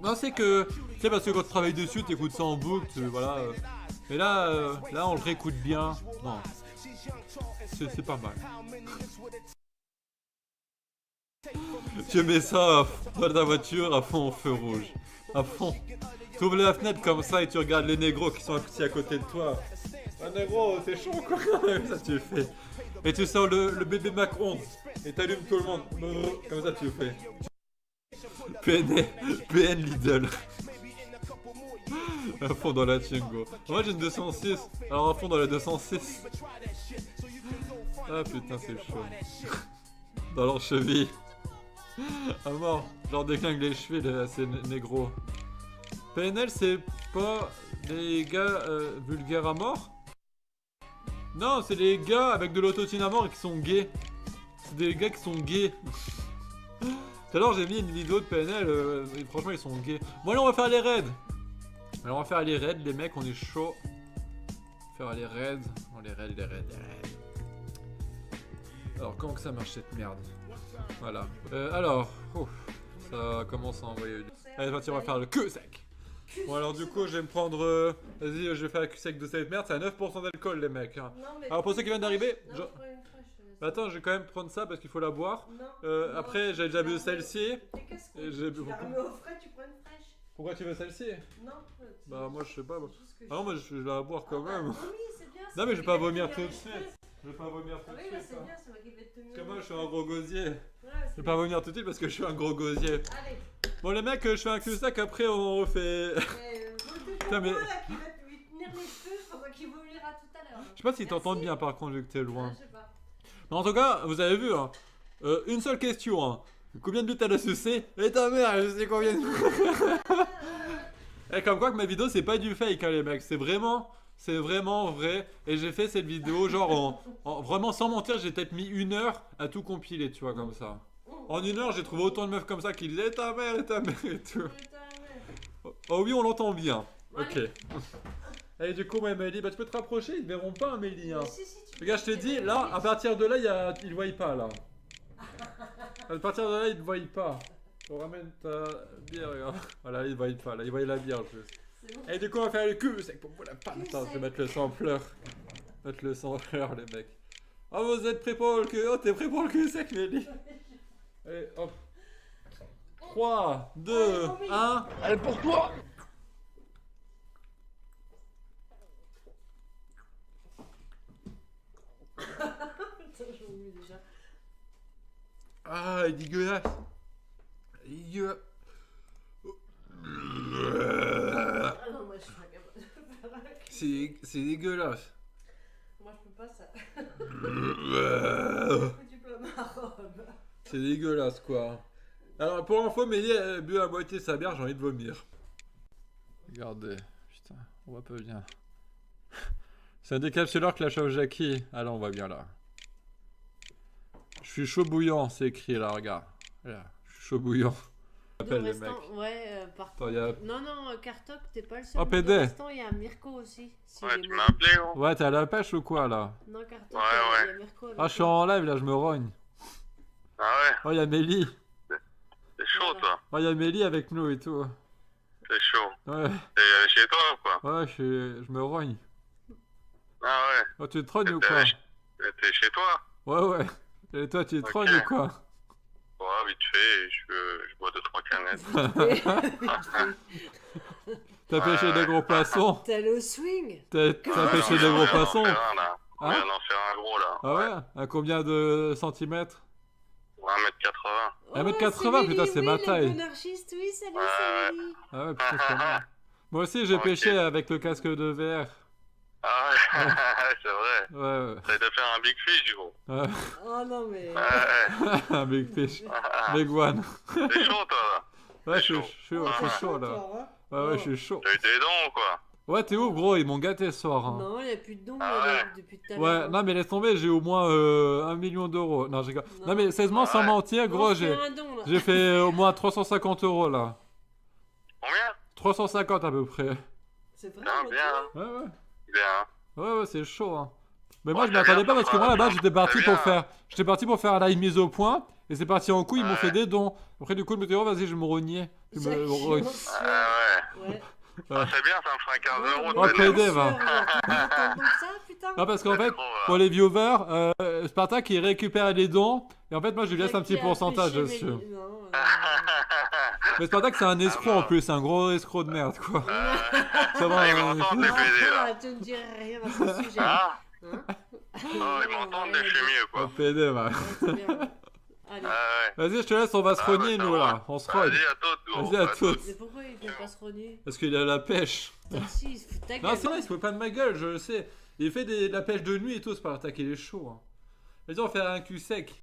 Non, c'est que. Tu sais, parce que quand tu travailles dessus, tu écoutes ça en boucle, voilà. Mais là, là, on le réécoute bien. Non. C'est pas mal. Tu mets ça dans ta voiture à fond au feu rouge. À fond. Tu ouvres la fenêtre comme ça et tu regardes les négros qui sont assis à côté de toi. Un négro, c'est chaud quoi. Ça tu fais. Et tu sors le bébé Mac 11 et t'allumes tout le monde. Comme ça tu fais. PN Lidl. À fond dans la Twingo. Moi j'ai une 206. Alors à fond dans la 206. Ah putain c'est chaud. Dans leur cheville. Ah mort. Genre déclingue les chevilles ces négros. PNL c'est pas des gars vulgaires à mort? Non, c'est les gars avec de l'autotune à mort et qui sont gays. C'est des gars qui sont gays. Tout à l'heure j'ai mis une vidéo de PNL et franchement ils sont gays. Bon allez on va faire les raids. Alors on va faire les raids les mecs, on est chaud. Faire les raids. On les raids. Alors comment que ça marche cette merde? Voilà. Alors, ça commence à envoyer. Allez, on va faire le cul sec. Bon alors du coup je vais me prendre... Vas-y, je vais faire le cul sec de cette merde. C'est à 9% d'alcool les mecs. Hein. Alors pour ceux qui viennent d'arriver... Attends, je vais quand même prendre ça parce qu'il faut la boire. Après, j'ai déjà bu celle-ci. Tu la remets au frais, tu prends une fraîche. Pourquoi tu veux celle-ci? Non. Bah moi je sais pas. Ah non, moi je vais la boire quand même. Non mais je vais pas vomir tout de suite. Je vais pas vomir tout de suite. C'est bien, c'est moi qui vais te tenir. Parce que moi je suis un gros gosier. Je vais pas vomir tout de suite parce que je suis un gros gosier. Allez. Bon les mecs, je fais un cul-sac, après on refait... Putain mais... Je sais pas s'ils t'entendent bien par contre vu que t'es loin. Mais en tout cas, vous avez vu, hein, une seule question. Hein. Combien de buts t'as sucé? Et ta mère, je sais combien de... Et comme quoi que ma vidéo c'est pas du fake hein, les mecs, c'est vraiment vrai. Et j'ai fait cette vidéo genre vraiment sans mentir, j'ai peut-être mis 1 heure à tout compiler, tu vois, comme ça. En 1 heure j'ai trouvé autant de meufs comme ça qui disaient et ta mère et tout. Oh oui on l'entend bien. Ok. Allez du coup Amélie, bah tu peux te rapprocher, ils ne verront pas Amélie. Hein. Regarde je te dis, là à partir de là ils ne voient pas là. À partir de là ils ne voient pas. On ramène ta bière, regarde. Voilà, ils ne voient pas là, ils voient la bière juste. Bon. Et du coup on va faire le cul sec pour la patte. Attends, je vais mettre le sampleur. Mettre le sampleur les mecs. Oh vous êtes prêts pour le cul? Oh t'es prêt pour le cul sec Amélie? Allez hop. 3, 2, 1. Allez pour toi. Ah, il est dégueulasse. Dégueulasse. Ah non, moi je suis pas capable de faire un cri. C'est dégueulasse. Moi je peux pas ça. C'est Tu peux ma robe. dégueulasse quoi. Alors pour info, Mélie a bu à moitié sa bière, j'ai envie de vomir. Regardez, putain, on voit pas bien. C'est un décapsuleur Clash of Jackie. Ah là on voit bien là. Je suis chaud bouillant, c'est écrit là, regarde. Là, je suis chaud bouillant. Appelle les mecs. Ouais, par Attends, y a... Non, non, Kartok, t'es pas le seul. Oh, PD. Dans l'instant, il y a Mirko aussi. Si Ouais, j'ai tu mal- m'as appelé, gros. Ouais, t'es à la pêche ou quoi là? Non, Kartok, Ouais, il y ouais. a Mirko. avec Ah, je suis toi. en live là, je me rogne. Ah ouais, Oh, y a Mélie. c'est chaud, Voilà. toi. Oh, y a Mélie avec nous et tout. C'est chaud. Ouais, T'es chez toi ou quoi? ouais, je me rogne. Ah ouais. Oh, tu te trognes ou quoi? T'es chez toi? Ouais, ouais. Et toi, tu te Ok. trognes ou quoi? Ouais, vite fait, je bois 2-3 canettes. T'as pêché des gros poissons? T'es allé au swing? T'as Ouais, pêché non, des gros on vient d'en poissons? faire un, là. On Hein? vient d'en faire un gros, là. Ah ouais? À combien de centimètres? 1m80. 1m80, putain, c'est ma taille. Le monarchiste, oui, salut, Ouais, c'est Mélie. Ah ouais, putain, c'est mal. Moi aussi, j'ai Ok. pêché avec le casque de VR. Ah ouais, c'est vrai. Ouais, T'as de faire un big fish, gros. ouais. Oh non, mais. Ouais, Un big fish. ouais. Big one. T'es chaud, toi, là. Ouais, je chaud. suis chaud là. Toi, hein. Ouais, ouais, je suis chaud. T'as eu des dons ou quoi? Ouais, t'es où, gros? Ils m'ont gâté ce soir. Hein. Non, il n'y a plus de dons Ah là, ouais. depuis tout à l'heure. Ouais, non, mais laisse tomber, j'ai au moins 1 million d'euros. Non, j'ai... Non, mais sérieusement, sans Ouais. mentir, gros, On j'ai... fait un don, là. J'ai fait au moins 350 euros là. Combien? 350 à peu près. C'est vrai, Bien, mais bien. toi, Ouais, ouais. Bien. Ouais, ouais, c'est chaud. Hein. Mais moi, Ouais, je c'est m'attendais bien, pas parce que ça moi, va, là-bas, bien. j'étais parti C'est pour bien. faire... J'étais parti pour faire la mise au point. Et c'est parti en couille, ils m'ont Ouais. fait des dons. Après, du coup, je me suis dit, oh, vas-y, je me rognais. Je Jacques me rogne. Chirac, Ah ouais. ouais. Ah, c'est bien, ça me fera 15 euros. Oh, de PD, bénéfice. va. Tant que ça, putain. Non, parce qu'en fait, Trop, pour les viewers, Spartak, il récupère les dons. Et en fait, moi, je lui laisse un Jacques petit qui a pourcentage pêché dessus. Mélie. Non, Mais Spartak, c'est un escroc Ah, en non. plus. C'est un gros escroc de merde, quoi. Ça va, Ah, ils m'entendent, les PD, là. Ah, tu ne dirais rien à ce sujet. Ah, Hein oh, ils m'entendent, je suis mieux, Oh, quoi. PD, va. Ouais, c'est bien. Allez. Ah ouais. Vas-y, je te laisse, on va se Ah, rogner, bah, ça nous, va. là. On se rogne. Vas-y, à toutes, gros. Vas-y, à toutes. Mais pourquoi il ne fait pas se rogner? Parce qu'il est à la pêche. Putain, si, il se fout de ta Non, gueule. c'est vrai, il se fout pas de ma gueule, je le sais. Il fait de la pêche de nuit et tout, Spartak, il est chaud. Hein. Vas-y, on va faire un cul sec.